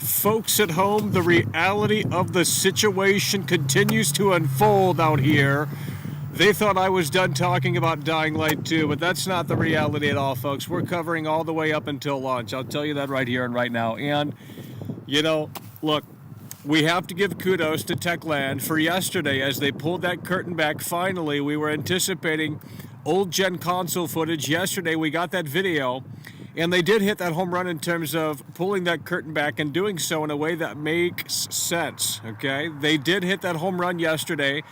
Folks at home, the reality of the situation continues to unfold out here. They thought I was done talking about Dying Light 2, but that's not the reality at all, folks. We're covering all the way up until launch. I'll tell you that right here and right now. And, look, we have to give kudos to Techland for yesterday as they pulled that curtain back. Finally, we were anticipating old-gen console footage. Yesterday, we got that video. And they did hit that home run in terms of pulling that curtain back and doing so in a way that makes sense, okay? They did hit that home run yesterday.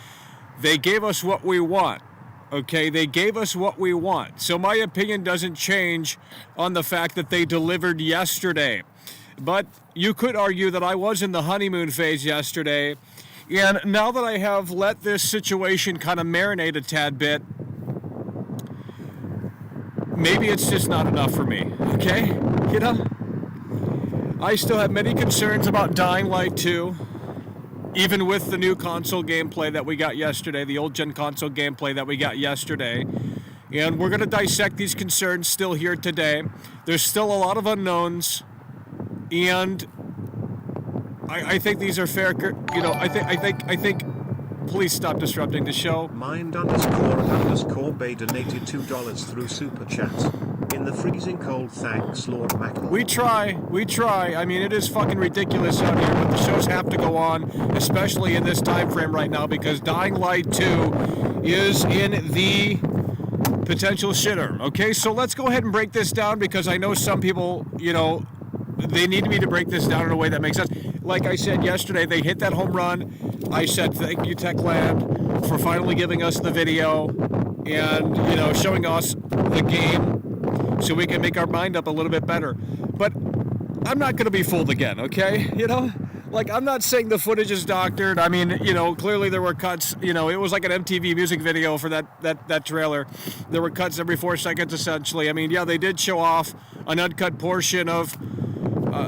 They gave us what we want, okay? They gave us what we want. So my opinion doesn't change on the fact that they delivered yesterday. But you could argue that I was in the honeymoon phase yesterday. And now that I have let this situation kind of marinate a tad bit, maybe it's just not enough for me, okay? I still have many concerns about Dying Light 2, even with the new console gameplay that we got yesterday, the old-gen console gameplay that we got yesterday. And we're going to dissect these concerns still here today. There's still a lot of unknowns, and I think these are fair, I think please stop disrupting the show. Mind__Bay donated $2 through Super Chat. In the freezing cold, thanks, Lord Mackle. We try. I mean, it is fucking ridiculous out here, but the shows have to go on, especially in this time frame right now, because Dying Light 2 is in the potential shitter. Okay, so let's go ahead and break this down, because I know some people, they need me to break this down in a way that makes sense. Like I said yesterday, they hit that home run. I said thank you, Techland, for finally giving us the video and, showing us the game so we can make our mind up a little bit better. But I'm not going to be fooled again, okay? I'm not saying the footage is doctored. I mean, clearly there were cuts. It was like an MTV music video for that trailer. There were cuts every 4 seconds, essentially. I mean, yeah, they did show off an uncut portion of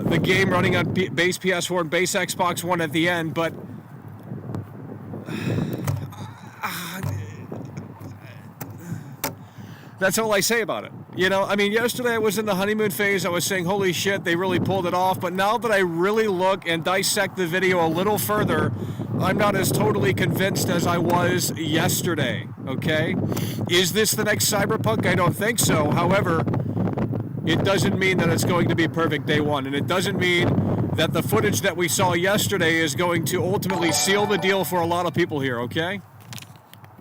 the game running on base PS4 and base Xbox One at the end, but that's all I say about it. Yesterday I was in the honeymoon phase. I was saying, holy shit, they really pulled it off. But now that I really look and dissect the video a little further, I'm not as totally convinced as I was yesterday, okay? Is this the next Cyberpunk? I don't think so. However, it doesn't mean that it's going to be perfect day one. And it doesn't mean that the footage that we saw yesterday is going to ultimately seal the deal for a lot of people here, okay?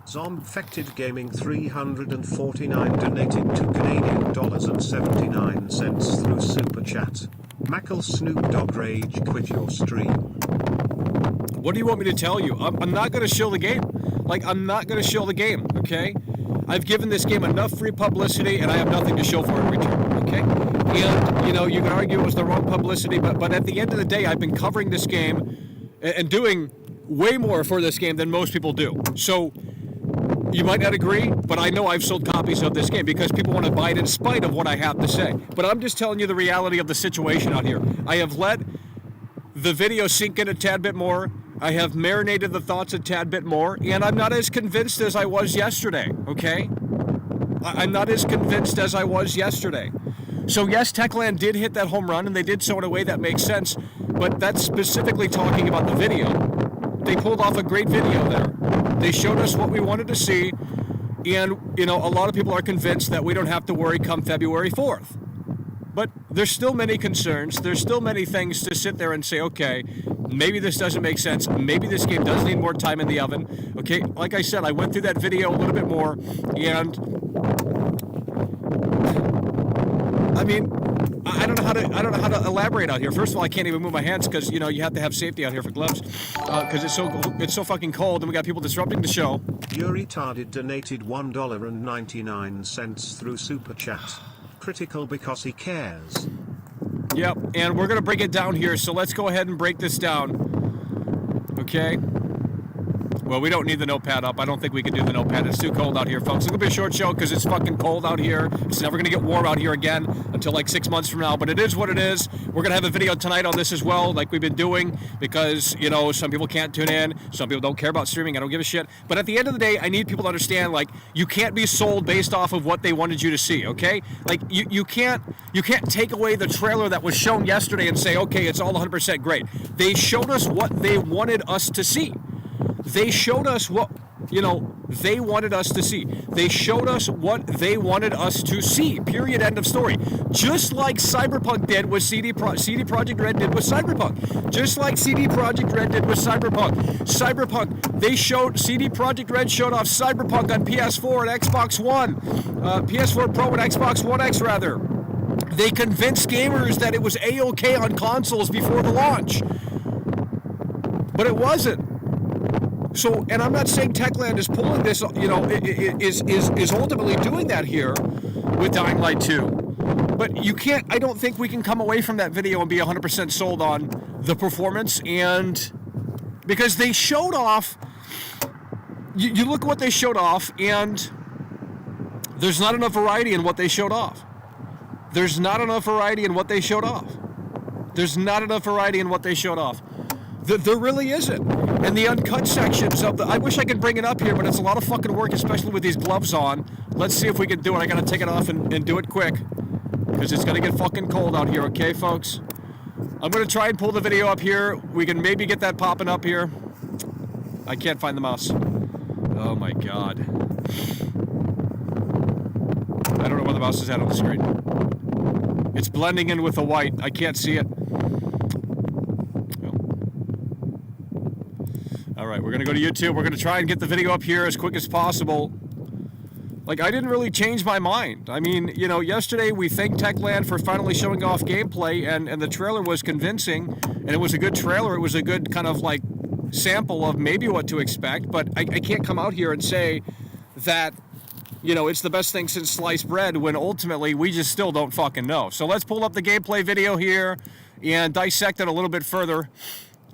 Zombfected Gaming 349 donated to Canadian dollars and 79 cents through Super Chat. Mackle Snoop Dogg Rage quit your stream. What do you want me to tell you? I'm not going to show the game. I'm not going to show the game, okay? I've given this game enough free publicity, and I have nothing to show for it in return, okay? And, you can argue it was the wrong publicity, but at the end of the day, I've been covering this game and doing way more for this game than most people do. So you might not agree, but I know I've sold copies of this game because people want to buy it in spite of what I have to say. But I'm just telling you the reality of the situation out here. I have let the video sink in a tad bit more. I have marinated the thoughts a tad bit more, and I'm not as convinced as I was yesterday, okay? I'm not as convinced as I was yesterday. So yes, Techland did hit that home run, and they did so in a way that makes sense, but that's specifically talking about the video. They pulled off a great video there. They showed us what we wanted to see, and, a lot of people are convinced that we don't have to worry come February 4th. But there's still many concerns. There's still many things to sit there and say, okay, maybe this doesn't make sense. Maybe this game does need more time in the oven. Okay, like I said, I went through that video a little bit more, and I don't know how to elaborate out here. First of all, I can't even move my hands because you have to have safety out here for gloves because it's so fucking cold, and we got people disrupting the show. Yuri Tardid donated $1.99 through Super Chat. Critical because he cares. Yep, and we're gonna break it down here. So let's go ahead and break this down. Okay. Well, we don't need the notepad up. I don't think we can do the notepad. It's too cold out here, folks. It's going to be a short show because it's fucking cold out here. It's never going to get warm out here again until like 6 months from now. But it is what it is. We're going to have a video tonight on this as well, like we've been doing, because, you know, some people can't tune in. Some people don't care about streaming. I don't give a shit. But at the end of the day, I need people to understand, like, you can't be sold based off of what they wanted you to see, okay? Like, you can't take away the trailer that was shown yesterday and say, okay, it's all 100% great. They showed us what they wanted us to see. They showed us what, you know, they wanted us to see. They showed us what they wanted us to see. Period. End of story. Just like Cyberpunk did what CD Projekt Red did with Cyberpunk. Just like CD Projekt Red did with Cyberpunk. CD Projekt Red showed off Cyberpunk on PS4 and Xbox One. PS4 Pro and Xbox One X, rather. They convinced gamers that it was A-OK on consoles before the launch. But it wasn't. So, and I'm not saying Techland is pulling this, you know, is ultimately doing that here with Dying Light 2. But you can't, I don't think we can come away from that video and be 100% sold on the performance, and because they showed off, you look at what they showed off, and there's not enough variety in what they showed off. There's not enough variety in what they showed off. There's not enough variety in what they showed off. There really isn't. And the uncut sections of the... I wish I could bring it up here, but it's a lot of fucking work, especially with these gloves on. Let's see if we can do it. I gotta take it off and do it quick, because it's gonna get fucking cold out here, okay, folks? I'm gonna try and pull the video up here. We can maybe get that popping up here. I can't find the mouse. Oh my god. I don't know where the mouse is at on the screen. It's blending in with the white. I can't see it. All right, we're going to go to YouTube. We're going to try and get the video up here as quick as possible. Like, I didn't really change my mind. I mean, you know, yesterday we thanked Techland for finally showing off gameplay, and the trailer was convincing, and it was a good trailer. It was a good kind of, like, sample of maybe what to expect, but I can't come out here and say that, you know, it's the best thing since sliced bread when ultimately we just still don't fucking know. So let's pull up the gameplay video here and dissect it a little bit further.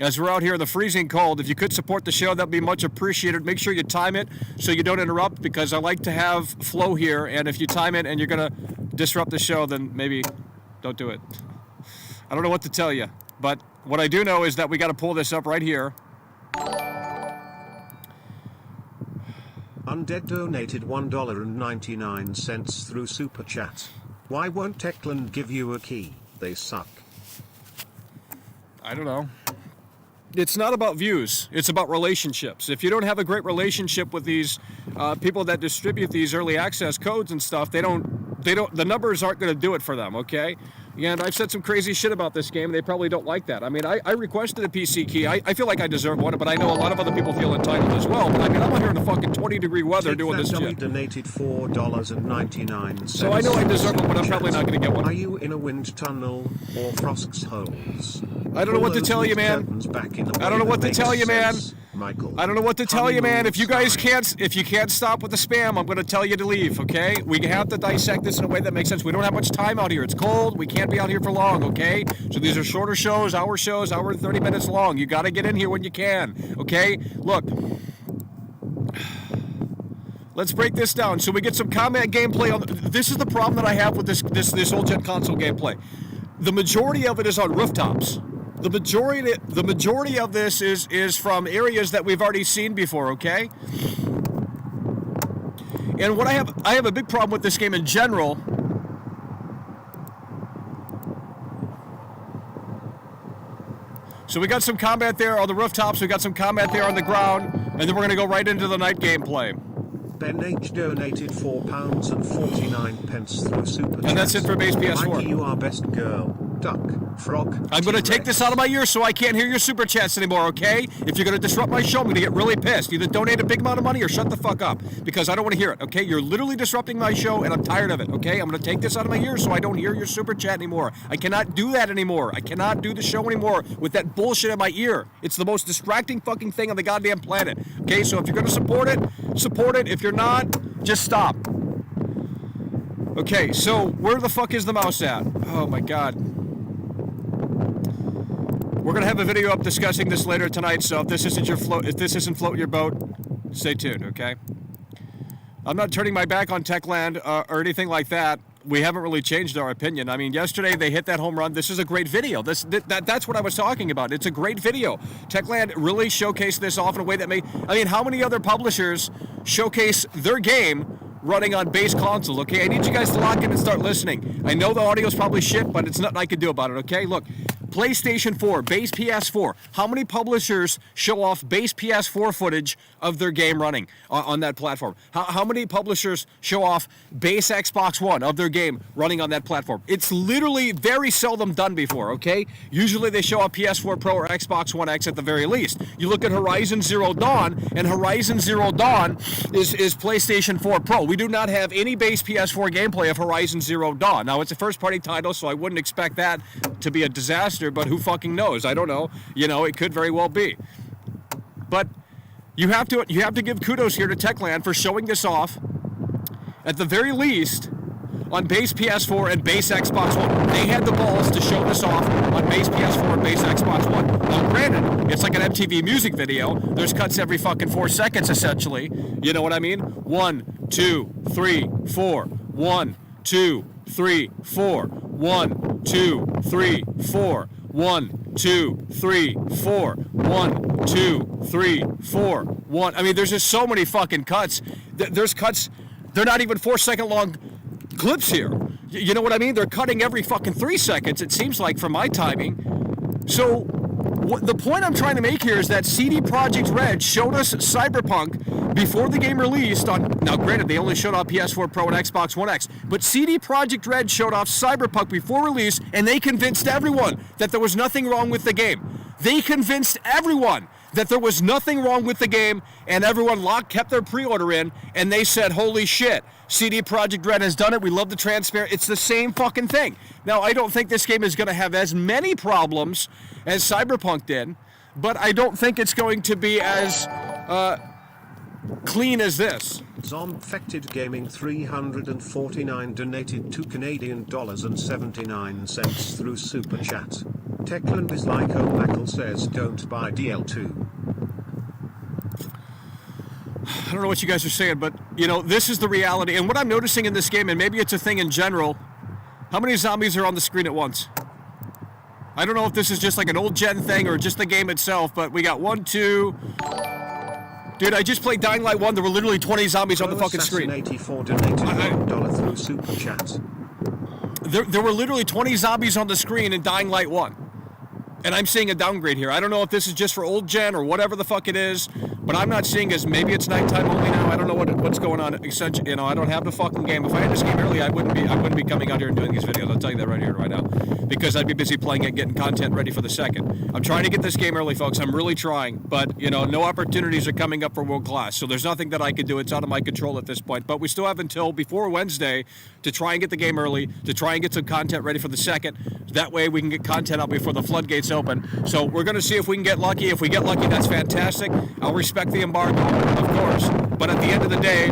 As we're out here in the freezing cold, if you could support the show, that'd be much appreciated. Make sure you time it so you don't interrupt, because I like to have flow here, and if you time it and you're going to disrupt the show, then maybe don't do it. I don't know what to tell you, but what I do know is that we got to pull this up right here. Undead donated $1.99 through Super Chat. Why won't Techland give you a key? They suck. I don't know. It's not about views. It's about relationships. If you don't have a great relationship with these people that distribute these early access codes and stuff, the numbers aren't going to do it for them, okay? And I've said some crazy shit about this game. They probably don't like that. I mean, I requested a PC key. I feel like I deserve one, but I know a lot of other people feel entitled as well. But I mean, I'm out here in the fucking 20-degree weather doing this shit. Donated $4.99. So I know I deserve one, but I'm probably not going to get one. Are you in a wind tunnel or frost's holes? I don't know what to tell you, man. I don't know what to tell you, man. Michael. I don't know what to tell you, man. If you can't stop with the spam, I'm going to tell you to leave, okay? We have to dissect this in a way that makes sense. We don't have much time out here. It's cold. We can't be out here for long, okay? So these are shorter shows, hour and 30 minutes long. You got to get in here when you can, okay? Look. Let's break this down so we get some combat gameplay. This is the problem that I have with this old gen console gameplay. The majority of it is on rooftops. The majority of this is from areas that we've already seen before, okay? And what I have a big problem with this game in general. So we got some combat there on the rooftops, we got some combat there on the ground, and then we're going to go right into the night gameplay. Ben H donated £4.49 through Super Chat. And that's it for base PS4. Mikey, you are best girl. Duck, frog. I'm going to take this out of my ear so I can't hear your super chats anymore, okay? If you're going to disrupt my show, I'm going to get really pissed. Either donate a big amount of money or shut the fuck up, because I don't want to hear it, okay? You're literally disrupting my show, and I'm tired of it, okay? I'm going to take this out of my ear so I don't hear your super chat anymore. I cannot do that anymore. I cannot do the show anymore with that bullshit in my ear. It's the most distracting fucking thing on the goddamn planet, okay? So if you're going to support it, support it. If you're not, just stop. Okay, so where the fuck is the mouse at? Oh my god. We're gonna have a video up discussing this later tonight. So if this isn't float your boat, stay tuned. Okay. I'm not turning my back on Techland or anything like that. We haven't really changed our opinion. I mean, yesterday they hit that home run. This is a great video. That's what I was talking about. It's a great video. Techland really showcased this off in a way that how many other publishers showcase their game running on base consoles? Okay, I need you guys to lock in and start listening. I know the audio's probably shit, but it's nothing I can do about it. Okay, look. PlayStation 4, base PS4. How many publishers show off base PS4 footage of their game running on that platform? How many publishers show off base Xbox One of their game running on that platform? It's literally very seldom done before, okay? Usually they show off PS4 Pro or Xbox One X at the very least. You look at Horizon Zero Dawn, and Horizon Zero Dawn is PlayStation 4 Pro. We do not have any base PS4 gameplay of Horizon Zero Dawn. Now, it's a first-party title, so I wouldn't expect that to be a disaster. But who fucking knows? I don't know. It could very well be. But you have to give kudos here to Techland for showing this off, at the very least, on base PS4 and base Xbox One. They had the balls to show this off on base PS4 and base Xbox One. Now, granted, it's like an MTV music video. There's cuts every fucking 4 seconds, essentially. You know what I mean? 1, 2, 3, 4. 1, 2, 3, 4. 1, 2, 3, 4. 1, 2, 3, 4. 1, 2, 3, 4. 1. I mean, there's just so many fucking cuts. There's cuts. They're not even 4-second long clips here. You know what I mean? They're cutting every fucking 3 seconds, it seems like, from my timing. So the point I'm trying to make here is that CD Projekt Red showed us Cyberpunk before the game released on... Now, granted, they only showed off PS4 Pro and Xbox One X, but CD Projekt Red showed off Cyberpunk before release, and they convinced everyone that there was nothing wrong with the game. They convinced everyone that there was nothing wrong with the game, and everyone kept their pre-order in, and they said, holy shit, CD Projekt Red has done it. We love the transparent. It's the same fucking thing. Now, I don't think this game is going to have as many problems as Cyberpunk did, but I don't think it's going to be as clean as this. Zombfected Gaming 349 donated $2 Canadian and 79 cents through Super Chat. Techland is like O'Mackle says don't buy DL2. I don't know what you guys are saying, but, this is the reality. And what I'm noticing in this game, and maybe it's a thing in general, how many zombies are on the screen at once? I don't know if this is just like an old gen thing or just the game itself, but we got 1, 2... Dude, I just played Dying Light 1. There were literally 20 zombies on the fucking screen. 84 donated $1 through Super Chat. There were literally 20 zombies on the screen in Dying Light 1. And I'm seeing a downgrade here. I don't know if this is just for old gen or whatever the fuck it is, but I'm not seeing as maybe it's nighttime only now. I don't know what's going on. Essentially, I don't have the fucking game. If I had this game early, I wouldn't be coming out here and doing these videos. I'll tell you that right here, right now, because I'd be busy playing it, getting content ready for the second. I'm trying to get this game early, folks. I'm really trying, but no opportunities are coming up for world class. So there's nothing that I can do. It's out of my control at this point. But we still have until before Wednesday to try and get the game early, to try and get some content ready for the second. That way we can get content out before the floodgates open. So we're going to see if we can get lucky. If we get lucky, that's fantastic. I'll respect the embargo, of course. But at the end of the day,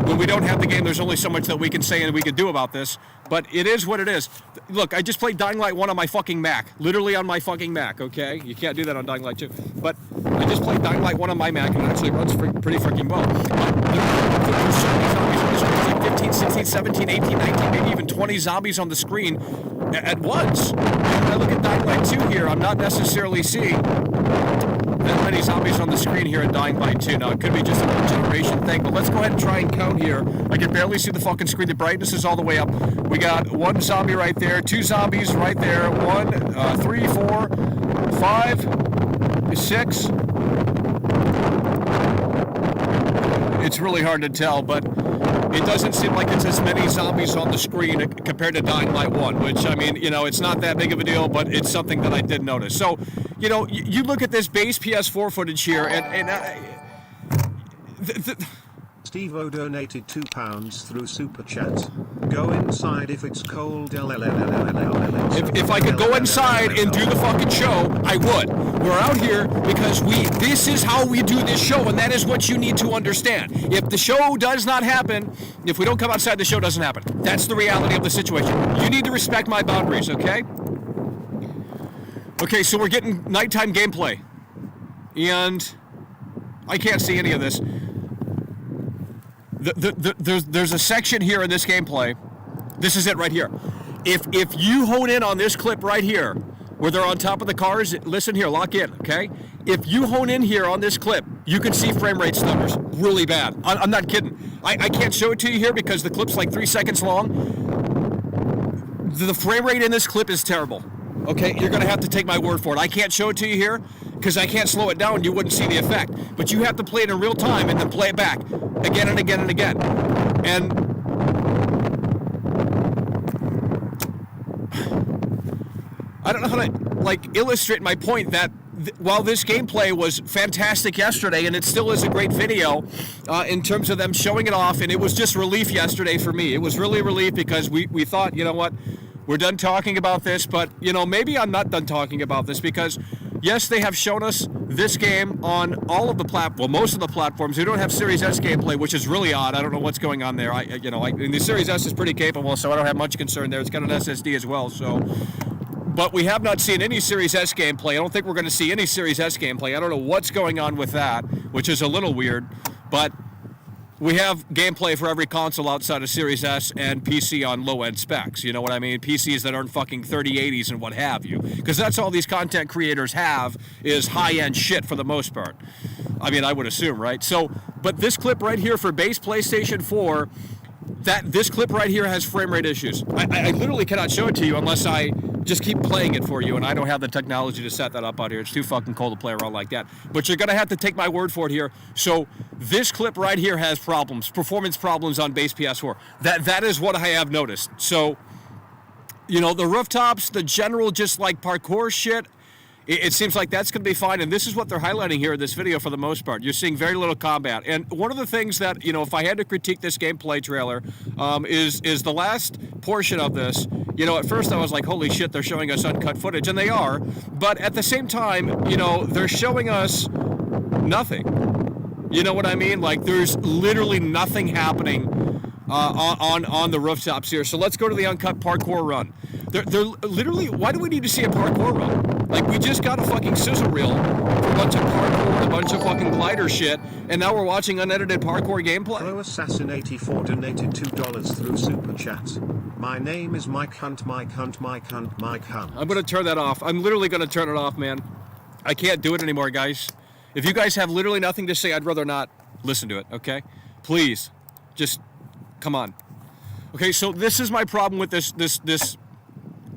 when we don't have the game, there's only so much that we can say and we can do about this. But it is what it is. Look, I just played Dying Light 1 on my fucking Mac. Literally on my fucking Mac, okay? You can't do that on Dying Light 2. But I just played Dying Light 1 on my Mac, and it actually runs pretty freaking well. There's so many zombies on the screen. It's like 15, 16, 17, 18, 19, maybe even 20 zombies on the screen at once. And when I look at Dying Light 2 here, I'm not necessarily seeing that many zombies on the screen here in Dying Light 2. Now, it could be just a generation thing, but let's go ahead and try and count here. I can barely see the fucking screen. The brightness is all the way up. We got 1 zombie right there, 2 zombies right there, 1, 3, 4, 5, 6. It's really hard to tell, but it doesn't seem like it's as many zombies on the screen compared to Dying Light 1, which, I mean, it's not that big of a deal, but it's something that I did notice. So, you look at this base PS4 footage here, and Steve-O donated £2 through Super Chat. Go inside if it's cold. If I could go inside and do the fucking show, I would. We're out here because this is how we do this show, and that is what you need to understand. If the show does not happen, if we don't come outside, the show doesn't happen. That's the reality of the situation. You need to respect my boundaries, okay? Okay, so we're getting nighttime gameplay. And I can't see any of this. There's a section here in this gameplay. This is it right here. If you hone in on this clip right here, where they're on top of the cars, listen here, lock in, okay? If you hone in here on this clip, you can see frame rate numbers really bad. I'm not kidding. I can't show it to you here because the clip's like 3 seconds long. The frame rate in this clip is terrible. Okay, you're gonna have to take my word for it. I can't show it to you here because I can't slow it down. You wouldn't see the effect. But you have to play it in real time and then play it back again and again and again. And I don't know how to illustrate my point that while this gameplay was fantastic yesterday, and it still is a great video in terms of them showing it off, and it was just relief yesterday for me. It was really relief because we thought, you know what, we're done talking about this, but, you know, maybe I'm not done talking about this because, yes, they have shown us this game on all of the most of the platforms. They don't have Series S gameplay, which is really odd. I don't know what's going on there. And the Series S is pretty capable, so I don't have much concern there. It's got an SSD as well, so. But we have not seen any Series S gameplay. I don't think we're going to see any Series S gameplay. I don't know what's going on with that, which is a little weird, but we have gameplay for every console outside of Series S and PC on low-end specs. You know what I mean? PCs that aren't fucking 3080s and what have you. Because that's all these content creators have is high-end shit for the most part. I mean, I would assume, right? So, but this clip right here for base PlayStation 4, this clip right here has frame rate issues. I literally cannot show it to you unless I just keep playing it for you, and I don't have the technology to set that up out here. It's too fucking cold to play around like that. But you're going to have to take my word for it here. So this clip right here has problems, performance problems on base PS4. That is what I have noticed. So, you know, the rooftops, the general just like parkour shit, it seems like that's going to be fine, and this is what they're highlighting here in this video for the most part. You're seeing very little combat, and one of the things that, you know, if I had to critique this gameplay trailer, is the last portion of this. You know, at first I was like, holy shit, they're showing us uncut footage, and they are, but at the same time, you know, they're showing us nothing. You know what I mean? Like, there's literally nothing happening on the rooftops here. So let's go to the uncut parkour run. They're literally, why do we need to see a parkour run? Like, we just got a fucking sizzle reel for a bunch of parkour, a bunch of fucking glider shit, and now we're watching unedited parkour gameplay. Pro Assassin84 donated $2 through Super Chat. My name is Mike Hunt, Mike Hunt, Mike Hunt, Mike Hunt. I'm going to turn that off. I'm literally going to turn it off, man. I can't do it anymore, guys. If you guys have literally nothing to say, I'd rather not listen to it, okay? Please, just come on. Okay, so this is my problem with this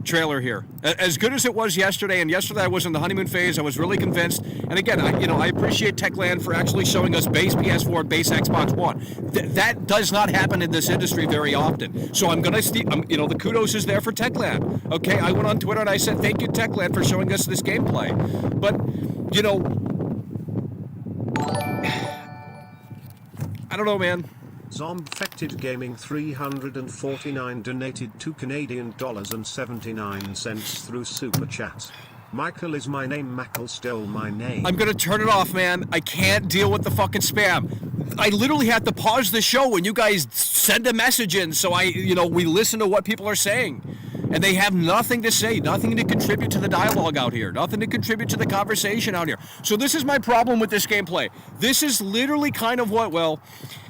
trailer here. As good as it was yesterday, and yesterday I was in the honeymoon phase, I was really convinced. And again, I appreciate Techland for actually showing us base PS4 and base Xbox One. That does not happen in this industry very often. So I'm gonna, the kudos is there for Techland. Okay, I went on Twitter and I said thank you Techland for showing us this gameplay. But you know, I don't know, man. Zombfected Gaming 349 donated $2 Canadian and 79 cents through Super Chat. Michael is my name, Mackle still my name. I'm gonna turn it off, man. I can't deal with the fucking spam. I literally had to pause the show when you guys send a message in, so we listen to what people are saying. And they have nothing to say, nothing to contribute to the dialogue out here, nothing to contribute to the conversation out here. So this is my problem with this gameplay. This is literally kind of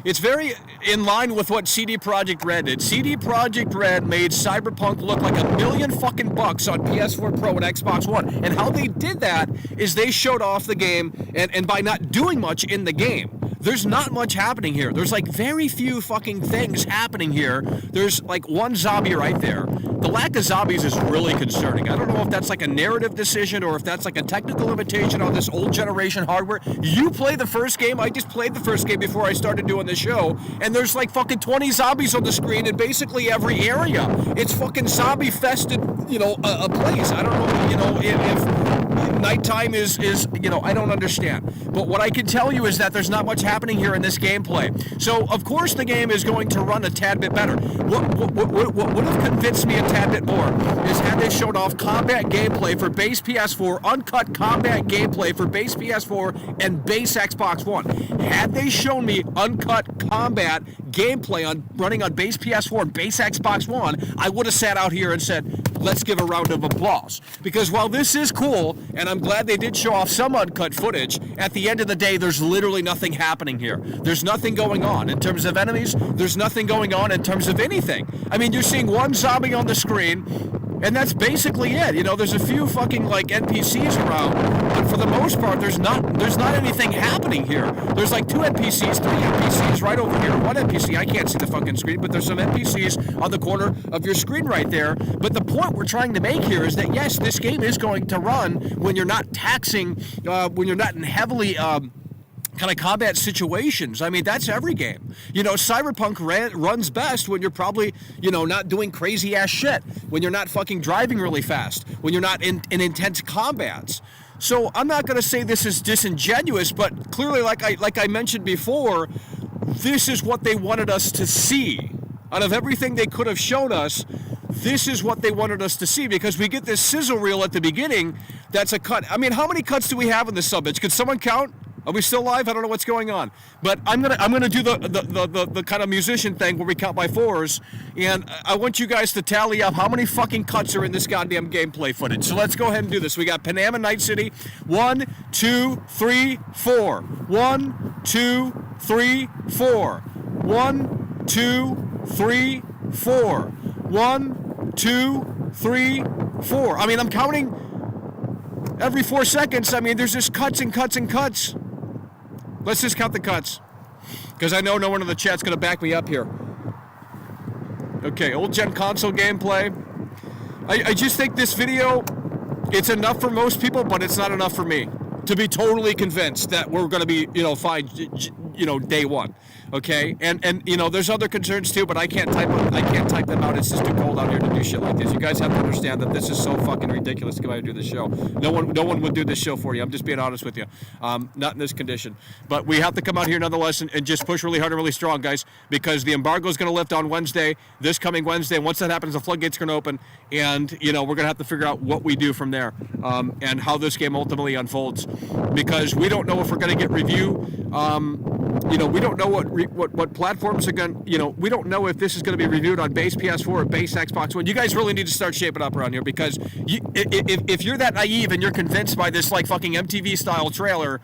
it's very in line with what CD Projekt Red did. CD Projekt Red made Cyberpunk look like $1 million fucking bucks on PS4 Pro and Xbox One. And how they did that is they showed off the game, and by not doing much in the game. There's not much happening here. There's like very few fucking things happening here. There's like one zombie right there. The lack of zombies is really concerning. I don't know if that's like a narrative decision or if that's like a technical limitation on this old generation hardware. You play the first game. I just played the first game before I started doing the show, and there's like fucking 20 zombies on the screen in basically every area. It's fucking zombie fested, a place. I don't know, if nighttime is I don't understand. But what I can tell you is that there's not much happening here in this gameplay. So of course the game is going to run a tad bit better. What would have convinced me a tad bit more is had they showed off combat gameplay for base PS4, uncut combat gameplay for base PS4 and base Xbox One. Had they shown me uncut combat gameplay running on base PS4 and base Xbox One, I would have sat out here and said, let's give a round of applause. Because while this is cool, and I'm glad they did show off some uncut footage, at the end of the day, there's literally nothing happening here. There's nothing going on in terms of enemies. There's nothing going on in terms of anything. I mean, you're seeing one zombie on the screen, and that's basically it. You know, there's a few fucking like NPCs around, but for the most part, there's not anything happening here. There's like 2 NPCs, 3 NPCs right over here. 1 NPC, I can't see the fucking screen, but there's some NPCs on the corner of your screen right there. But the point we're trying to make here is that yes, this game is going to run when you're not taxing, when you're not in heavily kind of combat situations. I mean, that's every game. You know, Cyberpunk runs best when you're probably, you know, not doing crazy ass shit, when you're not fucking driving really fast, when you're not in intense combats. So I'm not going to say this is disingenuous, but clearly, like I mentioned before, this is what they wanted us to see. Out of everything they could have shown us, this is what they wanted us to see, because we get this sizzle reel at the beginning that's a cut. I mean, how many cuts do we have in this sub-bitch? Could someone count? Are we still live? I don't know what's going on, but I'm gonna do the kind of musician thing where we count by 4s, and I want you guys to tally up how many fucking cuts are in this goddamn gameplay footage. So let's go ahead and do this. We got Panama Night City. 1, 2, 3, 4. 1, 2, 3, 4. 1, 2, 3, 4. 1, 2, 3, 4. I mean, I'm counting every 4 seconds. I mean, there's just cuts and cuts and cuts. Let's just count the cuts, because I know no one in the chat's going to back me up here. Okay, old gen console gameplay. I just think this video, it's enough for most people, but it's not enough for me to be totally convinced that we're going to be, you know, fine, you know, day one. Okay, and you know, there's other concerns too, but I can't type them out. It's just too cold out here to do shit like this. You guys have to understand that this is so fucking ridiculous to come out and do this show. No one would do this show for you. I'm just being honest with you. Not in this condition, but we have to come out here nonetheless and just push really hard and really strong, guys, because the embargo is going to lift on Wednesday, this coming Wednesday. And once that happens, the floodgates are going to open, and you know, we're going to have to figure out what we do from there, and how this game ultimately unfolds, because we don't know if we're going to get review. You know, we don't know what platforms are going. You know, we don't know if this is going to be reviewed on base PS4 or base Xbox One. You guys really need to start shaping up around here, because if you're that naive and you're convinced by this like fucking MTV style trailer,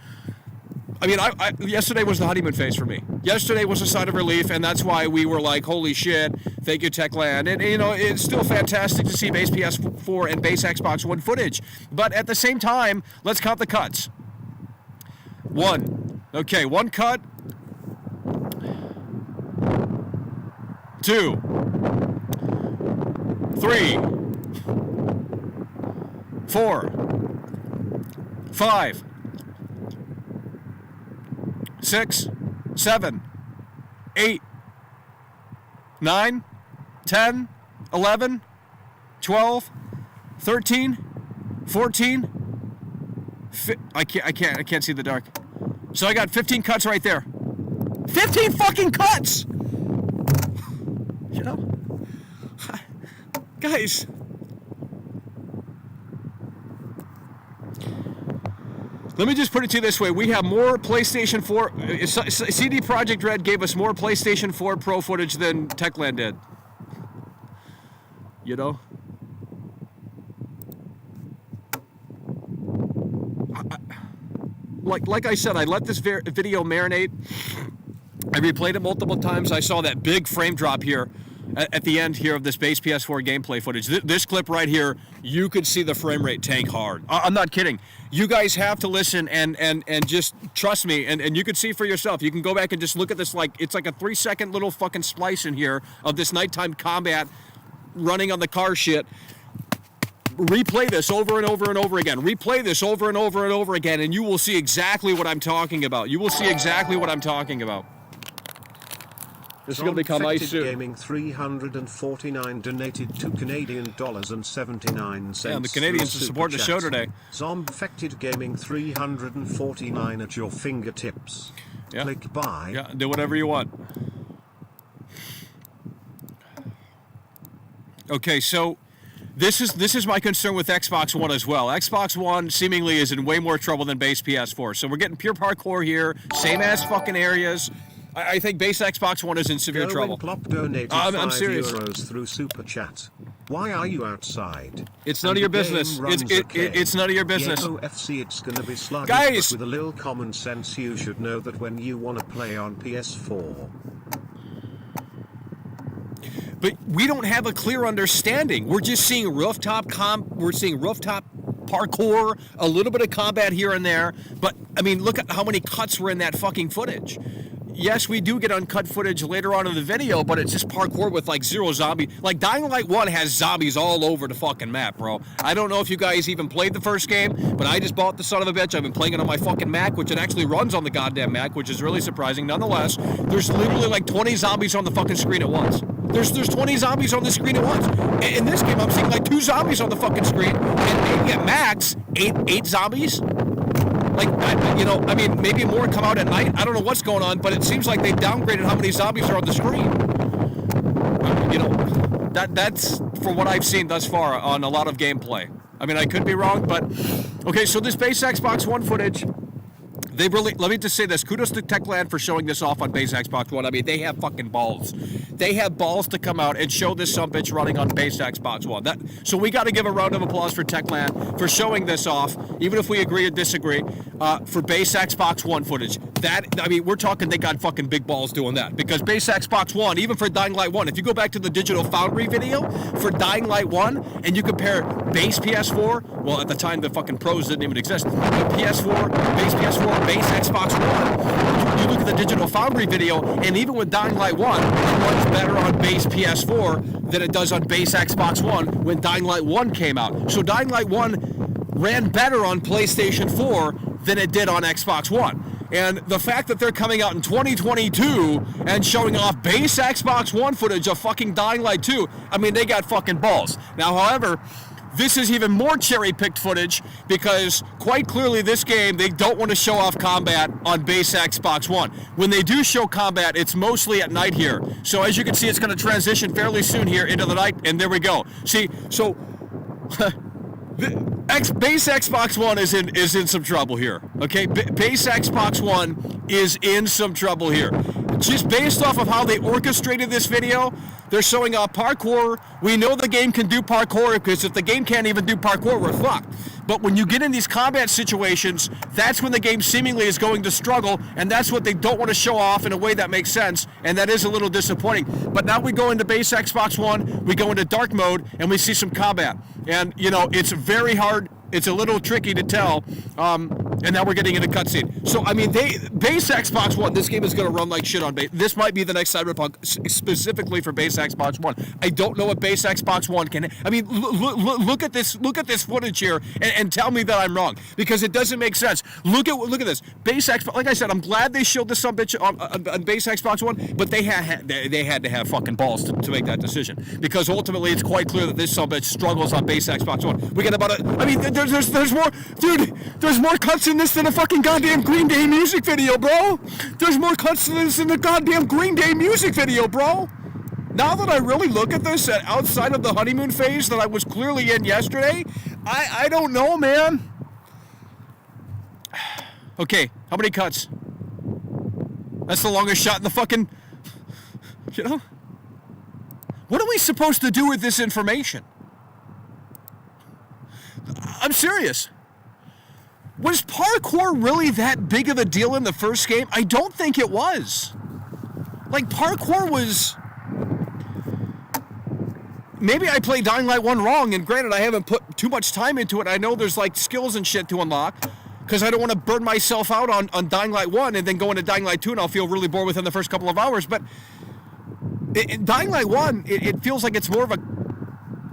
I mean, yesterday was the honeymoon phase for me. Yesterday was a sign of relief, and that's why we were like, holy shit, thank you, Techland. And you know, it's still fantastic to see base PS4 and base Xbox One footage. But at the same time, let's count the cuts. 1. Okay, 1 cut. 2, 3, 4, 5, 6, 7, 8, 9, 10, 11, 12, 13, 14. I can't see the dark. So I got 15 cuts right there. 15 fucking cuts! You know? Guys. Let me just put it to you this way. We have more PlayStation 4... CD Projekt Red gave us more PlayStation 4 Pro footage than Techland did. You know? Like I said, I let this video marinate. I replayed it multiple times. I saw that big frame drop here at the end here of this base PS4 gameplay footage. This clip right here, you could see the frame rate tank hard. I'm not kidding. You guys have to listen and just trust me, and you can see for yourself. You can go back and just look at this, like it's like a 3-second little fucking splice in here of this nighttime combat running on the car shit. Replay this over and over and over again. Replay this over and over and over again, and you will see exactly what I'm talking about. You will see exactly what I'm talking about. This is going to become ice soon. Gaming 349 donated to Canadian dollars and 79 cents. Yeah, and the Canadians to support the show today. Zombfected Gaming 349 at your fingertips. Yeah. Click buy. Yeah, do whatever you want. Okay, so this is my concern with Xbox One as well. Xbox One seemingly is in way more trouble than base PS4. So we're getting pure parkour here, same ass fucking areas. I think base Xbox One is in severe trouble. Plop donated I'm serious. €5 through Super Chat. Why are you outside? It's none of your business. It's none of your business. Yeah, OFC, it's gonna be sluggish, Guys! but with a little common sense you should know that when you want to play on PS4. But we don't have a clear understanding. We're just seeing rooftop parkour, a little bit of combat here and there. But, I mean, look at how many cuts were in that fucking footage. Yes, we do get uncut footage later on in the video, but it's just parkour with, like, zero zombie. Like, Dying Light 1 has zombies all over the fucking map, bro. I don't know if you guys even played the first game, but I just bought the son of a bitch. I've been playing it on my fucking Mac, which it actually runs on the goddamn Mac, which is really surprising. Nonetheless, there's literally, like, 20 zombies on the fucking screen at once. There's 20 zombies on the screen at once. In this game, I'm seeing, like, 2 zombies on the fucking screen, and maybe at max, 8 zombies. Like, I mean, maybe more come out at night. I don't know what's going on, but it seems like they downgraded how many zombies are on the screen. That's for what I've seen thus far on a lot of gameplay. I mean, I could be wrong, but okay. So this base Xbox One footage, they really. Let me just say this: kudos to Techland for showing this off on base Xbox One. I mean, they have fucking balls. They have balls to come out and show this sumbitch running on base Xbox One. So we got to give a round of applause for Techland for showing this off, even if we agree or disagree, for base Xbox One footage. We're talking they got fucking big balls doing that, because base Xbox One, even for Dying Light 1, if you go back to the Digital Foundry video for Dying Light 1 and you compare base PS4, well, at the time the fucking pros didn't even exist, but PS4, base Xbox One, you look at the Digital Foundry video, and even with Dying Light 1, it runs better on base PS4 than it does on base Xbox One when Dying Light 1 came out. So Dying Light 1 ran better on PlayStation 4 than it did on Xbox One. And the fact that they're coming out in 2022 and showing off base Xbox One footage of fucking Dying Light 2, I mean, they got fucking balls. Now, however, this is even more cherry-picked footage, because quite clearly this game, they don't want to show off combat on base Xbox One. When they do show combat, it's mostly at night here. So as you can see, it's going to transition fairly soon here into the night, and there we go. See, so base Xbox One is in some trouble here. Okay, base Xbox One is in some trouble here. Just based off of how they orchestrated this video, they're showing off parkour. We know the game can do parkour, because if the game can't even do parkour, we're fucked. But when you get in these combat situations, that's when the game seemingly is going to struggle, and that's what they don't want to show off in a way that makes sense, and that is a little disappointing. But now we go into base Xbox One, we go into dark mode, and we see some combat. And, it's very hard. It's a little tricky to tell, and now we're getting into cutscene. So, I mean, base Xbox One, this game is going to run like shit on base. This might be the next Cyberpunk specifically for base Xbox One. I don't know what base Xbox One can. I mean, look at this footage here, and tell me that I'm wrong, because it doesn't make sense. Look at this base Xbox. Like I said, I'm glad they showed this some bitch on base Xbox One, but they had to have fucking balls to make that decision, because ultimately it's quite clear that this some bitch struggles on base Xbox One. We get about there's more, dude. There's more cuts in this than a fucking goddamn Green Day music video, bro. There's more cuts in this than the goddamn Green Day music video, bro. Now that I really look at this, outside of the honeymoon phase that I was clearly in yesterday, I don't know, man. Okay, how many cuts? That's the longest shot in the fucking, What are we supposed to do with this information? I'm serious. Was parkour really that big of a deal in the first game? I don't think it was. Like, parkour was... Maybe I played Dying Light 1 wrong, and granted, I haven't put too much time into it. I know there's, like, skills and shit to unlock, because I don't want to burn myself out on Dying Light 1 and then go into Dying Light 2 and I'll feel really bored within the first couple of hours. But Dying Light 1, it feels like it's more of a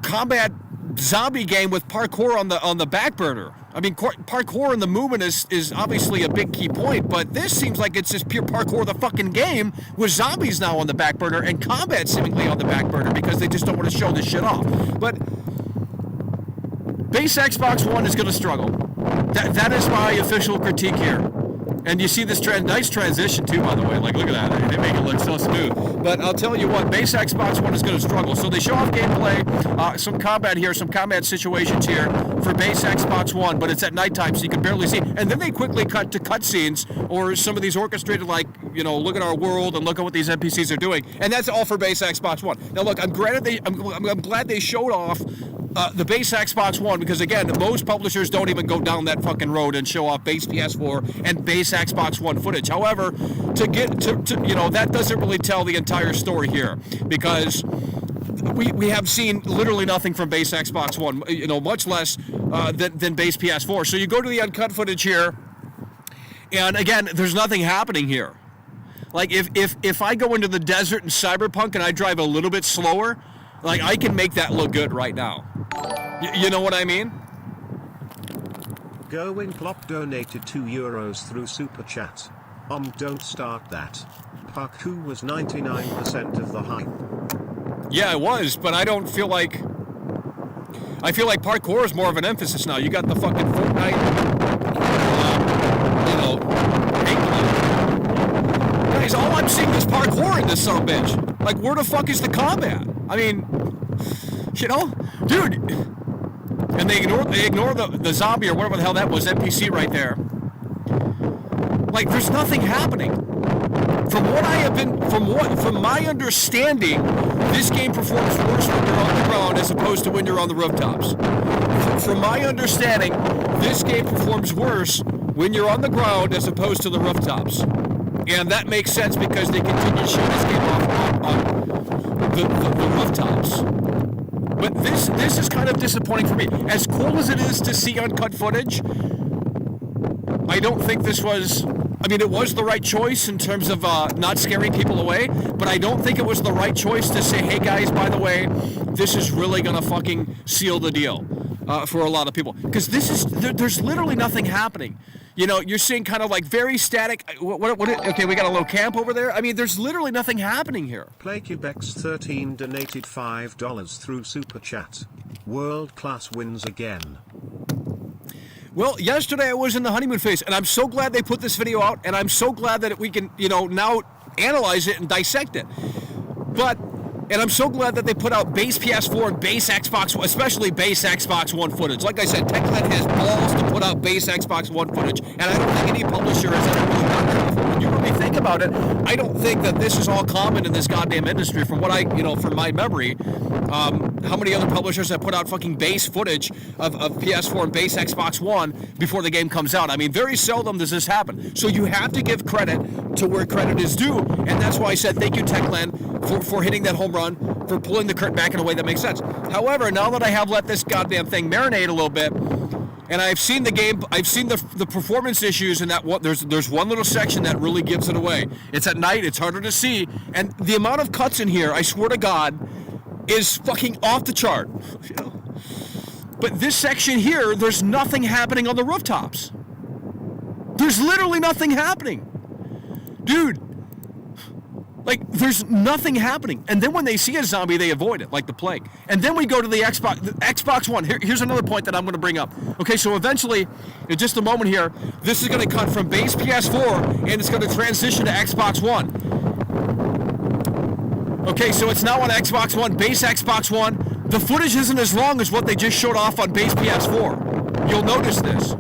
combat zombie game with parkour on the back burner. I mean, parkour in the movement is obviously a big key point, but this seems like it's just pure parkour the fucking game with zombies now on the back burner and combat seemingly on the back burner, because they just don't want to show this shit off. But base Xbox One is going to struggle. That is my official critique here. And you see this nice transition too, by the way. Like, look at that. They make it look so smooth. But I'll tell you what, base Xbox One is going to struggle. So they show off gameplay, some combat here, some combat situations here for base Xbox One, but it's at nighttime, so you can barely see. And then they quickly cut to cutscenes or some of these orchestrated, like, you know, look at our world and look at what these NPCs are doing. And that's all for base Xbox One. Now, look, I'm glad they showed off the base Xbox One, because again, most publishers don't even go down that fucking road and show off base PS4 and base Xbox One footage. However, to get to you know, that doesn't really tell the entire story here, because we have seen literally nothing from base Xbox One, you know, much less than base PS4. So you go to the uncut footage here, and again, there's nothing happening here. Like, if I go into the desert in Cyberpunk and I drive a little bit slower, like, I can make that look good right now. You know what I mean? Going Plop donated €2 through Super Chat. Don't start that. Parkour was 99% of the hype. Yeah, it was, but I don't feel like... I feel like parkour is more of an emphasis now. You got the fucking Fortnite, you know, guys, all I'm seeing is parkour in this sumbitch. Like, where the fuck is the combat? I mean, you know, dude. And they ignore the zombie or whatever the hell that was, NPC right there. Like, there's nothing happening. From my understanding, this game performs worse when you're on the ground as opposed to when you're on the rooftops. From my understanding, this game performs worse when you're on the ground as opposed to the rooftops. And that makes sense because they continue to show this game off on the rooftops. But this is kind of disappointing for me. As cool as it is to see uncut footage, I don't think this was... I mean, it was the right choice in terms of not scaring people away, but I don't think it was the right choice to say, hey guys, by the way, this is really going to fucking seal the deal for a lot of people. Because there's literally nothing happening. You know, you're seeing kind of like very static. Okay, we got a low camp over there. I mean, there's literally nothing happening here. PlayQuebex13 donated $5 through Super Chat. World class wins again. Well, yesterday I was in the honeymoon phase, and I'm so glad they put this video out, and I'm so glad that we can, you know, now analyze it and dissect it. And I'm so glad that they put out base PS4 and base Xbox One, especially base Xbox One footage. Like I said, Techland has balls to put out base Xbox One footage, and I don't think any publisher has ever really done that before. When you really think about it, I don't think that this is all common in this goddamn industry. From what from my memory, how many other publishers have put out fucking base footage of PS4 and base Xbox One before the game comes out? I mean, very seldom does this happen. So you have to give credit to where credit is due, and that's why I said thank you, Techland, for hitting that home run, for pulling the curtain back in a way that makes sense. However, now that I have let this goddamn thing marinate a little bit, and I've seen the game, I've seen the performance issues, and there's one little section that really gives it away. It's at night, it's harder to see, and the amount of cuts in here, I swear to God, is fucking off the chart. You know? But this section here, there's nothing happening on the rooftops. There's literally nothing happening. Dude. Like, there's nothing happening. And then when they see a zombie, they avoid it, like the plague. And then we go to the Xbox One. Here's another point that I'm going to bring up. Okay, so eventually, in just a moment here, this is going to cut from base PS4, and it's going to transition to Xbox One. Okay, so it's now on Xbox One, base Xbox One. The footage isn't as long as what they just showed off on base PS4. You'll notice this.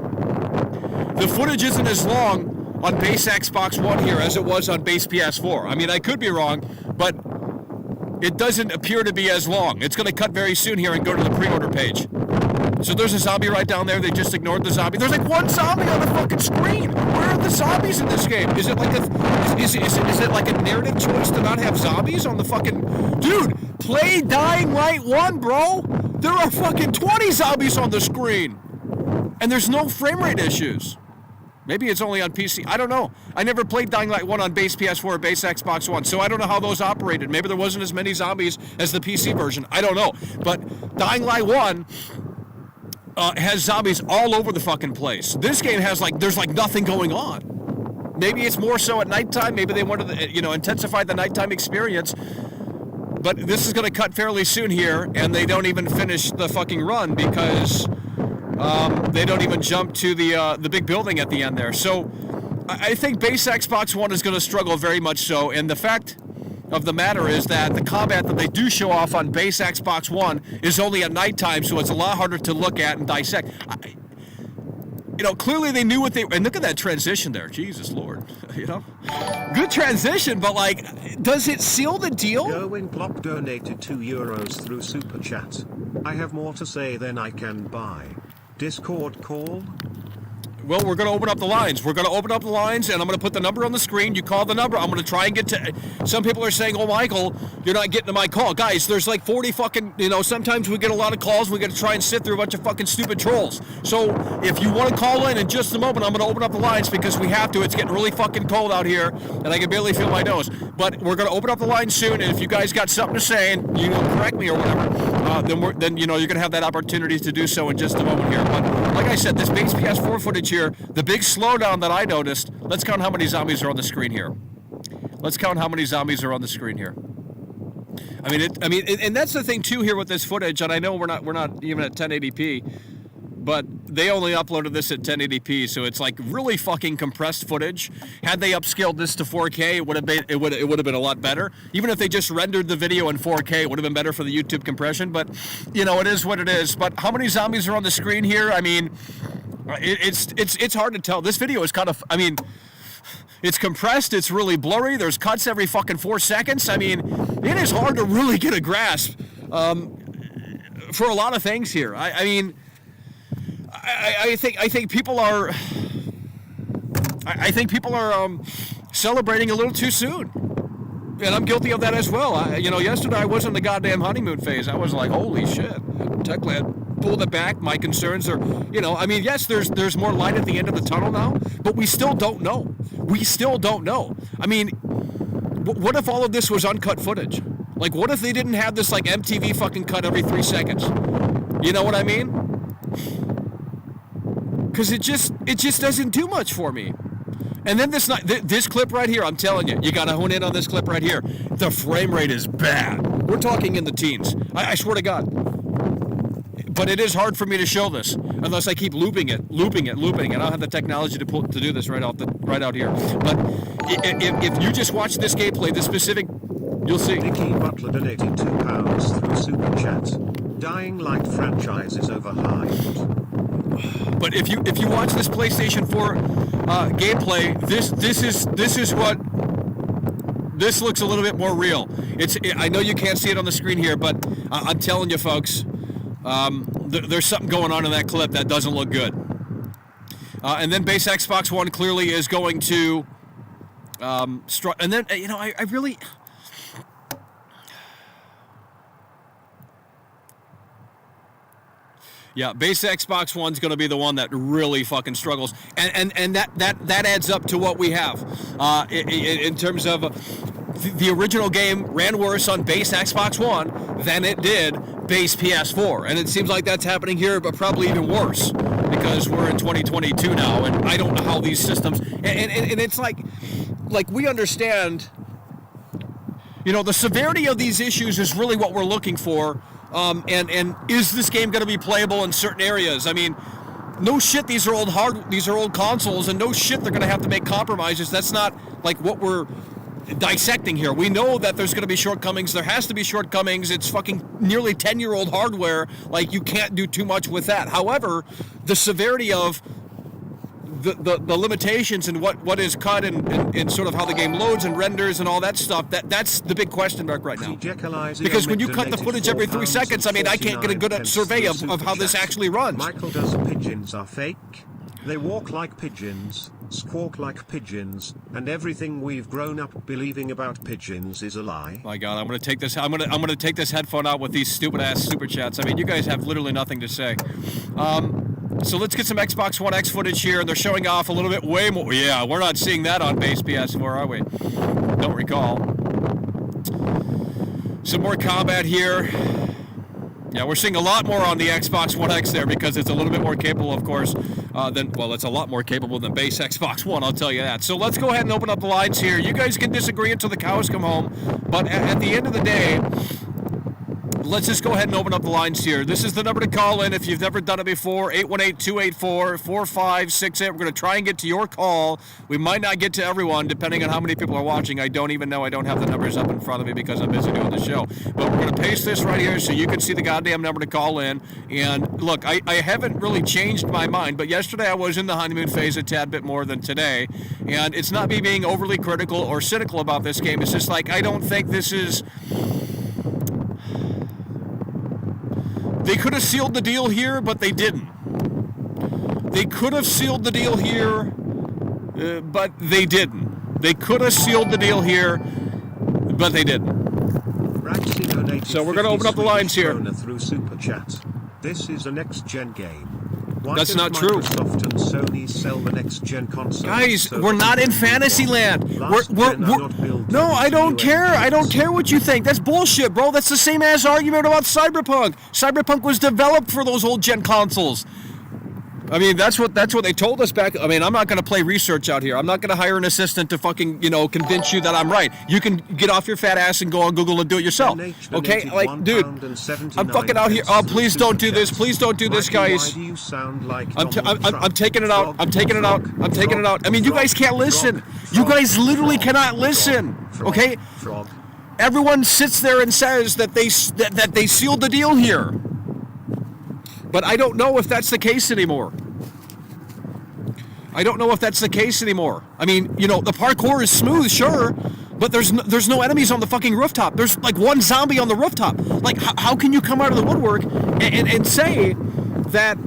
The footage isn't as long on base Xbox One here as it was on base PS4. I mean, I could be wrong, but it doesn't appear to be as long. It's going to cut very soon here and go to the pre-order page. So there's a zombie right down there. They just ignored the zombie. There's like one zombie on the fucking screen. Where are the zombies in this game? Is it like is it like a narrative choice to not have zombies on the fucking... Dude, play Dying Light 1, bro. There are fucking 20 zombies on the screen. And there's no frame rate issues. Maybe it's only on PC. I don't know. I never played Dying Light 1 on base PS4 or base Xbox One, so I don't know how those operated. Maybe there wasn't as many zombies as the PC version. I don't know. But Dying Light 1 has zombies all over the fucking place. This game has there's nothing going on. Maybe it's more so at nighttime. Maybe they wanted to, intensify the nighttime experience. But this is going to cut fairly soon here, and they don't even finish the fucking run because... they don't even jump to the big building at the end there. So I think base Xbox One is going to struggle very much so, and the fact of the matter is that the combat that they do show off on base Xbox One is only at nighttime, so it's a lot harder to look at and dissect. Clearly they knew what they... And look at that transition there. Jesus Lord. Good transition, but, does it seal the deal? Going Plop donated €2 through Super Chat. I have more to say than I can buy. Discord call? Well, we're going to open up the lines. We're going to open up the lines, and I'm going to put the number on the screen. You call the number. I'm going to try and get to... Some people are saying, oh, Michael, you're not getting to my call. Guys, there's 40 fucking... sometimes we get a lot of calls. We got to try and sit through a bunch of fucking stupid trolls. So if you want to call in just a moment, I'm going to open up the lines because we have to. It's getting really fucking cold out here, and I can barely feel my nose. But we're going to open up the lines soon, and if you guys got something to say, and correct me or whatever, then you're going to have that opportunity to do so in just a moment here. But like I said, this base PS4 footage here, the big slowdown that I noticed, let's count how many zombies are on the screen here. Let's count how many zombies are on the screen here. And that's the thing too here with this footage, and I know we're not even at 1080p, but they only uploaded this at 1080p, so it's really fucking compressed footage. Had they upscaled this to 4K, it would have been a lot better. Even if they just rendered the video in 4K, it would have been better for the YouTube compression. But it is what it is. But how many zombies are on the screen here? It's hard to tell. This video is kind of, it's compressed, it's really blurry, there's cuts every fucking 4 seconds. It is hard to really get a grasp for a lot of things here. I think people are celebrating a little too soon. And I'm guilty of that as well. Yesterday I was in the goddamn honeymoon phase. I was like, holy shit, Techland pulled it back. My concerns are, yes, there's more light at the end of the tunnel now, but we still don't know. We still don't know. What if all of this was uncut footage? What if they didn't have this MTV fucking cut every 3 seconds? You know what I mean? Because it just doesn't do much for me. And then this clip right here, I'm telling you, you got to hone in on this clip right here. The frame rate is bad. We're talking in the teens. I swear to God. But it is hard for me to show this unless I keep looping it. I don't have the technology to do this right out here. But if you just watch this gameplay, this specific, you'll see. Nicky Butler donated £2 through Super Chat. Dying Light franchise is overhyped. But if you watch this PlayStation 4 gameplay, this looks a little bit more real. I know you can't see it on the screen here, but I'm telling you, folks, there's something going on in that clip that doesn't look good. And then base Xbox One clearly is going to and then I really. Yeah, base Xbox One's going to be the one that really fucking struggles, and that adds up to what we have in terms of the original game ran worse on base Xbox One than it did base PS4, and it seems like that's happening here, but probably even worse because we're in 2022 now, and I don't know how these systems and it's like we understand, the severity of these issues is really what we're looking for. And is this game going to be playable in certain areas? No shit, these are old consoles, and no shit, they're going to have to make compromises. That's not what we're dissecting here. We know that there's going to be shortcomings. There has to be shortcomings. It's fucking nearly 10-year-old hardware. You can't do too much with that. However, the severity of the limitations and what is cut and sort of how the game loads and renders and all that stuff, that's the big question mark right now. Because when you cut the footage every 3 seconds, I can't get a good survey of how this actually runs. Michael does pigeons are fake. They walk like pigeons, squawk like pigeons, and everything we've grown up believing about pigeons is a lie. My God, I'm gonna take this headphone out with these stupid ass super chats. You guys have literally nothing to say. So let's get some Xbox One X footage here, and they're showing off a little bit way more. Yeah, we're not seeing that on base PS4, are we? Don't recall. Some more combat here. Yeah, we're seeing a lot more on the Xbox One X there because it's a little bit more capable, of course, it's a lot more capable than base Xbox One, I'll tell you that. So let's go ahead and open up the lines here. You guys can disagree until the cows come home, but at the end of the day, let's just go ahead and open up the lines here. This is the number to call in if you've never done it before, 818-284-4568. We're going to try and get to your call. We might not get to everyone, depending on how many people are watching. I don't even know. I don't have the numbers up in front of me because I'm busy doing the show. But we're going to paste this right here so you can see the goddamn number to call in. And look, I haven't really changed my mind, but yesterday I was in the honeymoon phase a tad bit more than today. And it's not me being overly critical or cynical about this game. It's just like, I don't think this is... They could have sealed the deal here, but they didn't. They could have sealed the deal here, but they didn't. They could have sealed the deal here, but they didn't. So we're going to open up the lines here. Through Super Chat. This is a next-gen game. Why That's not true. Microsoft and Sony sell the next-gen console? Guys, we're not in Fantasyland. No, I don't care. I don't care what you think. That's bullshit, bro. That's the same ass argument about Cyberpunk. Cyberpunk was developed for those old-gen consoles. I mean, that's what they told us back. I mean, I'm not going to play research out here. I'm not going to hire an assistant to fucking, convince you that I'm right. You can get off your fat ass and go on Google and do it yourself. Okay? Like, dude, I'm fucking out here. Oh, please don't do this. Please don't do this, guys. I'm taking it out. I'm taking it out. I'm taking it out. I mean, you guys can't listen. You guys literally cannot listen. Okay? Everyone sits there and says that they sealed the deal here. But I don't know if that's the case anymore. I don't know if that's the case anymore. I mean, the parkour is smooth, sure, but there's no enemies on the fucking rooftop. There's like one zombie on the rooftop. Like, how can you come out of the woodwork and say that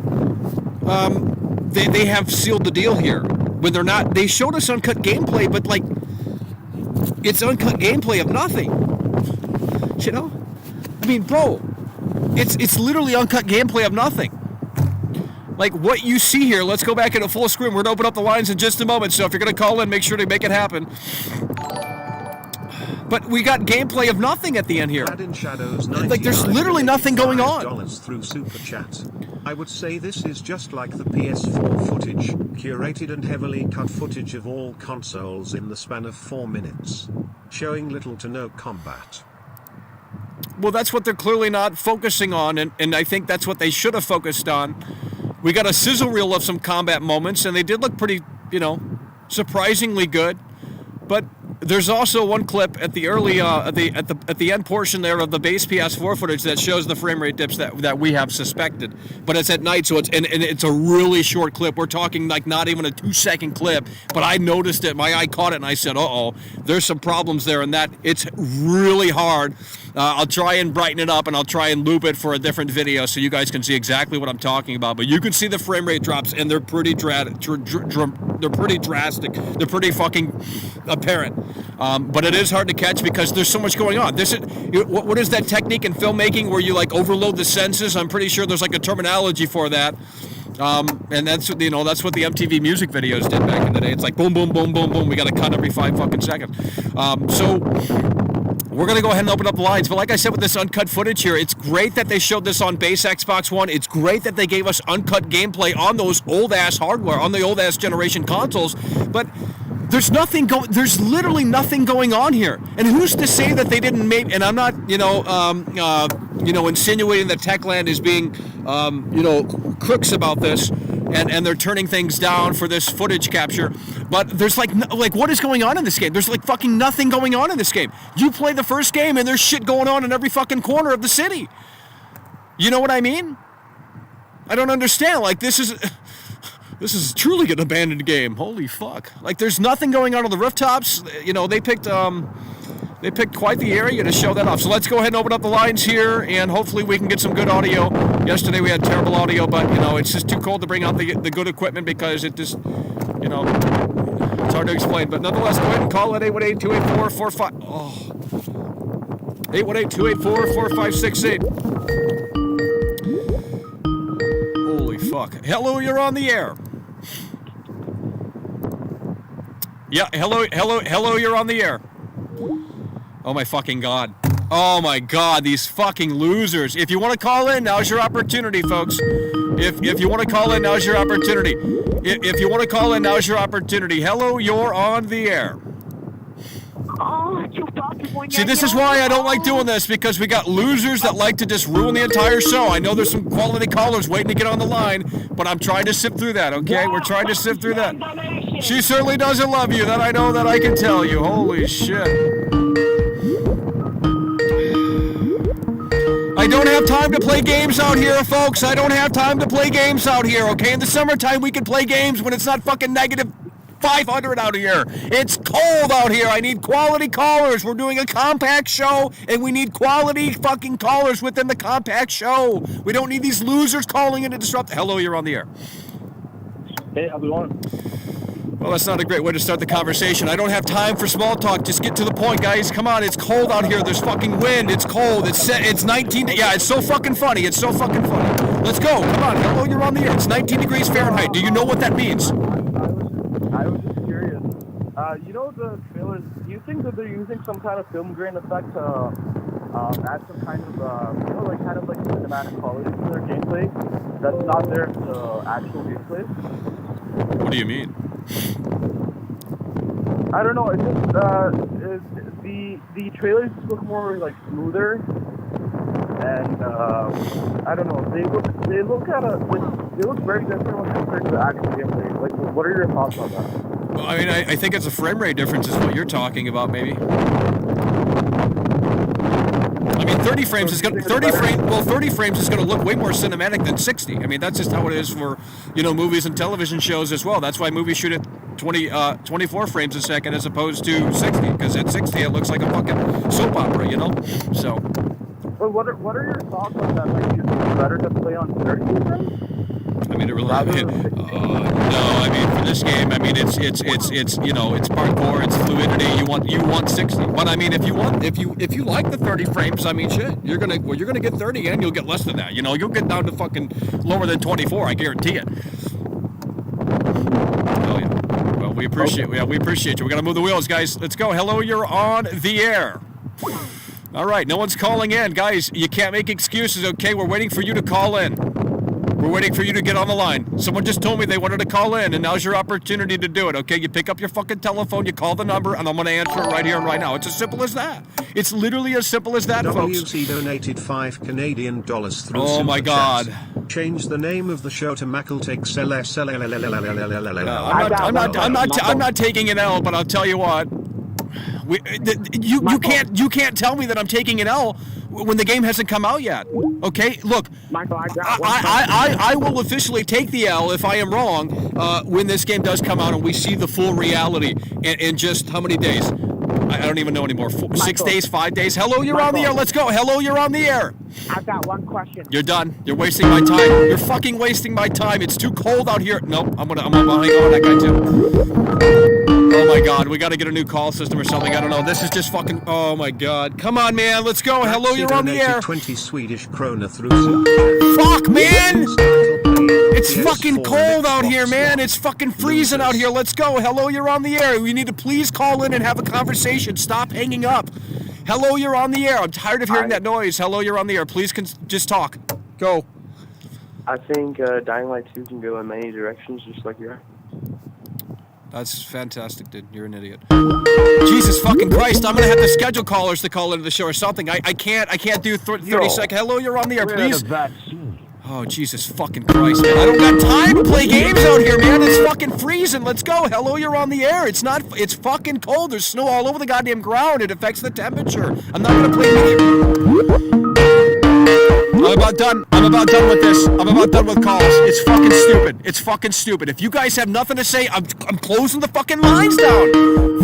they have sealed the deal here when they're not? They showed us uncut gameplay, but like, it's uncut gameplay of nothing. I mean, bro. It's literally uncut gameplay of nothing. Like what you see here, let's go back into full screen. We're going to open up the lines in just a moment, so if you're going to call in, make sure to make it happen. But we got gameplay of nothing at the end here. Like there's literally nothing going on. Through Super Chat. I would say this is just like the PS4 footage, curated and heavily cut footage of all consoles in the span of 4 minutes, showing little to no combat. Well, that's what they're clearly not focusing on, and I think that's what they should have focused on. We got a sizzle reel of some combat moments, and they did look pretty, surprisingly good. But there's also one clip at the early, at the end portion there of the base PS4 footage that shows the frame rate dips that we have suspected. But it's at night, so it's a really short clip. We're talking like not even a 2-second clip. But I noticed it, my eye caught it, and I said, "Uh-oh, there's some problems there," and that it's really hard. I'll try and brighten it up, and I'll try and loop it for a different video so you guys can see exactly what I'm talking about. But you can see the frame rate drops, and they're pretty drastic. They're pretty fucking apparent. But it is hard to catch because there's so much going on. What is that technique in filmmaking where you like overload the senses? I'm pretty sure there's like a terminology for that. And that's what the MTV music videos did back in the day. It's like boom, boom, boom, boom, boom. We got to cut every 5 fucking seconds. So we're going to go ahead and open up the lines. But like I said, with this uncut footage here, it's great that they showed this on base Xbox One. It's great that they gave us uncut gameplay on those old-ass hardware, on the old-ass generation consoles. But there's literally nothing going on here. And who's to say that they didn't make, and I'm not, insinuating that Techland is being, crooks about this, and they're turning things down for this footage capture. But there's like what is going on in this game? There's like fucking nothing going on in this game. You play the first game and there's shit going on in every fucking corner of the city. You know what I mean? I don't understand. Like this is truly an abandoned game. Holy fuck. Like there's nothing going on the rooftops. They picked quite the area to show that off. So let's go ahead and open up the lines here, and hopefully we can get some good audio. Yesterday we had terrible audio, but it's just too cold to bring out the good equipment because it just, it's hard to explain. But nonetheless, go ahead and call it 818-284-45. Oh, 818-284-4568. Holy fuck. Hello, you're on the air. Yeah, hello, you're on the air. Oh my fucking God. Oh my God, these fucking losers. If you want to call in, now's your opportunity, folks. If you want to call in, now's your opportunity. If you want to call in, now's your opportunity. Hello, you're on the air. See, this is why I don't like doing this, because we got losers that like to just ruin the entire show. I know there's some quality callers waiting to get on the line, but I'm trying to sift through that, okay? We're trying to sift through that. She certainly doesn't love you. That I know, that I can tell you. Holy shit. I don't have time to play games out here, folks. I don't have time to play games out here, okay? In the summertime, we can play games when it's not fucking negative 500 out here. It's cold out here. I need quality callers. We're doing a compact show, and we need quality fucking callers within the compact show. We don't need these losers calling in to disrupt. Hello, you're on the air. Hey, how's it going? Well, that's not a great way to start the conversation. I don't have time for small talk. Just get to the point, guys. Come on, it's cold out here. There's fucking wind. It's cold. It's 19. Yeah, it's so fucking funny. It's so fucking funny. Let's go. Come on. Hello, you're on the air. It's 19 degrees Fahrenheit. Do you know what that means? I was just curious. You know the trailers, do you think that they're using some kind of film grain effect to add some kind of, kind of like cinematic quality to their gameplay that's not there in the actual gameplay? What do you mean? I don't know. It's just the trailers look more like smoother, and I don't know. They look very different when compared to the actual gameplay. Like, what are your thoughts on that? Well, I mean, I think it's a frame rate difference is what you're talking about, maybe. I mean, 30 frames is going to 30 frames is going to look way more cinematic than 60. I mean, that's just how it is for, movies and television shows as well. That's why movies shoot at 24 frames a second as opposed to 60, because at 60 it looks like a fucking soap opera, So. But what are your thoughts on that? Like, do you think it's better to play on 30 frames? I mean, it really. No, I mean, for this game, I mean, it's it's parkour, it's fluidity. You want 60, but I mean, if you like the 30 frames, I mean, shit, you're gonna get 30, and you'll get less than that. You'll get down to fucking lower than 24. I guarantee it. Oh yeah. Well, we appreciate you. We gotta move the wheels, guys. Let's go. Hello, you're on the air. All right, no one's calling in, guys. You can't make excuses. Okay, we're waiting for you to call in. We're waiting for you to get on the line. Someone just told me they wanted to call in, and now's your opportunity to do it, okay? You pick up your fucking telephone, you call the number, and I'm going to answer it right here and right now. It's as simple as that. It's literally as simple as that, folks. WC donated $5 Canadian through Oh, my God. Chat. Change the name of the show to Mackletakes I'm not taking an L, but I'll tell you what. You can't tell me that I'm taking an L when the game hasn't come out yet. Okay, look, Michael, I will officially take the L if I am wrong when this game does come out and we see the full reality in just how many days? I don't even know anymore. 6 days, 5 days. Hello, you're on the air. Let's go. Hello, you're on the air. I've got one question. You're done. You're wasting my time. You're fucking wasting my time. It's too cold out here. Nope. I'm gonna hang on that guy too. Oh my God, we got to get a new call system or something. I don't know. This is just fucking. Oh my God. Come on, man. Let's go. Hello, you're on the air. 20 Swedish krona through Super. Fuck, man. It's fucking cold out here, man. It's fucking freezing out here. Let's go. Hello, you're on the air. We need to please call in and have a conversation. Stop hanging up. Hello, you're on the air. I'm tired of hearing that noise. Hello, you're on the air. Please just talk. Go. I think Dying Light 2 can go in many directions, just like you're. That's fantastic, dude. You're an idiot. Jesus fucking Christ! I'm gonna have to schedule callers to call into the show or something. I can't do 30 seconds. Hello, you're on the air, please. Oh, Jesus fucking Christ, man. I don't got time to play games out here, man. It's fucking freezing. Let's go. Hello, you're on the air. It's fucking cold. There's snow all over the goddamn ground. It affects the temperature. I'm not gonna play I'm about done with this. I'm about done with calls. It's fucking stupid. It's fucking stupid. If you guys have nothing to say, I'm closing the fucking lines down.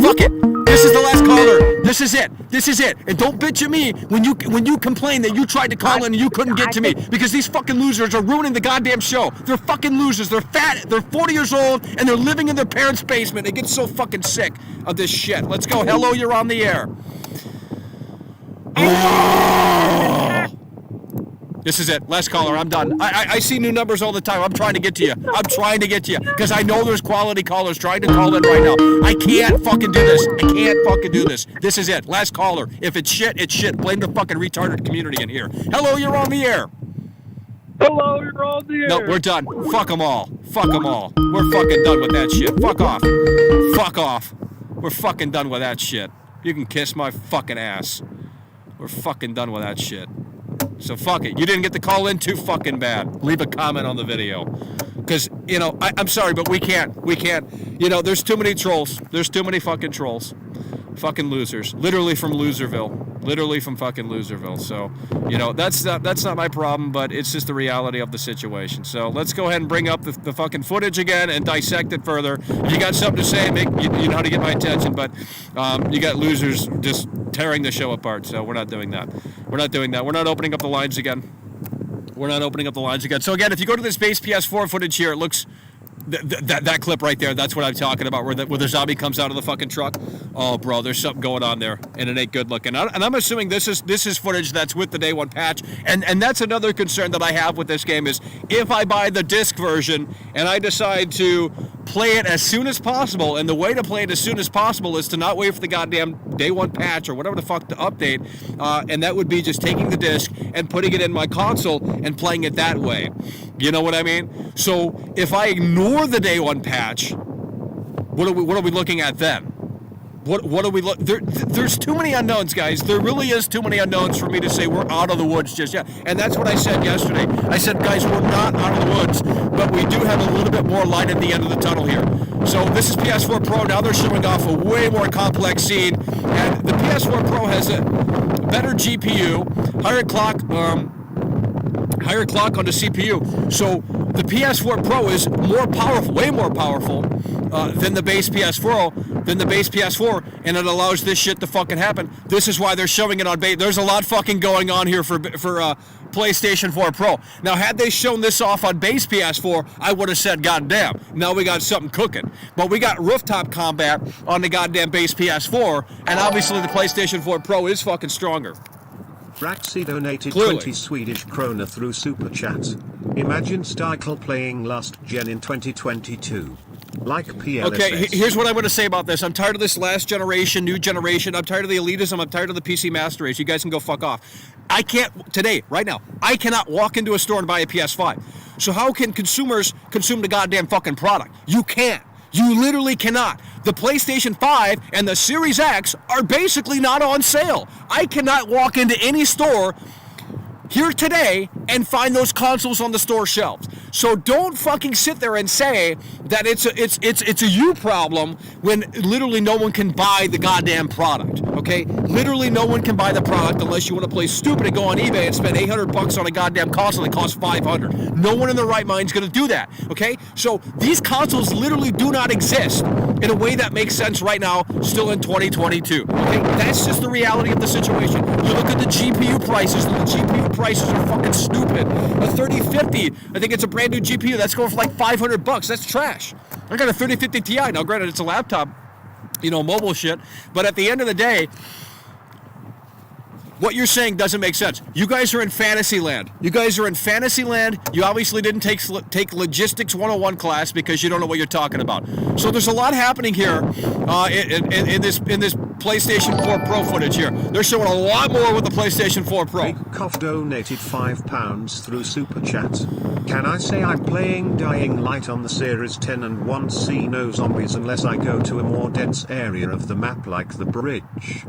Fuck it. This is the last caller. This is it. This is it. And don't bitch at me when you complain that you tried to call in and you couldn't get to me, because these fucking losers are ruining the goddamn show. They're fucking losers. They're fat. They're 40 years old and they're living in their parents' basement. They get so fucking sick of this shit. Let's go. Hello, you're on the air. This is it. Last caller. I'm done. I see new numbers all the time. I'm trying to get to you. Because I know there's quality callers trying to call in right now. I can't fucking do this. This is it. Last caller. If it's shit, it's shit. Blame the fucking retarded community in here. Hello, you're on the air. Hello, you're on the air. No, we're done. Fuck them all. We're fucking done with that shit. Fuck off. We're fucking done with that shit. You can kiss my fucking ass. We're fucking done with that shit. So fuck it. You didn't get the call in, too fucking bad. Leave a comment on the video. Because, you know, I'm sorry, but we can't. You know, there's too many trolls. There's too many fucking trolls. Fucking losers. Literally from Loserville. Literally from fucking Loserville. So, you know, that's not my problem, but it's just the reality of the situation. So let's go ahead and bring up the fucking footage again and dissect it further. If you got something to say, you know how to get my attention, but you got losers just tearing the show apart, so we're not doing that. We're not doing that. We're not opening up the lines again. We're not opening up the lines again. So again, if you go to this base PS4 footage here, it looks... That clip right there, that's what I'm talking about, where the zombie comes out of the fucking truck. Oh, bro, there's something going on there, and it ain't good looking. And I'm assuming this is footage that's with the day one patch, and that's another concern that I have with this game is if I buy the disc version and I decide to play it as soon as possible, and the way to play it as soon as possible is to not wait for the goddamn day one patch or whatever the fuck to update, and that would be just taking the disc and putting it in my console and playing it that way. You know what I mean? So if I ignore the day one patch, what are we looking at then? What are we there's too many unknowns, guys. There really is too many unknowns for me to say we're out of the woods just yet. And that's what I said yesterday. I said, guys, we're not out of the woods, but we do have a little bit more light at the end of the tunnel here. So this is PS4 Pro. Now they're showing off a way more complex scene, and the PS4 Pro has a better GPU, higher clock on the CPU. So the PS4 Pro is more powerful, way more powerful than the base PS4, and it allows this shit to fucking happen. This is why they're showing it on base. There's a lot fucking going on here for PlayStation 4 Pro. Now, had they shown this off on base PS4, I would have said, goddamn, now we got something cooking. But we got rooftop combat on the goddamn base PS4, and obviously the PlayStation 4 Pro is fucking stronger. Raxi donated Clearly. 20 Swedish krona through Super Chat. Imagine Stikel playing last gen in 2022. Like PLSS. Okay, here's what I'm going to say about this. I'm tired of this last generation, new generation. I'm tired of the elitism. I'm tired of the PC master race. You guys can go fuck off. I can't, today, right now, I cannot walk into a store and buy a PS5. So how can consumers consume the goddamn fucking product? You can't. You literally cannot. The PlayStation 5 and the Series X are basically not on sale. I cannot walk into any store here today and find those consoles on the store shelves. So don't fucking sit there and say that it's a you problem when literally no one can buy the goddamn product, okay? Literally no one can buy the product unless you want to play stupid and go on eBay and spend $800 on a goddamn console that costs $500. No one in their right mind is going to do that, okay? So these consoles literally do not exist in a way that makes sense right now, still in 2022, okay? That's just the reality of the situation. You look at the GPU prices, and the GPU prices are fucking stupid. A 3050, I think it's a brand new GPU, that's going for like $500. That's trash. I got a 3050 Ti. Now, granted, it's a laptop, you know, mobile shit, but at the end of the day, what you're saying doesn't make sense. You guys are in fantasy land. You obviously didn't take Logistics 101 class because you don't know what you're talking about. So there's a lot happening here in this PlayStation 4 Pro footage here. They're showing a lot more with the PlayStation 4 Pro. Big Cough donated £5 through Super Chat. Can I say I'm playing Dying Light on the Series 10 and won't see no zombies unless I go to a more dense area of the map like the bridge?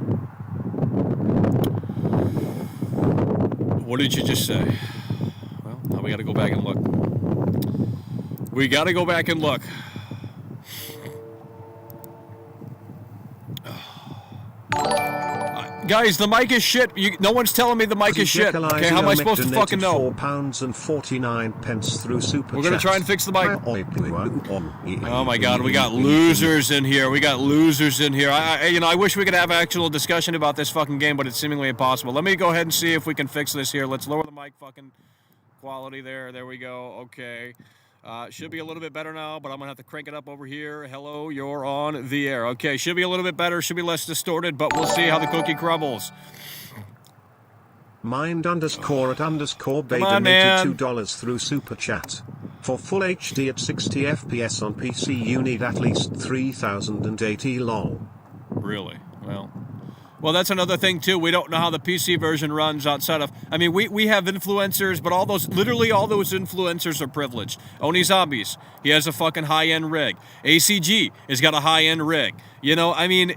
What did you just say? Well, now we got to go back and look. Guys, the mic is shit. No one's telling me the mic is shit. Okay, how am I supposed to fucking know? £4.49 through Super We're gonna try and fix the mic. Oh my God, we got losers in here. I wish we could have actual discussion about this fucking game, but it's seemingly impossible. Let me go ahead and see if we can fix this here. Let's lower the mic fucking quality there. There we go. Okay. Should be a little bit better now, but I'm going to have to crank it up over here. Hello, you're on the air. Okay, should be a little bit better, should be less distorted, but we'll see how the cookie crumbles. Mind_@_Bay donated $2 through Super Chat. For full HD at 60 FPS on PC you need at least 3080 lol. Really? Well, that's another thing, too. We don't know how the PC version runs outside of... I mean, we have influencers, but literally all those influencers are privileged. Oni Zombies, he has a fucking high-end rig. ACG has got a high-end rig. You know, I mean...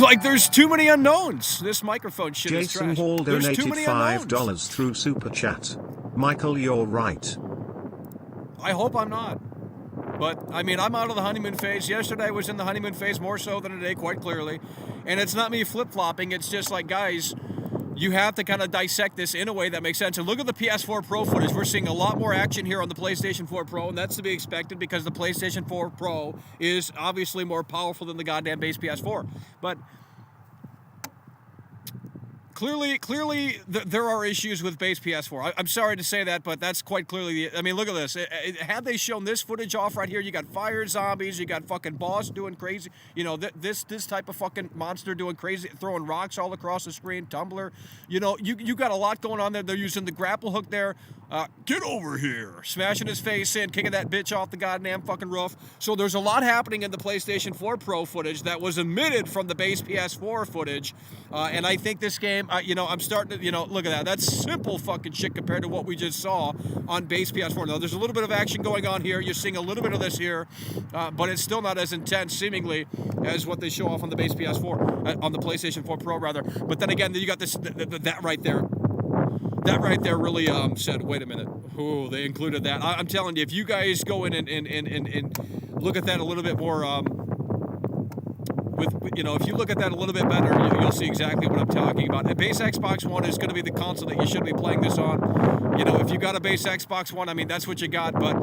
Like, there's too many unknowns. This microphone shit is Jason trash. Hall There's too donated many $5 unknowns. through Super Chat. Michael, you're right. I hope I'm not. But, I mean, I'm out of the honeymoon phase. Yesterday I was in the honeymoon phase more so than today, quite clearly. And it's not me flip-flopping. It's just like, guys, you have to kind of dissect this in a way that makes sense. And look at the PS4 Pro footage. We're seeing a lot more action here on the PlayStation 4 Pro, and that's to be expected because the PlayStation 4 Pro is obviously more powerful than the goddamn base PS4. But Clearly, there are issues with base PS4. I'm sorry to say that, but that's quite clearly. I mean, look at this. Had they shown this footage off right here, you got fire zombies, you got fucking boss doing crazy. You know, this type of fucking monster doing crazy, throwing rocks all across the screen, tumbler. You know, you got a lot going on there. They're using the grapple hook there. Get over here, smashing his face in, kicking that bitch off the goddamn fucking roof. So there's a lot happening in the PlayStation 4 Pro footage that was omitted from the base PS4 footage. And I think this game, I'm starting to, look at that. That's simple fucking shit compared to what we just saw on base PS4. Now, there's a little bit of action going on here. You're seeing a little bit of this here, but it's still not as intense, seemingly, as what they show off on the base PS4, on the PlayStation 4 Pro, rather. But then again, you got this, that right there. That right there really said, wait a minute. Oh, they included that. I'm telling you, if you guys go in and look at that a little bit more, if you look at that a little bit better, you'll see exactly what I'm talking about. A base Xbox One is going to be the console that you should be playing this on. If you got a base Xbox One, I mean, that's what you got. But,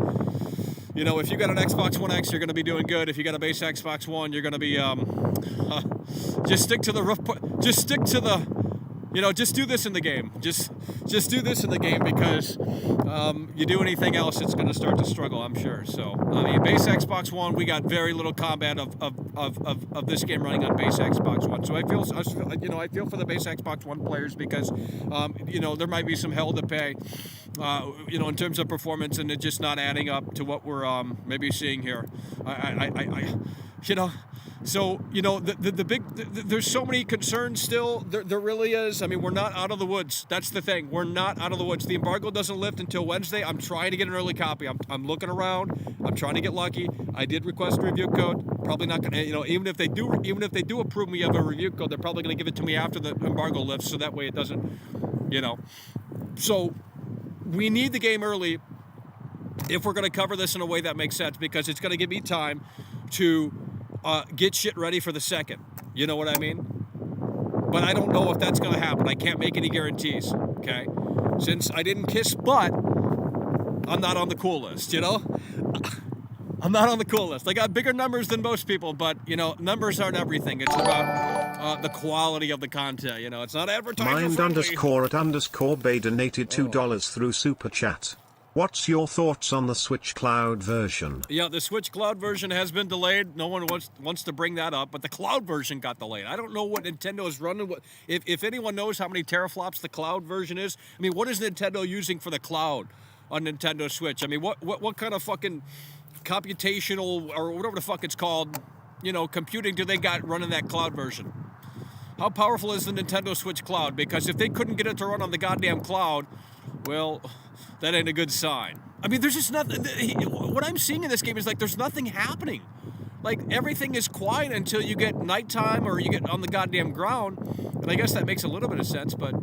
if you got an Xbox One X, you're going to be doing good. If you got a base Xbox One, you're going to be, just stick to the roof. Just stick to the... just do this in the game. Just do this in the game because you do anything else, it's going to start to struggle, I'm sure. So, I mean, base Xbox One, we got very little combat of this game running on base Xbox One. So I feel for the base Xbox One players because, there might be some hell to pay, in terms of performance and it just not adding up to what we're maybe seeing here. So, there's so many concerns still. There really is. I mean, we're not out of the woods. That's the thing. We're not out of the woods. The embargo doesn't lift until Wednesday. I'm trying to get an early copy. I'm looking around. I'm trying to get lucky. I did request a review code. Probably not going to, even if they do approve me of a review code, they're probably going to give it to me after the embargo lifts, so that way it doesn't, So, we need the game early if we're going to cover this in a way that makes sense, because it's going to give me time to get shit ready for the second. You know what I mean? But I don't know if that's going to happen. I can't make any guarantees, okay? Since I didn't kiss butt, I'm not on the cool list, I'm not on the cool list. I got bigger numbers than most people, but, numbers aren't everything. It's about the quality of the content, It's not advertising friendly. Mind_at_Bay donated $2 through Super Chat. What's your thoughts on the Switch Cloud version? Yeah, the Switch Cloud version has been delayed. No one wants to bring that up, but the Cloud version got delayed. I don't know what Nintendo is running. If anyone knows how many teraflops the Cloud version is, I mean, what is Nintendo using for the Cloud on Nintendo Switch? I mean, what kind of fucking computational or whatever the fuck it's called, computing do they got running that Cloud version? How powerful is the Nintendo Switch Cloud? Because if they couldn't get it to run on the goddamn Cloud, well, that ain't a good sign. I mean, there's just nothing. What I'm seeing in this game is like there's nothing happening. Like everything is quiet until you get nighttime or you get on the goddamn ground. And I guess that makes a little bit of sense, but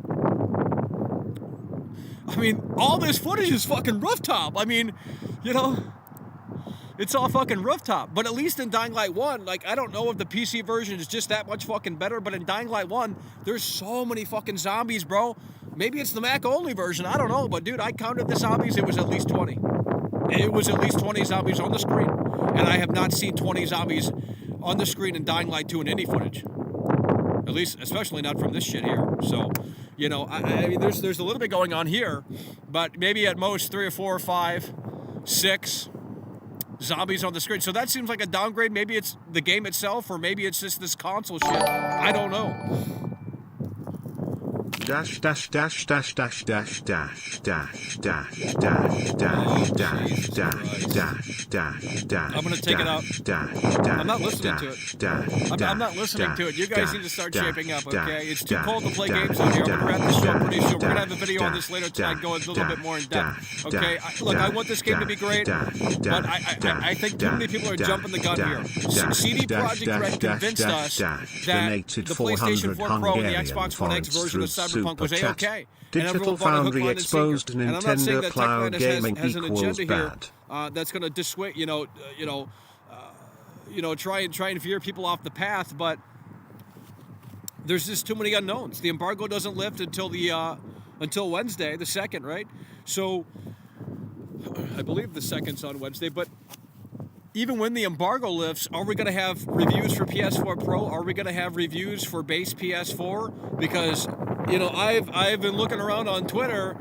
I mean, all this footage is fucking rooftop. I mean, it's all fucking rooftop. But at least in Dying Light 1, like, I don't know if the PC version is just that much fucking better, but in Dying Light 1, there's so many fucking zombies, bro. Maybe it's the Mac-only version, I don't know. But, dude, I counted the zombies, it was at least 20. It was at least 20 zombies on the screen. And I have not seen 20 zombies on the screen in Dying Light 2 in any footage. At least, especially not from this shit here. So, I mean, there's a little bit going on here, but maybe at most 3 or 4 or 5, 6... zombies on the screen. So that seems like a downgrade. Maybe it's the game itself, or maybe it's just this console shit. I don't know. dash dash dash dash dash dash dash dash dash dash dash dash dash dash dash dash. I'm gonna take it out. I'm not listening to it. I'm not listening to it. You guys need to start shaping up, okay? It's too cold to play games out here. I'm gonna wrap this show pretty soon. We're gonna have a video on this later tonight going a little bit more in depth. Okay? Look, I want this game to be great, but I think too many people are jumping the gun here. CD Projekt Red convinced us that the PlayStation 4 Pro and the Xbox One X version of Cyberpunk was A-okay. Digital Foundry exposed Nintendo Cloud Gaming equals bad. That's going to dissuade, try and veer people off the path, but there's just too many unknowns. The embargo doesn't lift until Wednesday, the 2nd, right? So I believe the 2nd's on Wednesday, but even when the embargo lifts, are we going to have reviews for PS4 Pro? Are we going to have reviews for base PS4? Because, I've been looking around on Twitter,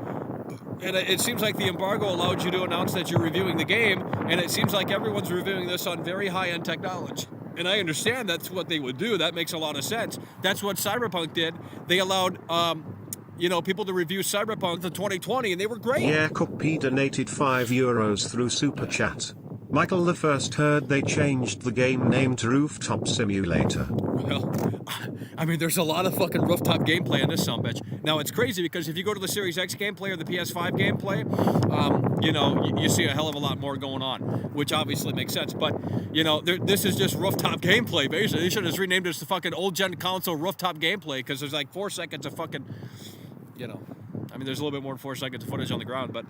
and it seems like the embargo allowed you to announce that you're reviewing the game, and it seems like everyone's reviewing this on very high-end technology. And I understand that's what they would do. That makes a lot of sense. That's what Cyberpunk did. They allowed people to review Cyberpunk in 2020, and they were great. Yeah, Cuppy donated €5 through Super Chat. Michael the first heard they changed the game name to Rooftop Simulator. Well, I mean, there's a lot of fucking rooftop gameplay in this sumbitch. Now, it's crazy because if you go to the Series X gameplay or the PS5 gameplay, you see a hell of a lot more going on, which obviously makes sense. But, this is just rooftop gameplay, basically. They should have just renamed this the fucking old-gen console rooftop gameplay because there's like 4 seconds of fucking, there's a little bit more than 4 seconds of footage on the ground, but...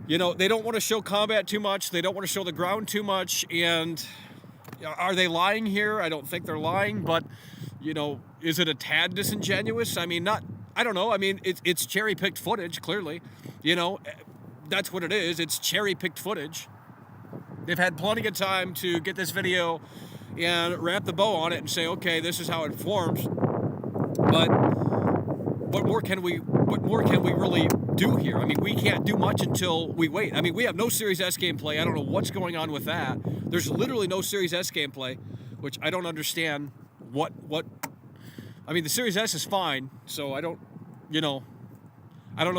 they don't want to show combat too much. They don't want to show the ground too much. And are they lying here? I don't think they're lying. But, is it a tad disingenuous? I don't know. It's cherry-picked footage, clearly. That's what it is. It's cherry-picked footage. They've had plenty of time to get this video and wrap the bow on it and say, okay, this is how it forms. But what more can we really do here? We can't do much until we wait. We have no Series S gameplay. I don't know what's going on with that. There's literally no Series S gameplay, which I don't understand what the Series S is fine, so I don't know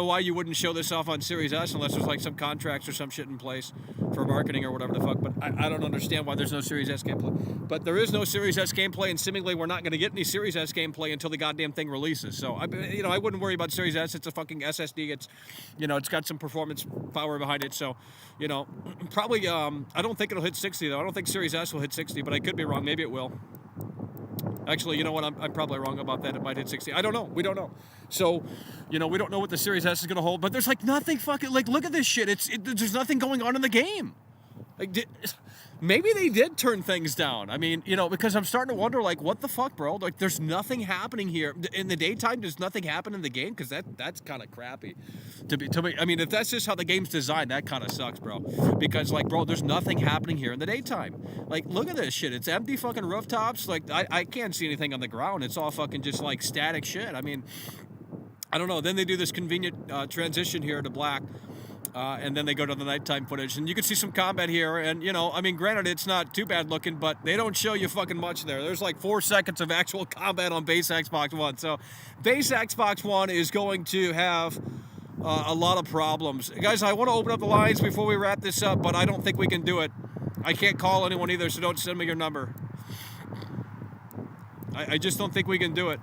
why you wouldn't show this off on Series S unless there's like some contracts or some shit in place for marketing or whatever the fuck, but I don't understand why there's no Series S gameplay. But there is no Series S gameplay, and seemingly we're not going to get any Series S gameplay until the goddamn thing releases. So, I wouldn't worry about Series S. It's a fucking SSD. It's, it's got some performance power behind it. So, probably, I don't think it'll hit 60, though. I don't think Series S will hit 60, but I could be wrong. Maybe it will. Actually, you know what? I'm probably wrong about that. It might hit 60. I don't know. We don't know. So, we don't know what the Series S is going to hold. But there's like nothing fucking... Like, look at this shit. There's nothing going on in the game. Like, maybe they did turn things down. Because I'm starting to wonder, like, what the fuck, bro? Like, there's nothing happening here. In the daytime, does nothing happen in the game? Because that's kind of crappy. To be, if that's just how the game's designed, that kind of sucks, bro. Because, like, bro, there's nothing happening here in the daytime. Like, look at this shit. It's empty fucking rooftops. Like, I can't see anything on the ground. It's all fucking just, like, static shit. I don't know. Then they do this convenient transition here to black. And then they go to the nighttime footage, and you can see some combat here. And granted, it's not too bad looking, but they don't show you fucking much there. There's like 4 seconds of actual combat on base Xbox One. So, base Xbox One is going to have a lot of problems, guys. I want to open up the lines before we wrap this up, but I don't think we can do it. I can't call anyone either, so don't send me your number. I just don't think we can do it.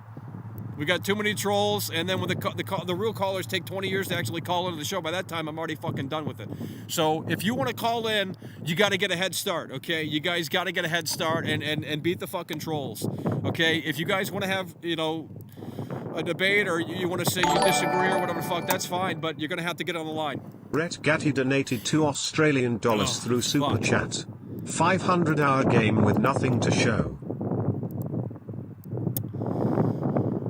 We got too many trolls, and then when the real callers take 20 years to actually call into the show, by that time I'm already fucking done with it. So if you want to call in, you got to get a head start, okay? You guys got to get a head start and beat the fucking trolls, okay? If you guys want to have, a debate or you want to say you disagree or whatever the fuck, that's fine, but you're going to have to get on the line. Brett Gatty donated $2 through Super Chat. 500-hour game with nothing to show.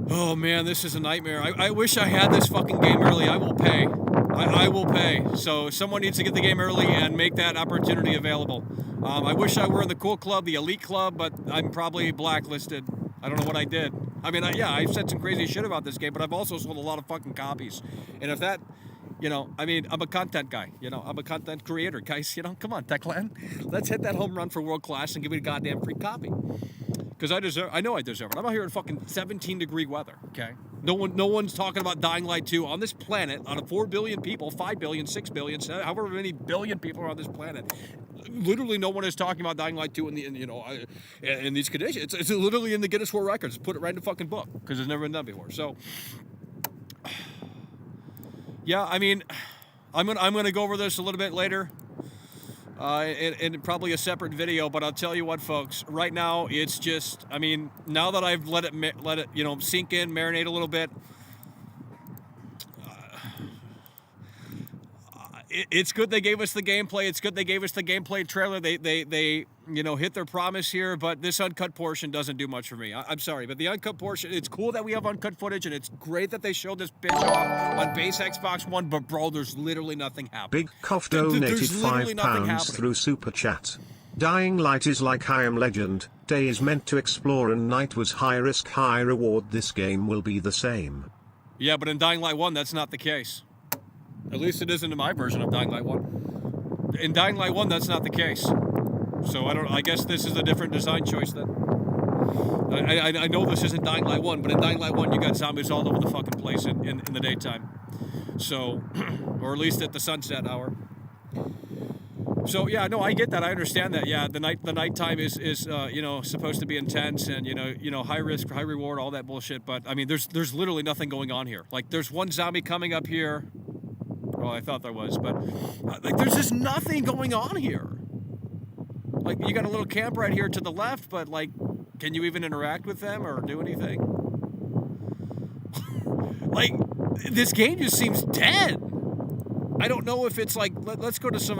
Oh man, this is a nightmare. I wish I had this fucking game early. I will pay. I will pay. So someone needs to get the game early and make that opportunity available. I wish I were in the cool club, the elite club, but I'm probably blacklisted. I don't know what I did. I've said some crazy shit about this game, but I've also sold a lot of fucking copies. And if that, I'm a content guy. I'm a content creator, guys. Come on, Techland. Let's hit that home run for world class and give me a goddamn free copy. Because I know I deserve it. I'm out here in fucking 17-degree weather, okay? No one's talking about Dying Light 2 on this planet. Out of 4 billion people, 5 billion, 6 billion, however many billion people are on this planet, literally no one is talking about Dying Light 2 in these conditions. It's literally in the Guinness World Records. Put it right in the fucking book because it's never been done before. So, yeah, I mean, I'm gonna go over this a little bit later. In probably a separate video, but I'll tell you what, folks. Right now, it's just, I mean, now that I've let it, sink in, marinate a little bit. It's good they gave us the gameplay. It's good they gave us the gameplay trailer. They hit their promise here, but this uncut portion doesn't do much for me. I'm sorry, but the uncut portion, it's cool that we have uncut footage, and it's great that they showed this bitch off on base Xbox One, but bro, there's literally nothing happening. Big Cough donated £5 through Super Chat. Dying Light is like I Am Legend. Day is meant to explore and night was high risk, high reward. This game will be the same. Yeah, but in Dying Light 1, that's not the case. At least it isn't in my version of Dying Light 1. In Dying Light 1, that's not the case. So I guess this is a different design choice then. I know this isn't Dying Light 1, but in Dying Light 1, you got zombies all over the fucking place in the daytime. So, or at least at the sunset hour. So yeah, no, I get that. I understand that. Yeah, the nighttime is supposed to be intense and high risk, high reward, all that bullshit. But I mean, there's literally nothing going on here. Like there's one zombie coming up here. Well, I thought there was, but there's just nothing going on here. Like you got a little camp right here to the left, but like, can you even interact with them or do anything? Like this game just seems dead. I don't know if it's like let's go to some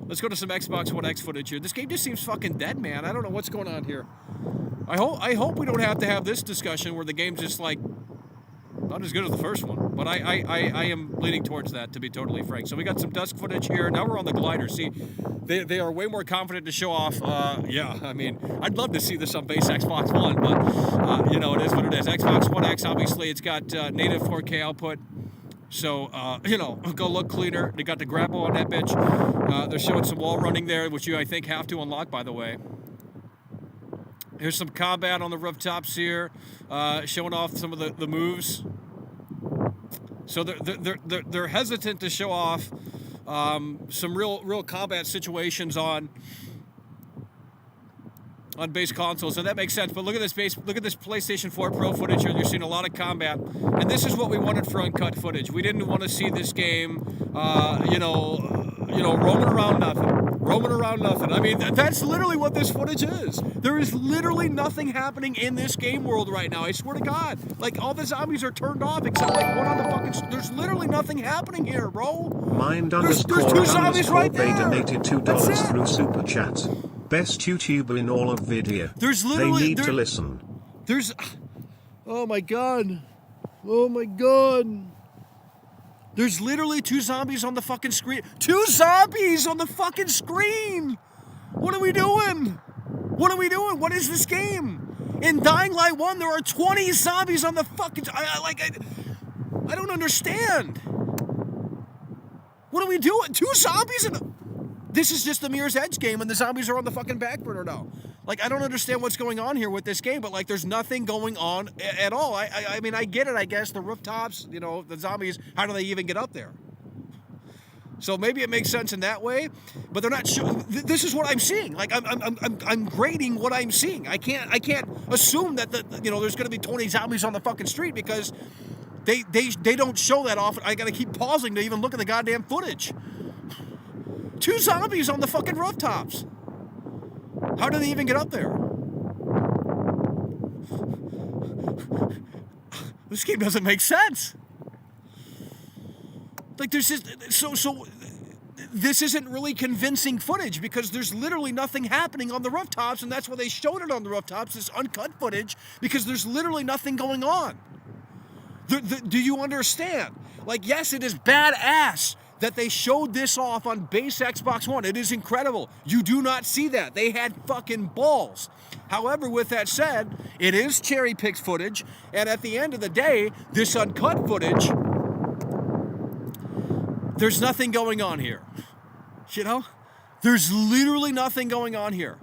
Xbox One X footage here. This game just seems fucking dead, man. I don't know what's going on here. I hope we don't have to have this discussion where the game's just like not as good as the first one. But I am leaning towards that, to be totally frank. So we got some dusk footage here. Now we're on the glider. See, they are way more confident to show off. Yeah, I mean, I'd love to see this on base Xbox One, but it is what it is. Xbox One X, obviously, it's got native 4K output. So, go look cleaner. They got the grapple on that bitch. They're showing some wall running there, which you, I think, have to unlock, by the way. Here's some combat on the rooftops here, showing off some of the moves. So they're hesitant to show off some real combat situations on base consoles, and that makes sense. But look at this PlayStation 4 Pro footage here. You're seeing a lot of combat, and this is what we wanted for uncut footage. We didn't want to see this game, roaming around nothing. I mean, that's literally what this footage is. There is literally nothing happening in this game world right now. I swear to God, like all the zombies are turned off except like one on the fucking. There's literally nothing happening here, bro. There's two zombies right there. They donated $2 through Super Chat. Best YouTuber in all of video. There's literally. They need to listen. Oh my God. There's literally two zombies on the fucking screen. Two zombies on the fucking screen! What are we doing? What is this game? In Dying Light 1, there are 20 zombies on the fucking... I don't understand. What are we doing? Two zombies in... This is just the Mirror's Edge game, and the zombies are on the fucking back burner now. Like, I don't understand what's going on here with this game, but, like, there's nothing going on at all. I mean, I get it, I guess. The rooftops, the zombies, how do they even get up there? So maybe it makes sense in that way, but they're not sure. This is what I'm seeing. Like, I'm grading what I'm seeing. I can't assume that, there's going to be 20 zombies on the fucking street because they don't show that often. I got to keep pausing to even look at the goddamn footage. Two zombies on the fucking rooftops. How do they even get up there? This game doesn't make sense. Like there's just so this isn't really convincing footage because there's literally nothing happening on the rooftops, and that's why they showed it on the rooftops, this uncut footage, because there's literally nothing going on. Do you understand? Like, yes, it is badass that they showed this off on base Xbox One. It is incredible. You do not see that. They had fucking balls. However, with that said, it is cherry-picked footage, and at the end of the day, this uncut footage, there's nothing going on here. There's literally nothing going on here.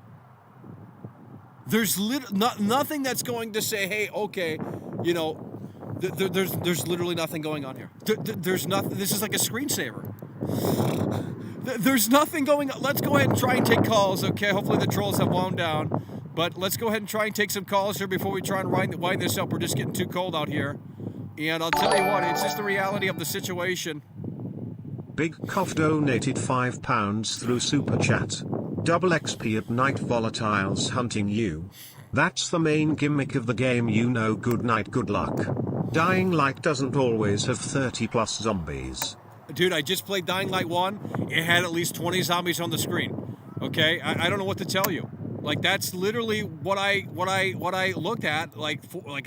There's nothing that's going to say, hey, okay, There's literally nothing going on here. There's nothing. This is like a screensaver. There's nothing going on. Let's go ahead and try and take calls, okay? Hopefully the trolls have wound down. But let's go ahead and try and take some calls here before we try and wind this up. We're just getting too cold out here. And I'll tell you what, it's just the reality of the situation. Big Cough donated £5 through Super Chat. Double XP at night, volatiles hunting you. That's the main gimmick of the game, you know. Good night, good luck. Dying Light doesn't always have 30 plus zombies. Dude, I just played Dying Light 1. It had at least 20 zombies on the screen. Okay? I don't know what to tell you. Like, that's literally what I looked at like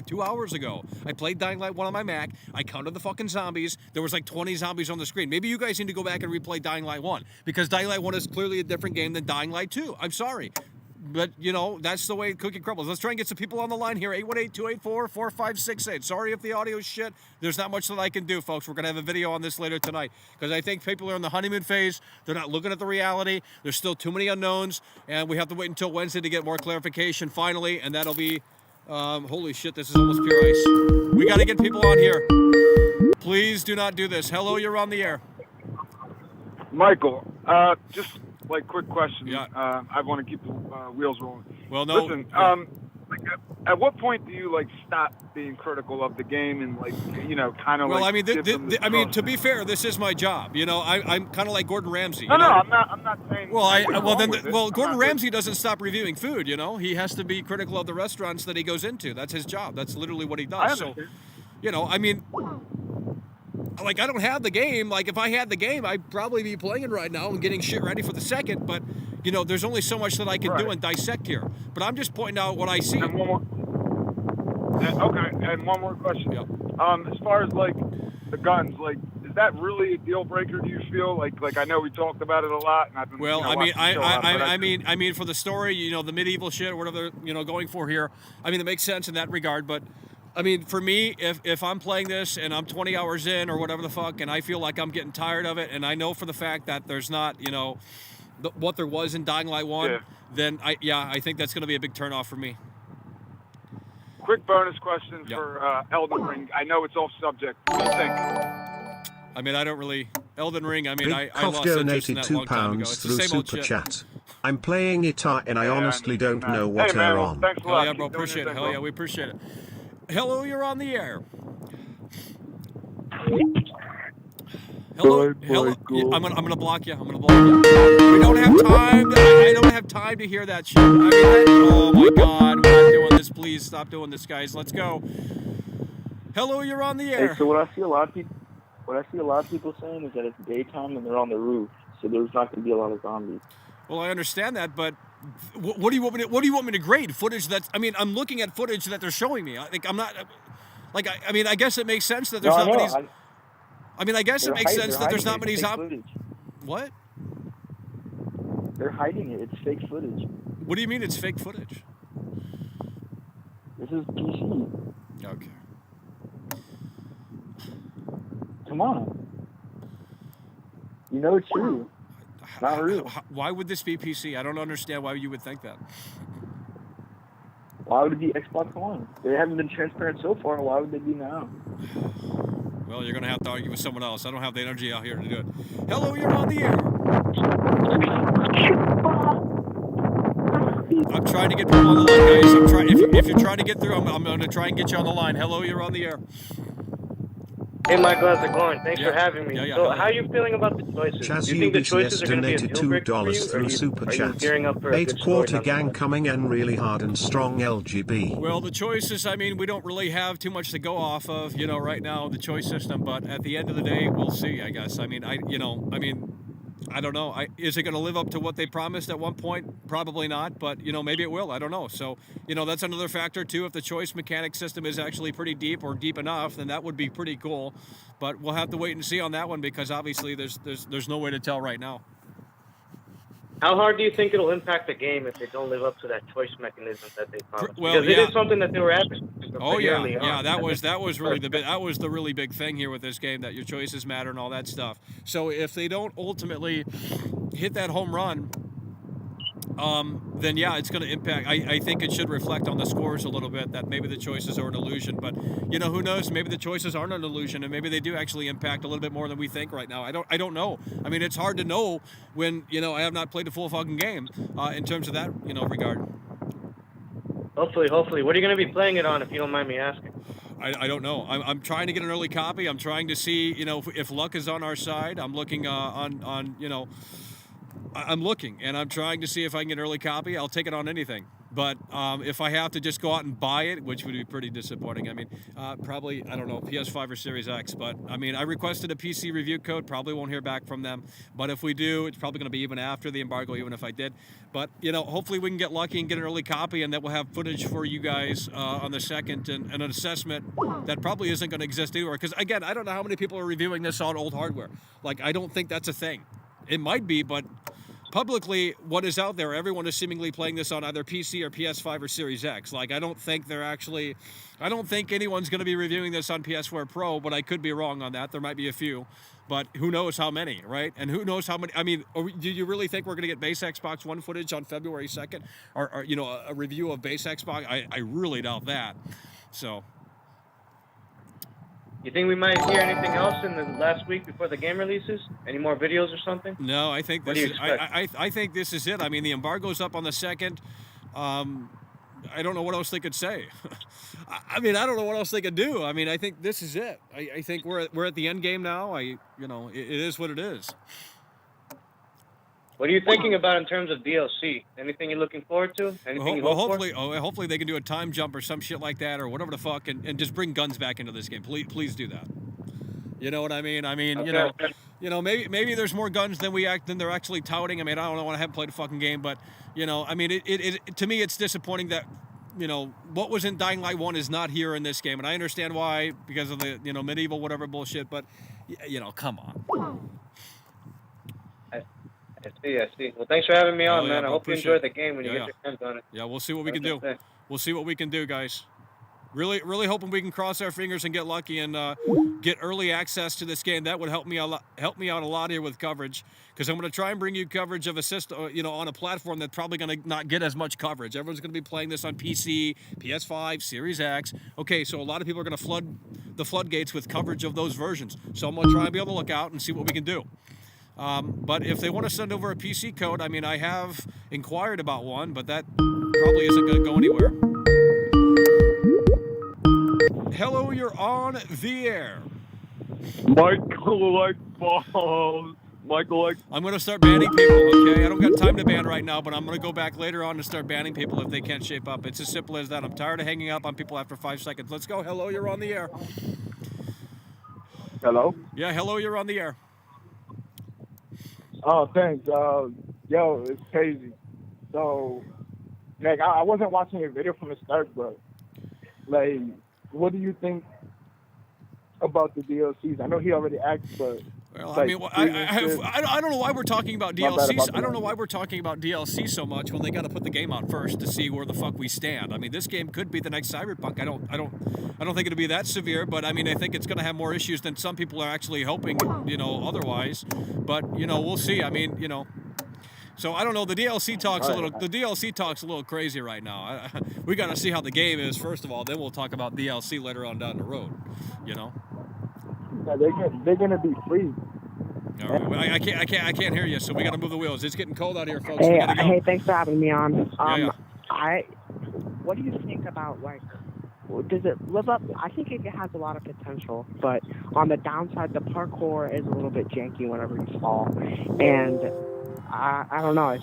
2 hours ago. I played Dying Light 1 on my Mac. I counted the fucking zombies. There was like 20 zombies on the screen. Maybe you guys need to go back and replay Dying Light 1, because Dying Light 1 is clearly a different game than Dying Light 2. I'm sorry. But, you know, that's the way cookie crumbles. Let's try and get some people on the line here. 818-284-4568. Sorry if the audio's shit. There's not much that I can do, folks. We're going to have a video on this later tonight, because I think people are in the honeymoon phase. They're not looking at the reality. There's still too many unknowns, and we have to wait until Wednesday to get more clarification finally, and that'll be, holy shit, this is almost pure ice. We got to get people on here. Please do not do this. Hello, you're on the air. Michael, just like quick question. Yeah. I want to keep the wheels rolling. Well, no. Listen, yeah. like, at what point do you like stop being critical of the game and like, you know, kind of Well, like? I mean, to be fair, this is my job. You know, I'm kind of like Gordon Ramsay. No, you know? I'm not saying. Gordon Ramsay doesn't stop reviewing food. You know, he has to be critical of the restaurants that he goes into. That's his job. That's literally what he does. So, you know, I mean, like, I don't have the game. Like, if I had the game, I'd probably be playing it right now and getting shit ready for the second. But, you know, there's only so much that I can do and dissect here. But I'm just pointing out what I see. And one more question. Yep. As far as like the guns, like, is that really a deal breaker? Do you feel like I know we talked about it a lot, and I've been. Well, you know, I mean, for the story, you know, the medieval shit or whatever, you know, going for here. I mean, it makes sense in that regard, but. I mean, for me, if I'm playing this and I'm 20 hours in or whatever the fuck, and I feel like I'm getting tired of it, and I know for the fact that there's not, you know, what there was in Dying Light 1, then I think that's going to be a big turnoff for me. Quick bonus question for Elden Ring. I know it's off subject. What do you think? I mean, I don't really Elden Ring. I mean, Big I Cough lost interest in donated that long time ago. £2 It's the through same old Super shit. Chat. I'm playing it and I honestly don't know what hey, man, they're well, on. Thanks a Hell lot. yeah, bro. Appreciate it. Hell yeah, we appreciate it. Hello, you're on the air. Hello. Yeah, I'm gonna block you. We don't have time. I don't have time to hear that shit. I mean, oh my God, we're not doing this. Please stop doing this, guys. Let's go. Hello, you're on the air. Hey, so what I see a lot of people saying is that it's daytime and they're on the roof, so there's not going to be a lot of zombies. Well, I understand that, but what do you want me to grade? Footage that's, I mean, I'm looking at footage that they're showing me. I'm not, like, I mean, I guess it makes sense that there's not many. I mean, I guess it makes sense that there's not many zombies. What? They're hiding it. It's fake footage. What do you mean it's fake footage? This is PC. Okay. Come on. You know it's true. Not real. Why would this be PC? I don't understand why you would think that. Why would it be Xbox One? They haven't been transparent so far. Why would they be now? Well, you're going to have to argue with someone else. I don't have the energy out here to do it. Hello, you're on the air. I'm trying to get people on the line, guys. I'm trying. If you're trying to get through, I'm going to try and get you on the line. Hello, you're on the air. Hey, Michael, how's it going? Thanks for having me. Yeah, so, how are you feeling about the choices? Do you think the choices are going to be a deal breaker for you, through Super Chat. gearing up for a good 8 quarter story gang nonetheless? coming in really hard and strong LGB. Well, the choices, I mean, we don't really have too much to go off of, you know, right now, the choice system, but at the end of the day, we'll see, I guess. I mean, I don't know. Is it going to live up to what they promised at one point? Probably not, but, you know, maybe it will. I don't know. So, you know, that's another factor, too. If the choice mechanic system is actually pretty deep or deep enough, then that would be pretty cool. But we'll have to wait and see on that one, because obviously there's no way to tell right now. How hard do you think it'll impact the game if they don't live up to that choice mechanism that they promised? Well, because it is something that they were asking. Oh yeah. That was the really big thing here with this game, that your choices matter and all that stuff. So if they don't ultimately hit that home run, then yeah, it's going to impact. I think it should reflect on the scores a little bit, that maybe the choices are an illusion. But, who knows? Maybe the choices aren't an illusion, and maybe they do actually impact a little bit more than we think right now. I don't know. I mean, it's hard to know when, I have not played a full fucking game in terms of that, regard. Hopefully. What are you going to be playing it on, if you don't mind me asking? I don't know. I'm trying to get an early copy. I'm trying to see, if luck is on our side. I'm looking I'm looking, and I'm trying to see if I can get an early copy. I'll take it on anything. But if I have to just go out and buy it, which would be pretty disappointing. I mean, probably, I don't know, PS5 or Series X. But, I mean, I requested a PC review code. Probably won't hear back from them. But if we do, it's probably going to be even after the embargo, even if I did. But, hopefully we can get lucky and get an early copy, and that we'll have footage for you guys on the 2nd and an assessment that probably isn't going to exist anywhere. Because, again, I don't know how many people are reviewing this on old hardware. Like, I don't think that's a thing. It might be, but publicly, what is out there, everyone is seemingly playing this on either PC or PS5 or Series X. Like, I don't think anyone's going to be reviewing this on PS4 Pro, but I could be wrong on that. There might be a few, but who knows how many, right? And who knows how many, I mean, do you really think we're going to get base Xbox One footage on February 2nd? Or a review of base Xbox? I really doubt that. So... You think we might hear anything else in the last week before the game releases? Any more videos or something? No, I think What this do you is. expect? I think this is it. I mean, the embargo's up on the 2nd. I don't know what else they could say. I mean, I don't know what else they could do. I mean, I think this is it. I think we're at the end game now. It is what it is. What are you thinking about in terms of DLC? Anything you're looking forward to? Anything you hope for? Hopefully they can do a time jump or some shit like that or whatever the fuck, and just bring guns back into this game. Please do that. You know what I mean? I mean, Okay. Maybe there's more guns than they're actually touting. I mean, I don't know. I haven't played a fucking game, but I mean, it to me it's disappointing that what was in Dying Light 1 is not here in this game, and I understand why, because of the medieval whatever bullshit. But come on. I see. Well, thanks for having me on, Yeah, man. I bro, hope you appreciate enjoy the game when you Yeah, get your hands on it. Yeah, we'll see what we can Have a do. good day. We'll see what we can do, guys. Really hoping we can cross our fingers and get lucky and get early access to this game. That would help me out a lot here with coverage, because I'm going to try and bring you coverage of a system, on a platform that's probably going to not get as much coverage. Everyone's going to be playing this on PC, PS5, Series X. Okay, so a lot of people are going to flood the floodgates with coverage of those versions. So I'm going to try and be on the lookout and see what we can do. But if they want to send over a PC code, I mean, I have inquired about one, but that probably isn't going to go anywhere. Hello, you're on the air. Michael like balls. Michael like. I'm going to start banning people, okay? I don't got time to ban right now, but I'm going to go back later on and start banning people if they can't shape up. It's as simple as that. I'm tired of hanging up on people after 5 seconds. Let's go. Hello, you're on the air. Hello? Yeah, hello, you're on the air. Oh, thanks. Yo, it's crazy. So, like, I wasn't watching your video from the start, but, like, what do you think about the DLCs? I know he already asked, but... Well, like, I mean, I don't know why we're talking about Not bad DLCs. about I don't that. know why we're talking about DLC so much when they got to put the game out first to see where the fuck we stand. I mean, this game could be the next Cyberpunk. I don't think it'll be that severe, but I mean, I think it's going to have more issues than some people are actually hoping, otherwise. But we'll see. I mean, So I don't know. The DLC talk's a little crazy right now. We got to see how the game is first of all. Then we'll talk about DLC later on down the road. Yeah, they're gonna be free. All right. Well, I can't hear you. So we got to move the wheels. It's getting cold out here, folks. Hey, We gotta go. hey, thanks for having me on. Yeah. What do you think about, like, does it live up? I think it has a lot of potential, but on the downside, the parkour is a little bit janky whenever you fall, and I don't know.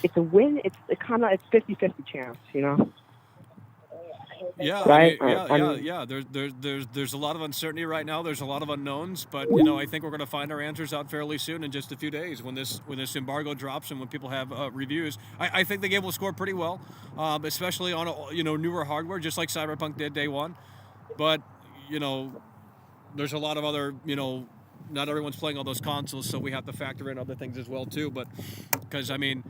It's a win. It's 50-50 chance, Yeah, Right? yeah. There's a lot of uncertainty right now. There's a lot of unknowns, but I think we're going to find our answers out fairly soon in just a few days when this embargo drops and when people have reviews. I think the game will score pretty well, especially on newer hardware, just like Cyberpunk did day one. But there's a lot of other not everyone's playing all those consoles, so we have to factor in other things as well too. But because I mean,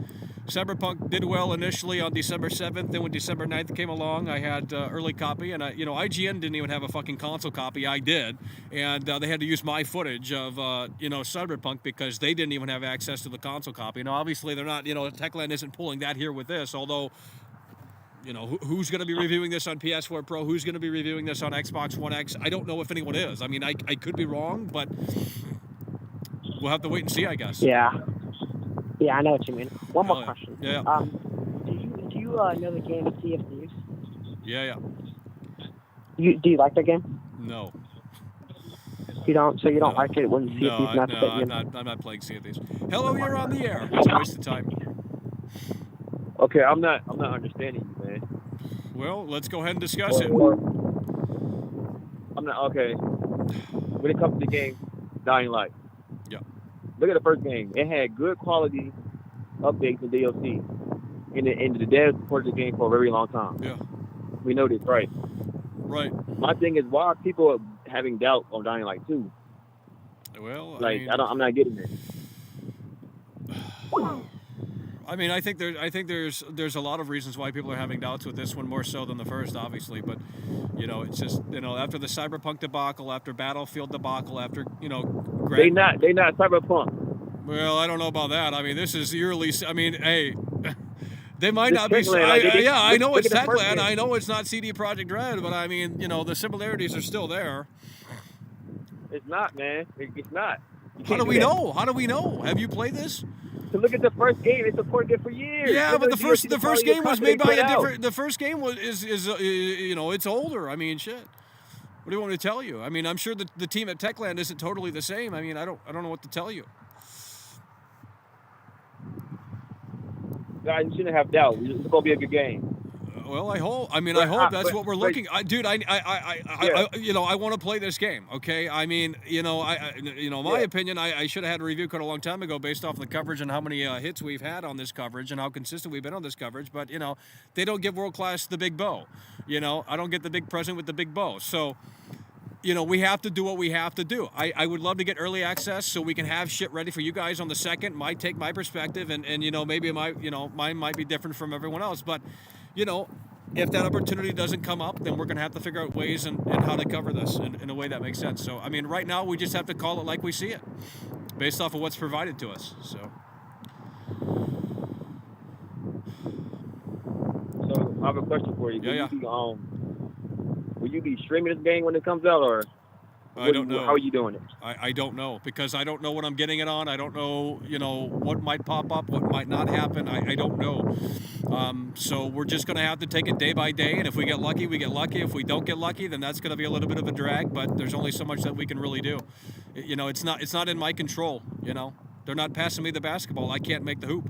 Cyberpunk did well initially on December 7th. Then when December 9th came along, I had early copy, and IGN didn't even have a fucking console copy. I did, and they had to use my footage of Cyberpunk because they didn't even have access to the console copy. Now, obviously, they're not. Techland isn't pulling that here with this, although. Who's going to be reviewing this on PS4 Pro? Who's going to be reviewing this on Xbox One X? I don't know if anyone is. I mean, I could be wrong, but we'll have to wait and see, I guess. Yeah, I know what you mean. One more question. Yeah. Do you know the game Sea of Thieves? Yeah. Do you like that game? No. You don't? So you don't like it when Sea of Thieves not fitting in? I'm not playing Sea of Thieves. Hello, you're on the air. It's a waste of time. Okay, I'm not understanding you, man. Well, let's go ahead and discuss it. I'm not okay. When it comes to the game, Dying Light. Yeah. Look at the first game. It had good quality updates and DLC. And the devs supported the game for a very long time. Yeah. We know this, right? Right. My thing is, why are people having doubt on Dying Light 2? Well, I'm not getting it. I mean, I think there's a lot of reasons why people are having doubts with this one more so than the first, obviously. But it's just after the Cyberpunk debacle, after Battlefield debacle, after They not Cyberpunk. Well, I don't know about that. I mean, this is yearly. I mean, hey, they might not be. Techland, I know it's Techland. I know it's not CD Projekt Red, but I mean, the similarities are still there. It's not, man. It's not. How do we know? How do we know? Have you played this? To look at the first game, it's supported it for years. Yeah, but the first game was made by a different. The first game is it's older. I mean, shit. What do you want me to tell you? I mean, I'm sure that the team at Techland isn't totally the same. I mean, I don't know what to tell you. Guys, you shouldn't have doubt. It's gonna be a good game. Well, I hope. I mean, I hope that's what we're looking. Dude, I want to play this game. Okay, I mean, my opinion, I should have had a review code a long time ago based off the coverage and how many hits we've had on this coverage and how consistent we've been on this coverage. But they don't give world class the big bow. I don't get the big present with the big bow. So, we have to do what we have to do. I would love to get early access so we can have shit ready for you guys on the second. Might take my perspective, and maybe mine might be different from everyone else, but. If that opportunity doesn't come up, then we're going to have to figure out ways and how to cover this in a way that makes sense. So, I mean, right now we just have to call it like we see it, based off of what's provided to us. So I have a question for you. Yeah. Will you be streaming this game when it comes out, or I don't know. How are you doing it? I don't know because I don't know what I'm getting it on. I don't know, what might pop up, what might not happen. I don't know. So we're just going to have to take it day by day. And if we get lucky, we get lucky. If we don't get lucky, then that's going to be a little bit of a drag. But there's only so much that we can really do. It's not in my control. They're not passing me the basketball. I can't make the hoop.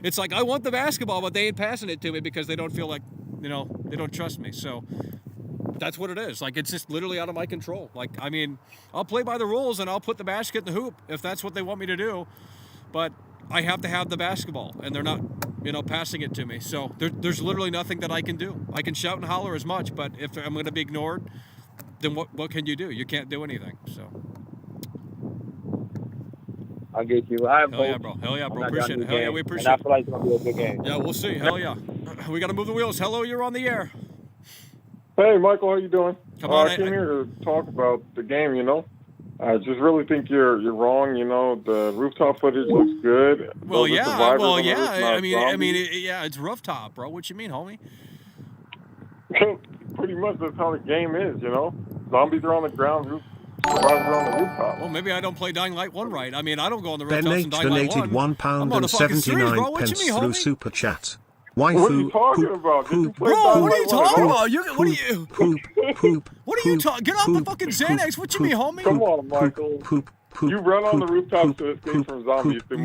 It's like I want the basketball, but they ain't passing it to me because they don't feel like, they don't trust me. So. That's what it is. Like, it's just literally out of my control. Like, I mean, I'll play by the rules and I'll put the basket in the hoop if that's what they want me to do. But I have to have the basketball, and they're not, passing it to me. So there's literally nothing that I can do. I can shout and holler as much, but if I'm going to be ignored, then what can you do? You can't do anything. So. I'll get you. Hell yeah, bro. Appreciate it. Hell yeah, we appreciate it. And I feel like it's going to be a good game. Yeah, we'll see. Hell yeah. We got to move the wheels. Hello, you're on the air. Hey, Michael, how you doing? Come on, I came here to talk about the game, I just really think you're wrong, The rooftop footage looks good. Well, yeah. I mean, it's rooftop, bro. What you mean, homie? Pretty much that's how the game is, Zombies are on the ground, survivors are on the rooftop. Well, maybe I don't play Dying Light 1 right. I mean, I don't go on the rooftops Ben in Dying Light 1. £1.79 through Super Chat. What are you talking about? Bro, what are you talking about? What are you talking? Get off the fucking Xanax. What you mean, homie? Come on, Michael. You run on the rooftops to escape from zombies. In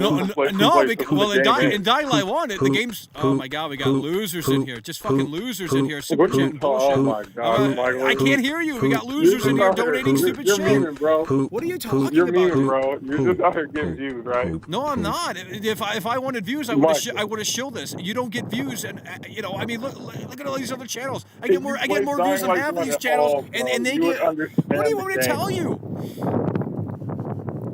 Dying Light 1, the game's... Oh, my God, we got losers in here. Just fucking losers in here. Super chat and bullshit. Oh, my God, Michael. I can't hear you. We got losers in here donating stupid shit. You're memeing, bro. What are you talking about? You're memeing, bro. You're just out here getting views, right? No, I'm not. If I wanted views, I would have shilled this. You don't get views, and I mean, look at all these other channels. I get more views than half of these channels, and they get. What do you want me to tell you?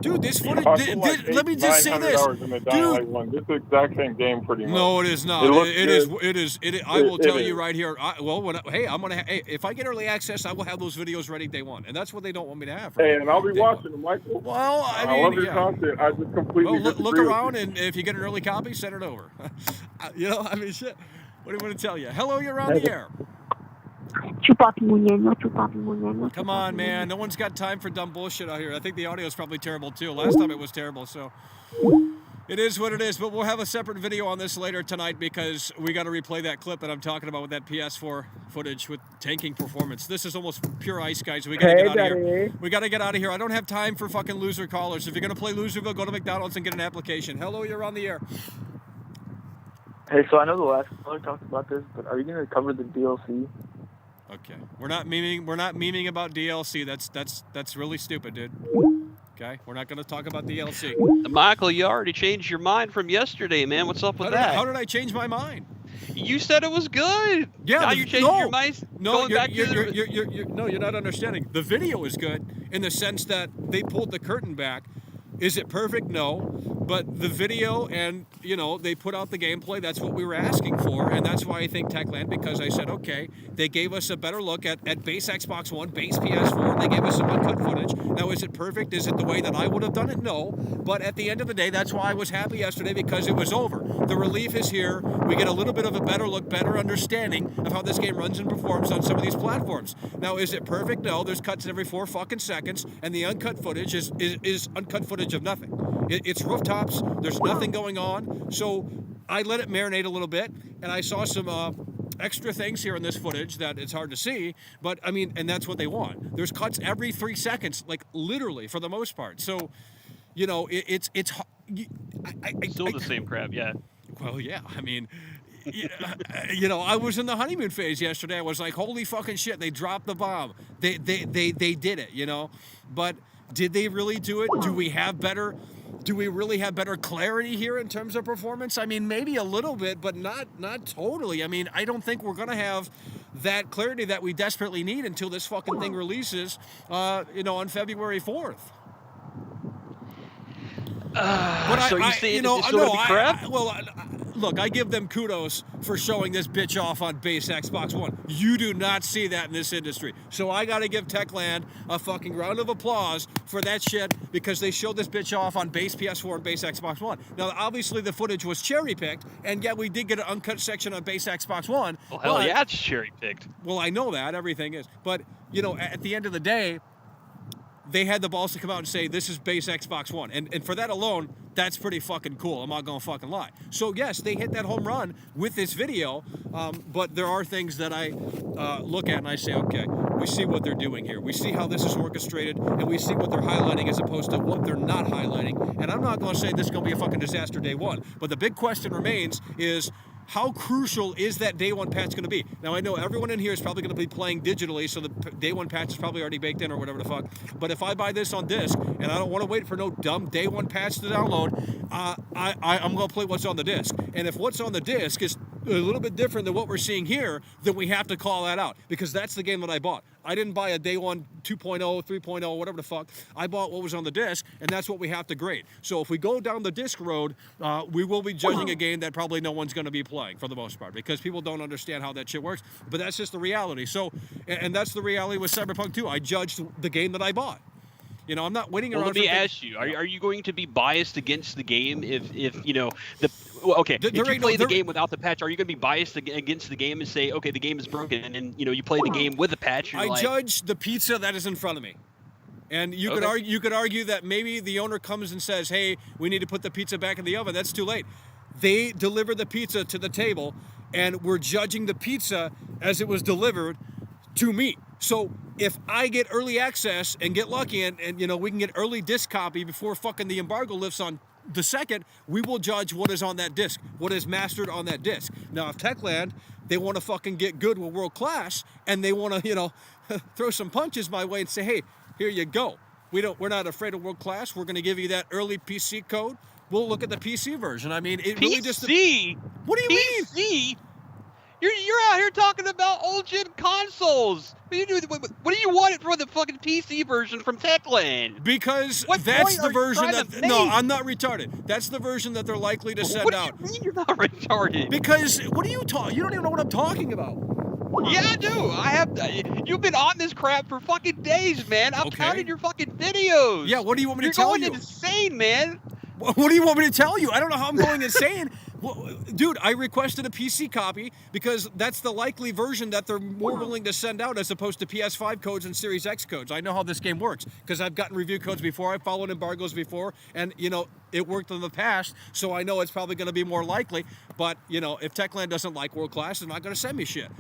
Dude, this footage. I put like Let me 800, just say 900 this, hours in the Dying dude. Light 1. This is the exact same game, pretty much. No, it is not. It looks It is. good. It is. I will It tell is. you right here. Hey, I'm gonna. Hey, if I get early access, I will have those videos ready day one, and that's what they don't want me to have. Hey, and I'll be Day watching them, Michael. Well, I mean, love your yeah. content. I just completely Well, look disagree with around, you. and if you get an early copy, send it over. You know, I mean, shit. What do you want to tell you? Hello, you're on the air. Come on, man. No one's got time for dumb bullshit out here. I think the audio is probably terrible too. Last time it was terrible, so it is what it is. But we'll have a separate video on this later tonight because we got to replay that clip that I'm talking about with that PS4 footage with tanking performance. This is almost pure ice, guys. We gotta get out of here. We gotta get out of here. I don't have time for fucking loser callers. If you're gonna play Loserville, go to McDonald's and get an application. Hello, you're on the air. Hey, so I know the last caller talked about this, but are you going to cover the DLC? Okay, we're not memeing about DLC. That's really stupid, dude. Okay, we're not going to talk about DLC. Michael, you already changed your mind from yesterday, man. What's up with that? How did I change my mind? You said it was good. Yeah, now you're changing your mind. No, you're not understanding. The video is good in the sense that they pulled the curtain back. Is it perfect? No. But the video and, you know, they put out the gameplay. That's what we were asking for. And that's why I think Techland, because I said, okay, they gave us a better look at base Xbox One, base PS4. They gave us some uncut footage. Now, is it perfect? Is it the way that I would have done it? No. But at the end of the day, that's why I was happy yesterday, because it was over. The relief is here. We get a little bit of a better look, better understanding of how this game runs and performs on some of these platforms. Now, is it perfect? No. There's cuts every 4 fucking seconds. And the uncut footage is uncut footage of nothing. It's rooftops. There's nothing going on. So I let it marinate a little bit, and I saw some extra things here in this footage that it's hard to see. But I mean, and that's what they want. There's cuts every 3 seconds, like literally for the most part. So, you know, it's Still the same crap, yeah. Well, yeah. I mean, you know, I was in the honeymoon phase yesterday. I was like, holy fucking shit! They dropped the bomb. They did it. You know, but did they really do it? Do we really have better clarity here in terms of performance? I mean, maybe a little bit, but not totally. I mean, I don't think we're going to have that clarity that we desperately need until this fucking thing releases, you know, on February 4th. So you say it's still gonna be crap? Look, I give them kudos for showing this bitch off on base Xbox One. You do not see that in this industry. So I got to give Techland a fucking round of applause for that shit, because they showed this bitch off on base PS4 and base Xbox One. Now, obviously, the footage was cherry-picked, and yet we did get an uncut section on base Xbox One. Well, hell yeah, it's cherry-picked. Well, I know that. Everything is. But, you know, at the end of the day, they had the balls to come out and say, this is base Xbox One. And for that alone, that's pretty fucking cool. I'm not going to fucking lie. So, yes, they hit that home run with this video, but there are things that I look at and I say, okay, we see what they're doing here. We see how this is orchestrated, and we see what they're highlighting as opposed to what they're not highlighting. And I'm not going to say this is going to be a fucking disaster day one. But the big question remains is, how crucial is that day one patch going to be? Now, I know everyone in here is probably going to be playing digitally, so the day one patch is probably already baked in or whatever the fuck. But if I buy this on disc, and I don't want to wait for no dumb day one patch to download, I'm going to play what's on the disc. And if what's on the disc is a little bit different than what we're seeing here, then we have to call that out, because that's the game that I bought. I didn't buy a day one 2.0, 3.0, whatever the fuck. I bought what was on the disc, and that's what we have to grade. So if we go down the disc road, we will be judging a game that probably no one's going to be playing for the most part, because people don't understand how that shit works. But that's just the reality. So, and that's the reality with Cyberpunk 2. I judged the game that I bought. You know, I'm not waiting around. Well, let me ask you: Are you going to be biased against the game if you know the? Well, okay, if you play the game without the patch, are you going to be biased against the game and say, okay, the game is broken, and then you play the game with the patch? I judge the pizza that is in front of me. And you could argue that maybe the owner comes and says, hey, we need to put the pizza back in the oven. That's too late. They deliver the pizza to the table, and we're judging the pizza as it was delivered to me. So if I get early access and get lucky, and we can get early disc copy before fucking the embargo lifts on the second, we will judge what is on that disc, what is mastered on that disc. Now, if Techland, they want to fucking get good with world class, and they want to, throw some punches my way and say, hey, here you go. We're not afraid of world class. We're going to give you that early PC code. We'll look at the PC version. I mean, it really just. PC? What do you mean? PC? You're out here here talking about old gen consoles. What do you want it for the fucking PC version from Techland? Because what that's the point are you version trying that. to No, make? I'm not retarded. That's the version that they're likely to send out. What do you mean you're not retarded? Because what are you talking? You don't even know what I'm talking about. Yeah, I do. I have. You've been on this crap for fucking days, man. I'm counting your fucking videos. Yeah, what do you want me to tell you? You're going insane, man. What do you want me to tell you? I don't know how I'm going insane. Well, dude, I requested a PC copy because that's the likely version that they're more willing to send out as opposed to PS5 codes and Series X codes. I know how this game works because I've gotten review codes before. I've followed embargoes before, and, it worked in the past, so I know it's probably going to be more likely. But, if Techland doesn't like World Class, they're not going to send me shit.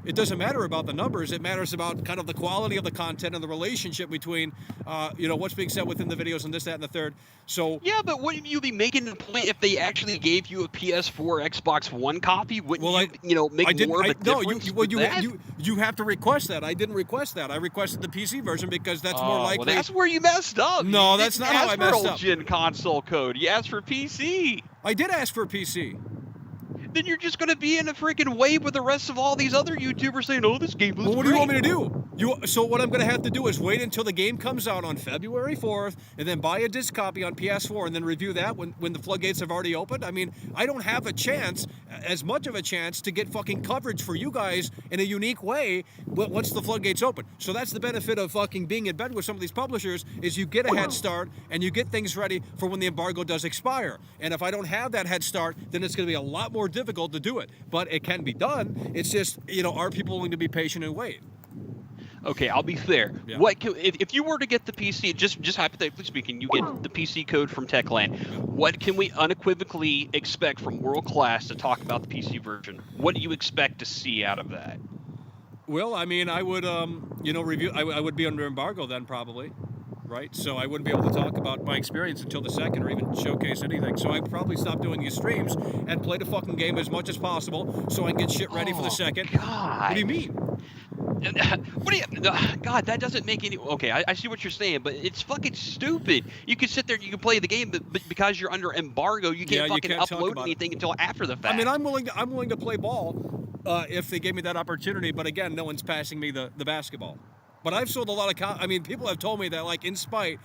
It doesn't matter about the numbers. It matters about kind of the quality of the content and the relationship between, what's being said within the videos and this, that, and the third. So yeah, but wouldn't you be making the point if they actually gave you a PS4, Xbox One copy? Wouldn't make more of a difference? You have to request that. I didn't request that. I requested the PC version because that's more likely. Well, that's where you messed up. No, that's not how I messed up. Old gen console code. You asked for PC. I did ask for PC. Then you're just going to be in a freaking wave with the rest of all these other YouTubers saying, "Oh, this game looks Well, what great." do you want me to do? So what I'm going to have to do is wait until the game comes out on February 4th, and then buy a disc copy on PS4, and then review that when the floodgates have already opened. I mean, I don't have a chance, as much of a chance, to get fucking coverage for you guys in a unique way once the floodgates open. So that's the benefit of fucking being in bed with some of these publishers, is you get a head start, and you get things ready for when the embargo does expire. And if I don't have that head start, then it's going to be a lot more difficult to do it. But it can be done. It's just, are people willing to be patient and wait? Okay, I'll be fair. Yeah. If you were to get the PC, just hypothetically speaking, you get the PC code from Techland, what can we unequivocally expect from World Class to talk about the PC version? What do you expect to see out of that? Well, I mean, I would, review. I would be under embargo then, probably, right? So I wouldn't be able to talk about my experience until the second, or even showcase anything. So I'd probably stop doing these streams and play the fucking game as much as possible, so I can get shit ready for the second. God. What do you mean? God, that doesn't make any. Okay, I see what you're saying, but it's fucking stupid. You can sit there, you can play the game, but because you're under embargo, you can't upload anything until after the fact. I mean, I'm willing to play ball if they gave me that opportunity. But again, no one's passing me the basketball. But I've sold a lot of. People have told me that, like, in spite,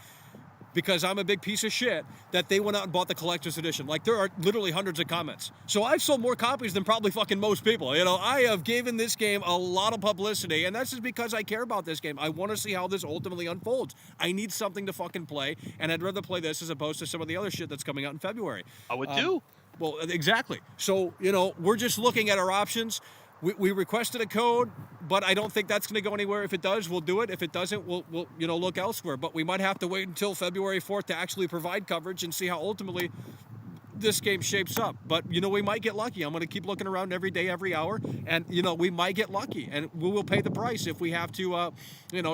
because I'm a big piece of shit, that they went out and bought the collector's edition. Like, there are literally hundreds of comments. So I've sold more copies than probably fucking most people. I have given this game a lot of publicity, and that's just because I care about this game. I want to see how this ultimately unfolds. I need something to fucking play, and I'd rather play this as opposed to some of the other shit that's coming out in February. I would too. Well, exactly. So, we're just looking at our options. We requested a code, but I don't think that's going to go anywhere. If it does, we'll do it. If it doesn't, we'll look elsewhere. But we might have to wait until February 4th to actually provide coverage and see how ultimately this game shapes up. But, we might get lucky. I'm going to keep looking around every day, every hour, and, we might get lucky. And we will pay the price if we have to,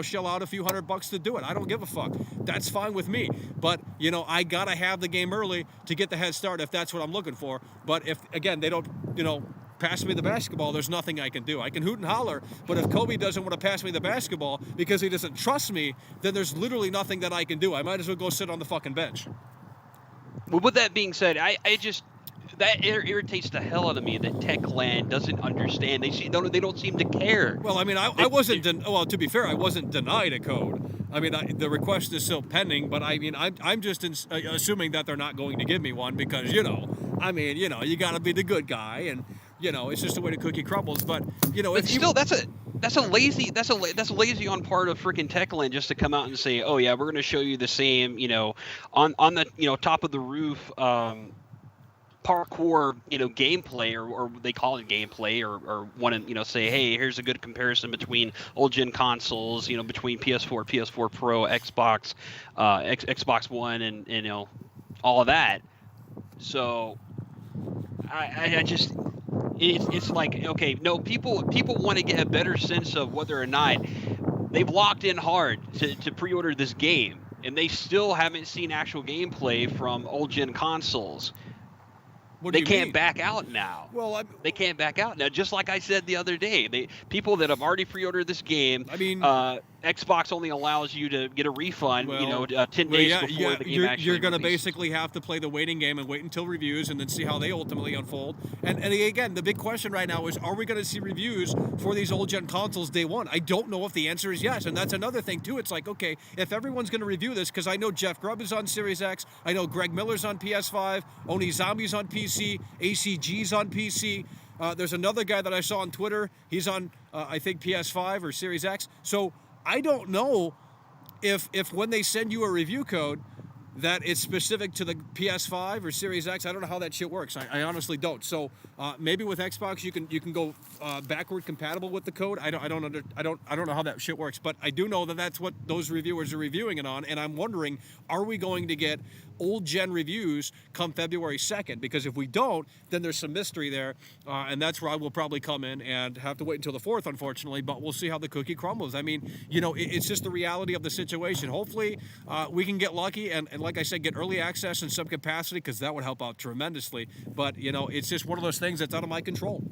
shell out a few $100 to do it. I don't give a fuck. That's fine with me. But, I got to have the game early to get the head start if that's what I'm looking for. But if, again, they don't, pass me the basketball, there's nothing I can do. I can hoot and holler, but if Kobe doesn't want to pass me the basketball because he doesn't trust me, then there's literally nothing that I can do. I might as well go sit on the fucking bench. Well, with that being said, that irritates the hell out of me that Techland doesn't understand. They don't seem to care. Well, I mean, I wasn't. To be fair, I wasn't denied a code. I mean, the request is still pending, but I mean, I'm just assuming that they're not going to give me one because you got to be the good guy, and it's just the way the cookie crumbles. But but still, that's lazy on part of freaking Techland just to come out and say, oh yeah, we're going to show you the same, on the top of the roof. Parkour, gameplay, or they call it gameplay, or want to, say, hey, here's a good comparison between old gen consoles, between PS4, PS4 Pro, Xbox, Xbox One, and all of that. So, I just, it's like, okay, no, people want to get a better sense of whether or not they've locked in hard to pre-order this game, and they still haven't seen actual gameplay from old gen consoles. They can't back out now. Well, they can't back out now. Just like I said the other day, people that have already pre-ordered this game, Xbox only allows you to get a refund, 10 days before the game actually you're going to releases. basically have to play the waiting game and wait until reviews and then see how they ultimately unfold. And again, the big question right now is, are we going to see reviews for these old-gen consoles day one? I don't know if the answer is yes, and that's another thing, too. It's like, okay, if everyone's going to review this, because I know Jeff Grubb is on Series X, I know Greg Miller's on PS5, Oni Zombie's on PC, ACG's on PC, there's another guy that I saw on Twitter, he's on, I think, PS5 or Series X, so I don't know if when they send you a review code that it's specific to the PS5 or Series X. I don't know how that shit works. I honestly don't. So maybe with Xbox you can go backward compatible with the code. I don't know how that shit works. But I do know that that's what those reviewers are reviewing it on. And I'm wondering, are we going to get old gen reviews come February 2nd? Because if we don't, then there's some mystery there, and that's where I will probably come in and have to wait until the 4th, unfortunately. But we'll see how the cookie crumbles. I mean, it's just the reality of the situation. Hopefully, we can get lucky and like I said, get early access in some capacity, because that would help out tremendously. But it's just one of those things that's out of my control.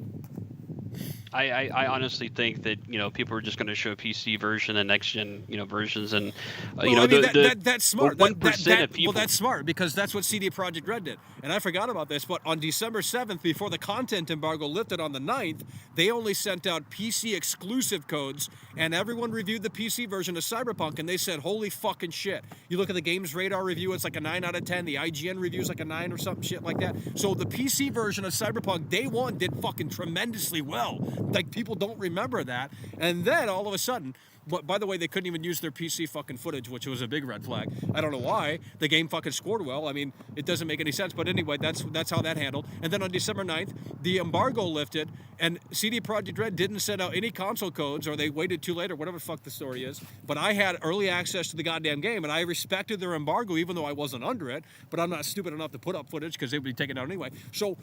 I honestly think that people are just going to show PC version and next gen versions, and that's smart. 1% of people. Well, that's smart, because that's what CD Projekt Red did. And I forgot about this, but on December 7th, before the content embargo lifted on the 9th, they only sent out PC exclusive codes, and everyone reviewed the PC version of Cyberpunk, and they said, holy fucking shit. You look at the Games Radar review, it's like a 9 out of 10. The IGN review is like a 9 or something shit like that. So the PC version of Cyberpunk day one did fucking tremendously well. Like, people don't remember that. And then all of a sudden, but by the way, they couldn't even use their PC fucking footage, which was a big red flag. I don't know why. The game fucking scored well. I mean, it doesn't make any sense. But anyway, that's how that handled. And then on December 9th, the embargo lifted, and CD Projekt Red didn't send out any console codes, or they waited too late, or whatever the fuck the story is. But I had early access to the goddamn game, and I respected their embargo, even though I wasn't under it. But I'm not stupid enough to put up footage, because they would be taken out anyway. So,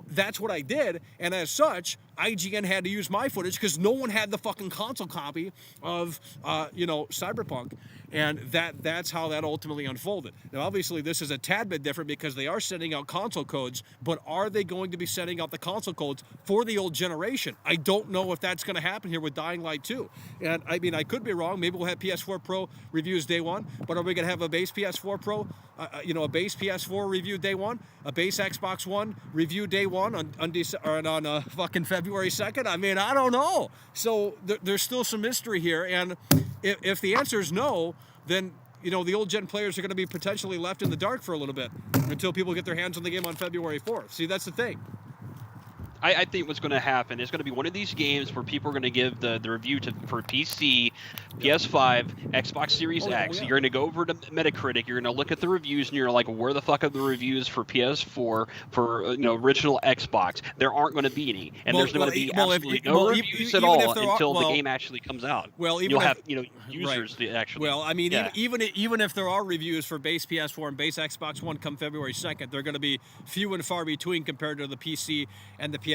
that's what I did. And as such, IGN had to use my footage, because no one had the fucking console copy of Cyberpunk, and that's how that ultimately unfolded. Now, obviously, this is a tad bit different, because they are sending out console codes, but are they going to be sending out the console codes for the old generation? I don't know if that's going to happen here with Dying Light 2. And I mean, I could be wrong. Maybe we'll have PS4 Pro reviews day one, but are we going to have a base PS4 Pro, a base PS4 review day one, a base Xbox One review day one on fucking February 2nd? I mean, I don't know. So there's still some mystery here, and if the answer is no, then the old gen players are going to be potentially left in the dark for a little bit until people get their hands on the game on February 4th. See, that's the thing. I think what's going to happen is going to be one of these games where people are going to give the review for PC, PS5, Xbox Series X. You're going to go over to Metacritic. You're going to look at the reviews, and you're like, where the fuck are the reviews for PS4, for original Xbox? There aren't going to be any, and there's going to be absolutely no reviews at all until the game actually comes out. Well, you'll have users to actually. Well, I mean, even if there are reviews for base PS4 and base Xbox One come February 2nd, they're going to be few and far between compared to the PC and the PS5.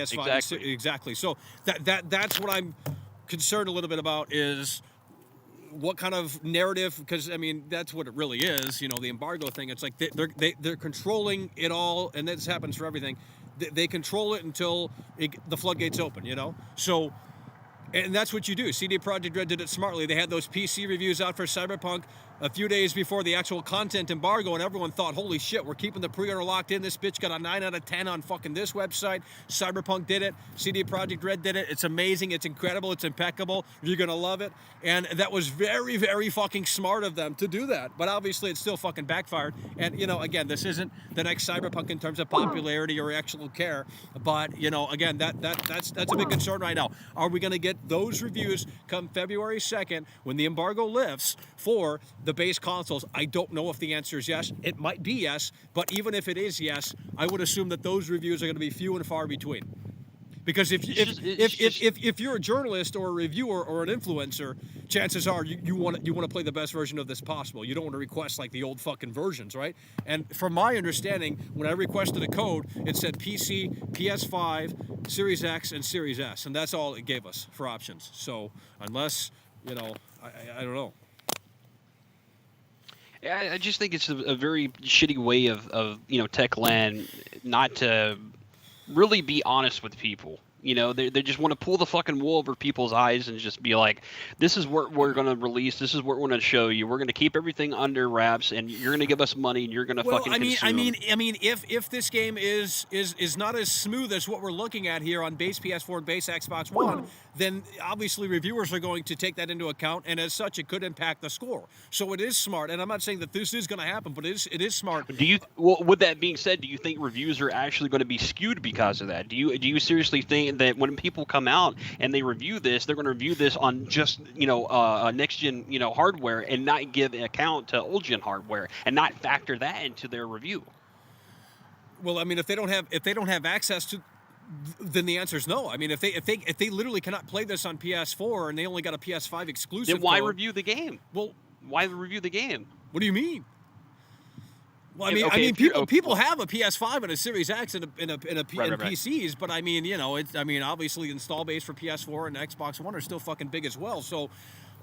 Exactly. So that's what I'm concerned a little bit about, is what kind of narrative, because I mean, that's what it really is. The embargo thing. It's like they're controlling it all, and this happens for everything. They control it until the floodgates open. So. And that's what you do. CD Projekt Red did it smartly. They had those PC reviews out for Cyberpunk a few days before the actual content embargo, and everyone thought, holy shit, we're keeping the pre-order locked in. This bitch got a 9 out of 10 on fucking this website. Cyberpunk did it. CD Projekt Red did it. It's amazing. It's incredible. It's impeccable. You're going to love it. And that was very, very fucking smart of them to do that. But obviously, it still fucking backfired. And, again, this isn't the next Cyberpunk in terms of popularity or actual care. But, again, that's a big concern right now. Are we going to get those reviews come February 2nd when the embargo lifts for the base consoles? I don't know if the answer is yes. It might be yes, but even if it is yes, I would assume that those reviews are going to be few and far between. Because if you're a journalist or a reviewer or an influencer, chances are you want to play the best version of this possible. You don't want to request like the old fucking versions, right? And from my understanding, when I requested a code, it said PC, PS5, Series X, and Series S, and that's all it gave us for options. So unless I don't know. Yeah, I just think it's a very shitty way of Techland not to really be honest with people. You know, they just want to pull the fucking wool over people's eyes and just be like, this is what we're going to release. This is what we're going to show you. We're going to keep everything under wraps, and you're going to give us money, and you're going to fucking consume. I mean, if this game is not as smooth as what we're looking at here on base PS4 and base Xbox One, then obviously reviewers are going to take that into account, and as such, it could impact the score. So it is smart, and I'm not saying that this is going to happen, but it is smart. Well, with that being said, do you think reviews are actually going to be skewed because of that? Do you seriously think that when people come out and they review this, they're going to review this on just next gen hardware and not give account to old gen hardware and not factor that into their review? Well, I mean, if they don't have access to, then the answer is no. I mean, if they literally cannot play this on PS4 and they only got a PS5 exclusive, then why code, review the game? Well, why review the game? What do you mean? Well, people have a PS5 and a Series X and PCs, but I mean, obviously the install base for PS4 and Xbox One are still fucking big as well. So,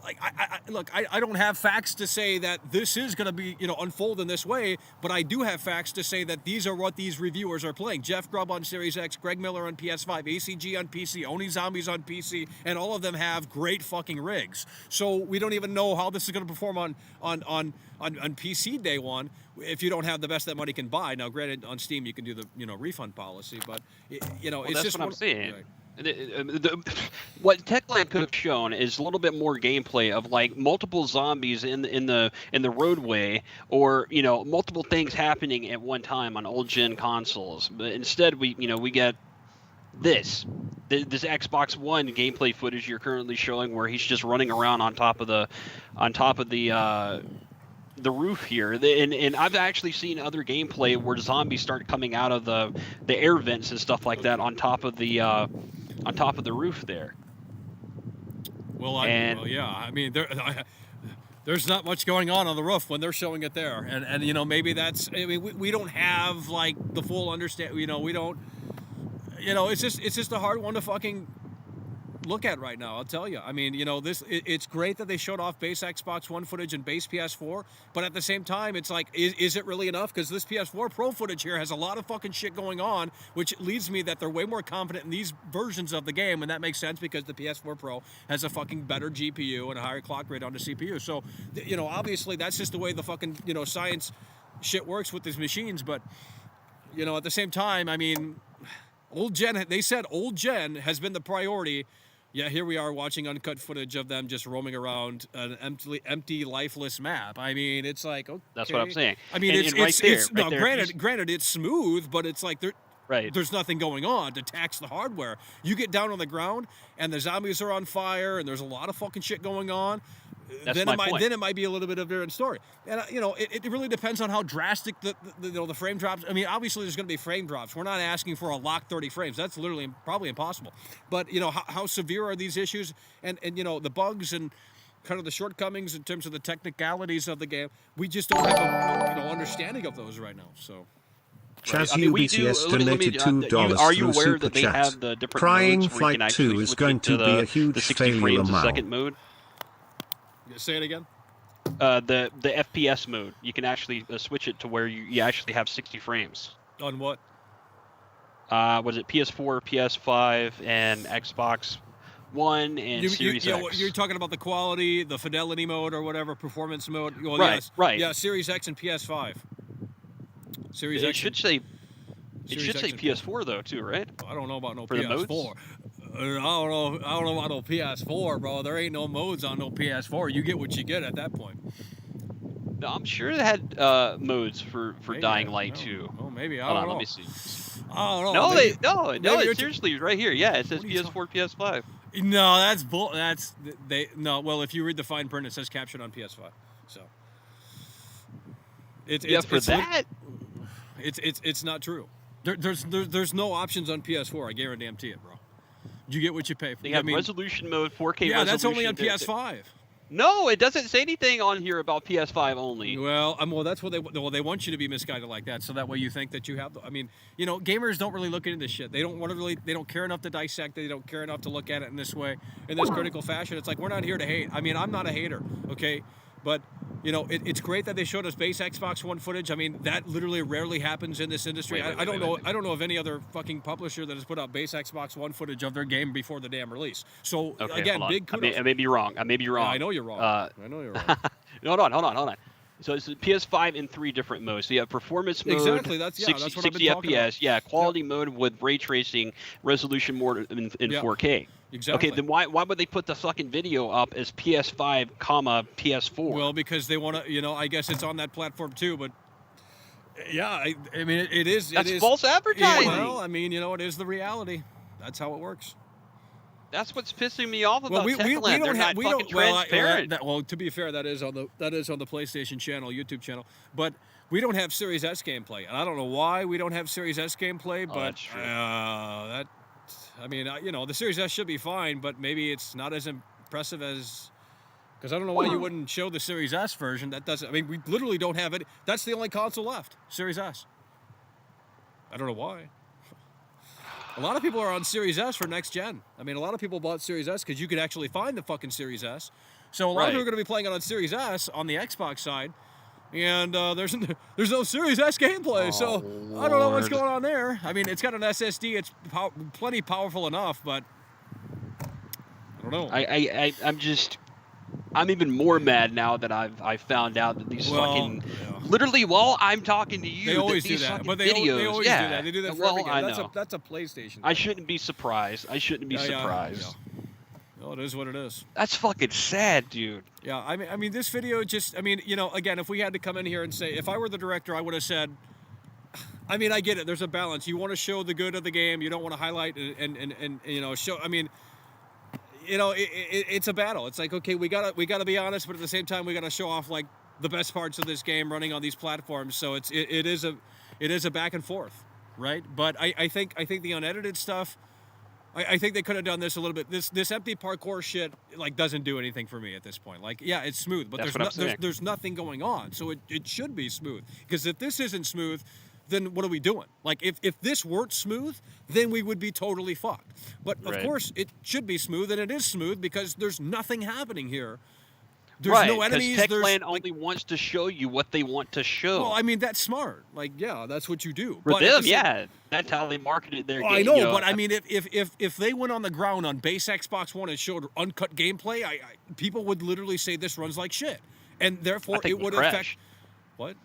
like, I don't have facts to say that this is going to be, unfold in this way, but I do have facts to say that these are what these reviewers are playing. Jeff Grubb on Series X, Greg Miller on PS5, ACG on PC, Oni Zombies on PC, and all of them have great fucking rigs. So we don't even know how this is going to perform on PC day one if you don't have the best that money can buy. Now, granted, on Steam you can do the refund policy, but it's that's just what I'm saying. Right. What Techland could have shown is a little bit more gameplay of like multiple zombies in the roadway, or multiple things happening at one time on old gen consoles. But instead, we get this Xbox One gameplay footage you're currently showing, where he's just running around on top of the roof here, and I've actually seen other gameplay where zombies start coming out of the air vents and stuff like that on top of the roof there. I mean, there's not much going on the roof when they're showing it there, and maybe that's. I mean, we don't have like the full understand. We don't. It's just a hard one to fucking look at right now. I'll tell you. I mean, it's great that they showed off base Xbox One footage and base PS4, but at the same time, it's like, is it really enough? Because this PS4 Pro footage here has a lot of fucking shit going on, which leads me that they're way more confident in these versions of the game, and that makes sense because the PS4 Pro has a fucking better GPU and a higher clock rate on the CPU. So, obviously that's just the way the fucking science shit works with these machines. But at the same time, I mean, old gen. They said old gen has been the priority. Yeah, here we are watching uncut footage of them just roaming around an empty, lifeless map. I mean, it's like, okay. That's what I'm saying. I mean, granted, it's smooth, but it's like there's nothing going on to tax the hardware. You get down on the ground, and the zombies are on fire, and there's a lot of fucking shit going on. Then it might be a little bit of a different story. And it really depends on how drastic the frame drops. I mean, obviously there's going to be frame drops. We're not asking for a locked 30 frames. That's literally probably impossible. But how severe are these issues, and the bugs and kind of the shortcomings in terms of the technicalities of the game? We just don't have a understanding of those right now. So. Chaz UBTS donated $2 are you through aware Super that they Chat. have the different Crying modes where you Flight can 2 is switch going it to be a huge the 60 failure frames a now. second mode? Say it again. The FPS mode, you can actually switch it to where you actually have 60 frames. On what? Was it PS4, PS5, and Xbox One and Series X? You're talking about the quality, the fidelity mode, or whatever, performance mode. Well, right, yes. right. Yeah, Series X and PS5. Series It X. should say Series X and PS4 though, too, right? I don't know about no For the PS4. modes? I don't know about no PS4, bro. There ain't no modes on no PS4. You get what you get at that point. No, I'm sure it had modes for Maybe, Dying Light too. Oh, maybe. I Hold don't on, know. let me see. I don't No, know. it's seriously right here. Yeah, it says PS4, PS5. No, that's bull. No. Well, if you read the fine print, it says captured on PS5. So it's not true. There's no options on PS4. I guarantee it, bro. You get what you pay for. They have resolution mode, 4K resolution. Yeah, that's only on PS5. No, it doesn't say anything on here about PS5 only. Well, that's what they want you to be misguided like that, so that way you think that you have. Gamers don't really look into this shit. They don't care enough to dissect it. They don't care enough to look at it in this way, in this critical fashion. It's like, we're not here to hate. I mean, I'm not a hater, okay, but You know, it's great that they showed us base Xbox One footage. I mean, that literally rarely happens in this industry. I don't know of any other fucking publisher that has put out base Xbox One footage of their game before the damn release. So Okay, again, hold on. big kudos. I may be wrong. Yeah, I know you're wrong. I know you're wrong. Hold on. So it's PS5 in 3 different modes. So you have performance mode, Exactly, that's 60, what I've been 60 talking FPS, about. yeah, quality mode with ray tracing, resolution mode in 4K. Exactly. Okay, then why would they put the fucking video up as PS5, PS4? Well, because they want to, you know, I guess it's on that platform too, but yeah, I mean, it is. That's it is, false advertising. Well, I mean, you know, it is the reality. That's how it works. That's what's pissing me off about Well, we Techland. don't They're have not fucking transparent. Well, to be fair, that is on the PlayStation channel, YouTube channel, but we don't have Series S gameplay, and I don't know why we don't have Series S gameplay, but that's true. I mean, you know, the Series S should be fine, but maybe it's not as impressive as. Because I don't know why you wouldn't show the Series S version. That doesn't. I mean, we literally don't have it. That's the only console left, Series S. I don't know why. A lot of people are on Series S for next gen. I mean, a lot of people bought Series S because you could actually find the fucking Series S. So a lot of people are going to be playing it on Series S on the Xbox side, and there's no Series S gameplay. So I don't know what's going on there. I mean, it's got an SSD. It's plenty powerful enough, but I don't know. I'm even more mad now that I've found out that these literally while I'm talking to you, they always do these that. fucking But they videos, always do that. They do that for every game. I know. That's a PlayStation thing. I shouldn't be surprised. surprised. Well, it is what it is. That's fucking sad, dude. Yeah, I mean, this video just, I mean, you know, again, if we had to come in here and say, if I were the director, I would have said, I mean, I get it. There's a balance. You want to show the good of the game. You don't want to highlight and you know, show. I mean, you know, it's a battle. It's like, okay, we gotta be honest, but at the same time, we gotta show off like the best parts of this game running on these platforms. So it is a back and forth, right? But I think the unedited stuff. I think they could have done this a little bit. This empty parkour shit like doesn't do anything for me at this point. Like, yeah, it's smooth, but there's nothing going on. So it should be smooth. Because if this isn't smooth, then what are we doing? Like, if this weren't smooth, then we would be totally fucked. But of course, it should be smooth, and it is smooth because there's nothing happening here. There's no enemies. Techland only wants to show you what they want to show. Well, I mean, that's smart. Like, yeah, that's what you do. For them, yeah, that's how they marketed their game. I know, but I mean, if they went on the ground on base Xbox One and showed uncut gameplay, people would literally say this runs like shit, and therefore it would affect. What?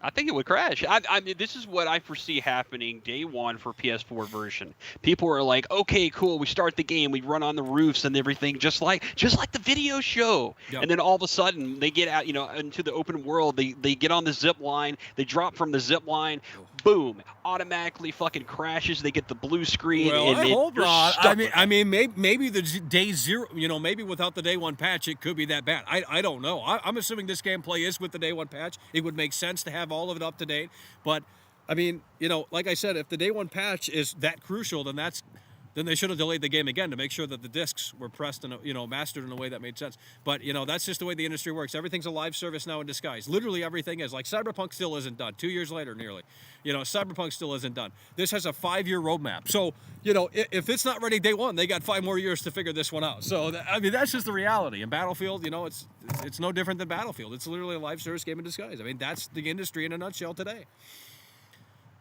I think it would crash. I mean, this is what I foresee happening day one for PS4 version. People are like, okay, cool. We start the game, we run on the roofs and everything, just like the video show. Yep. And then all of a sudden, they get out, you know, into the open world. They get on the zip line. They drop from the zip line. Boom! Automatically fucking crashes. They get the blue screen. Well, and I hope not. I mean, maybe the day zero. You know, maybe without the day one patch, it could be that bad. I don't know. I'm assuming this gameplay is with the day one patch. It would make sense to have all of it up to date. But I mean, you know, like I said, if the day one patch is that crucial, then they should have delayed the game again to make sure that the discs were pressed and, you know, mastered in a way that made sense. But, you know, that's just the way the industry works. Everything's a live service now in disguise. Literally everything is. Like, Cyberpunk still isn't done. 2 years later, nearly. You know, Cyberpunk still isn't done. This has a 5-year roadmap. So, you know, if it's not ready day one, they got 5 more years to figure this one out. So, I mean, that's just the reality. And Battlefield, you know, it's no different than Battlefield. It's literally a live service game in disguise. I mean, that's the industry in a nutshell today.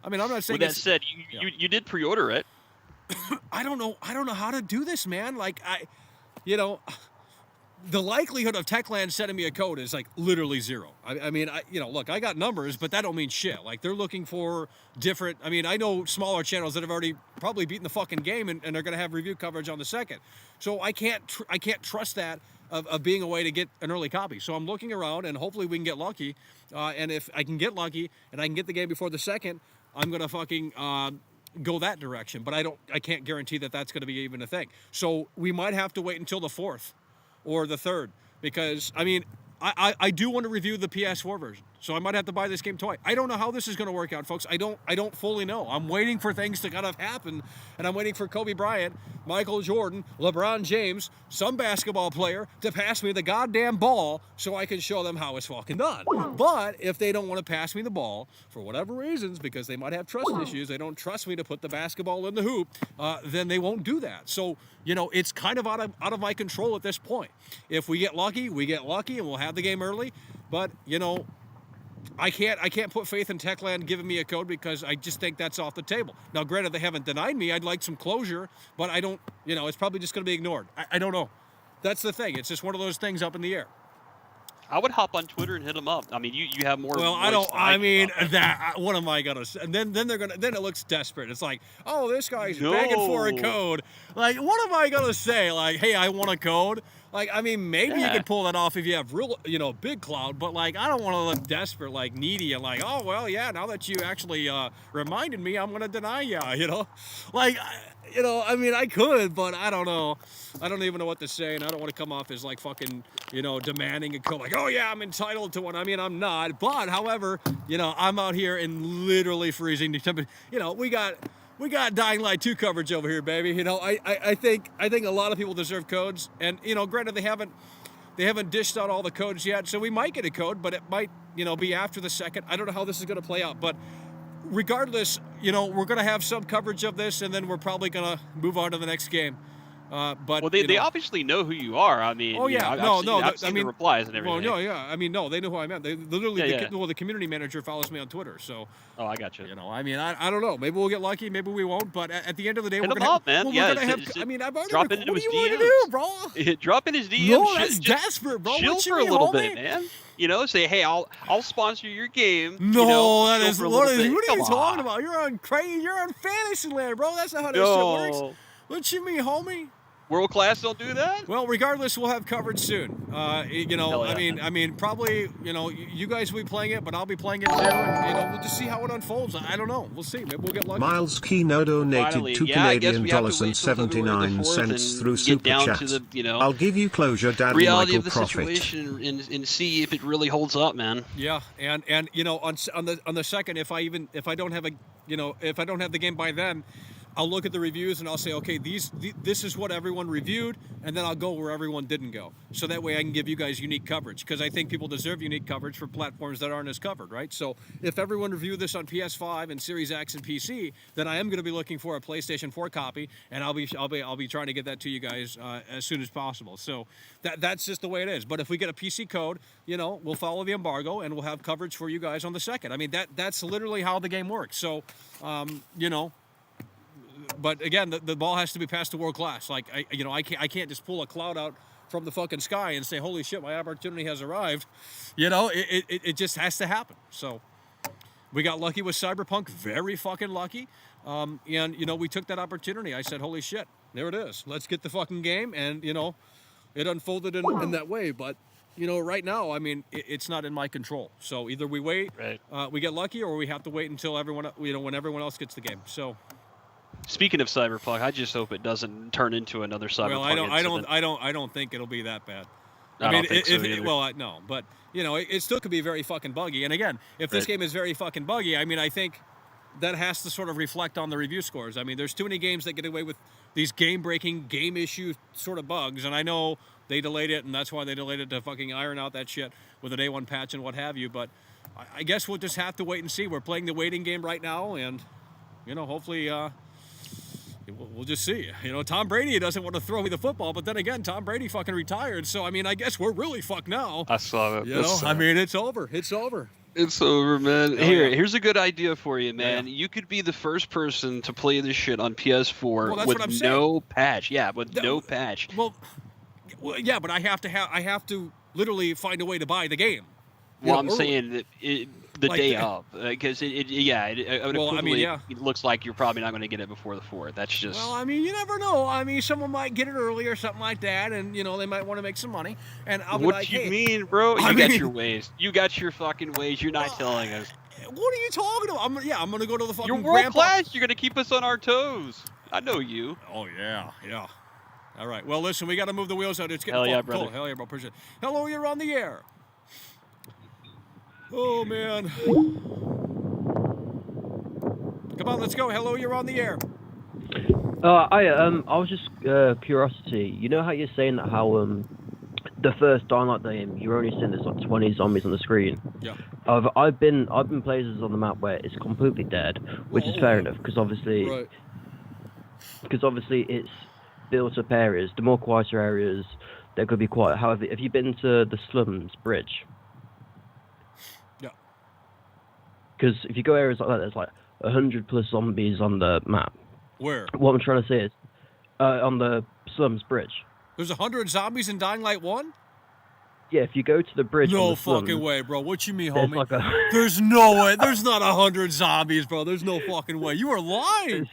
I mean, I'm not saying. With that said, you did pre-order it. I don't know how to do this, man. Like, you know, the likelihood of Techland sending me a code is like literally zero. I mean, you know, look, I got numbers, but that don't mean shit. Like, they're looking for different. I mean, I know smaller channels that have already probably beaten the fucking game and they're gonna have review coverage on the second. So I can't trust that of being a way to get an early copy. So I'm looking around and hopefully we can get lucky. And if I can get lucky and I can get the game before the second, I'm gonna fucking. Go that direction, but I can't guarantee that that's going to be even a thing. So we might have to wait until the 4th or the 3rd, because I mean, I do want to review the PS4 version, so I might have to buy this game twice. I don't know how this is going to work out, folks. I don't fully know. I'm waiting for things to kind of happen, and I'm waiting for Kobe Bryant, Michael Jordan, LeBron James, some basketball player to pass me the goddamn ball so I can show them how it's fucking done. But if they don't want to pass me the ball for whatever reasons, because they might have trust issues, they don't trust me to put the basketball in the hoop, then they won't do that. So, you know, it's kind of out of my control at this point. If we get lucky, and we'll have the game early. But I can't put faith in Techland giving me a code because I just think that's off the table. Now, granted, they haven't denied me. I'd like some closure, but I don't. It's probably just going to be ignored. I don't know. That's the thing. It's just one of those things up in the air. I would hop on Twitter and hit them up. I mean, you have more. Well, I don't. I mean, what am I gonna say? And then they're gonna. Then it looks desperate. It's like, oh, this guy's begging for a code. Like, what am I gonna say? Like, hey, I want a code. Like, I mean, maybe you could pull that off if you have real, big clout. But like, I don't want to look desperate, like needy, and like, oh well, yeah. Now that you actually reminded me, I'm gonna deny you. Like, I mean, I could, but I don't know. I don't even know what to say, and I don't want to come off as like fucking, demanding a code. Like, oh yeah, I'm entitled to one. I mean, I'm not. But however, I'm out here in literally freezing temperature. We got Dying Light 2 coverage over here, baby. I think a lot of people deserve codes, and granted they haven't dished out all the codes yet, so we might get a code, but it might be after the second. I don't know how this is going to play out, but regardless, we're going to have some coverage of this, and then we're probably going to move on to the next game. But they obviously know who you are. I mean, oh yeah, I've seen the replies and everything. Well, no, yeah, I mean, no, they know who I meant. They literally, the community manager follows me on Twitter, so. Oh, I got you. I mean, I don't know. Maybe we'll get lucky, maybe we won't. But at the end of the day, Hit we're him gonna up, man. We're gonna have. I mean, I've already. Drop What into his do you want to DMs. do, bro? Drop in his DMs. No, that's desperate, bro. Chill What you for a mean, little homie? bit, man. Say, hey, I'll sponsor your game. No, that chill is for a what little is. bit. What are you Come talking on. about? You're on crazy. You're on Fantasyland, bro. That's not how this shit works. What you mean, homie? World class don't do that? Well, regardless, we'll have coverage soon. Yeah. I mean, probably, you guys will be playing it, but I'll be playing it too. And, we'll just see how it unfolds. I don't know. We'll see. Maybe we'll get lucky. Miles Kino donated Finally. $2 Yeah, I guess Canadian we have to dollars and wait till February the 79 4th cents and through get Super down Chat. to the, I'll give you closure, Daddy reality Michael of the Profit. situation and see if it really holds up, man. Yeah, and on the second, if I don't have if I don't have the game by then, I'll look at the reviews and I'll say, okay, this is what everyone reviewed, and then I'll go where everyone didn't go. So that way I can give you guys unique coverage, because I think people deserve unique coverage for platforms that aren't as covered, right? So if everyone reviewed this on PS5 and Series X and PC, then I am going to be looking for a PlayStation 4 copy, and I'll be trying to get that to you guys as soon as possible. So that's just the way it is. But if we get a PC code, we'll follow the embargo and we'll have coverage for you guys on the second. I mean, that's literally how the game works. So, But again, the ball has to be passed to world class. Like I can't just pull a cloud out from the fucking sky and say, "Holy shit, my opportunity has arrived." It just has to happen. So we got lucky with Cyberpunk, very fucking lucky. And we took that opportunity. I said, "Holy shit, there it is. Let's get the fucking game." And it unfolded in that way. But right now, I mean, it's not in my control. So either we wait, we get lucky, or we have to wait until everyone, when everyone else gets the game. So. Speaking of Cyberpunk, I just hope it doesn't turn into another Cyberpunk. Well, I don't think it'll be that bad. I don't think so either. No, but it still could be very fucking buggy. And again, if this game is very fucking buggy, I mean, I think that has to sort of reflect on the review scores. I mean, there's too many games that get away with these game-breaking, game issue sort of bugs, and I know they delayed it, and that's why they delayed it to fucking iron out that shit with a day one patch and what have you. But I guess we'll just have to wait and see. We're playing the waiting game right now, and hopefully. We'll just see. Tom Brady doesn't want to throw me the football, but then again, Tom Brady fucking retired. So, I mean, I guess we're really fucked now. I saw that. I mean, it's over. It's over. It's over, man. Here's a good idea for you, man. You could be the first person to play this shit on PS4 with no patch. Yeah, with no patch. Well, yeah, but I have to literally find a way to buy the game. Well, I'm saying that the day of, because it looks like you're probably not going to get it before the 4th. That's just. Well, I mean, you never know. I mean, someone might get it early or something like that, and they might want to make some money. And I'll be what like, do you hey, mean, bro? You got your ways. You got your fucking ways. You're not telling us. What are you talking about? I'm going to go to the fucking. You're world class. You're going to keep us on our toes. I know you. Oh yeah. All right. Well, listen, we got to move the wheels out. It's getting Hell yeah, brother. Cool. Hell yeah, bro. Appreciate it. Hello, you're on the air. Oh, man. Come on, let's go. Hello, you're on the air. I was just curiosity. You know how you're saying that how the first Dying Light game you're only seeing there's like 20 zombies on the screen. Yeah. I've been places on the map where it's completely dead, which is fair enough because obviously it's built up areas. The more quieter areas, there could be quiet. However, have you been to the Slums Bridge? Because if you go areas like that, there's like 100 plus zombies on the map. Where? What I'm trying to say is, on the Slums Bridge. There's 100 zombies in Dying Light 1? Yeah, if you go to the bridge on No the Slums, fucking way, bro. What you mean, there's homie? like a... There's no way. There's not 100 zombies, bro. There's no fucking way. You are lying.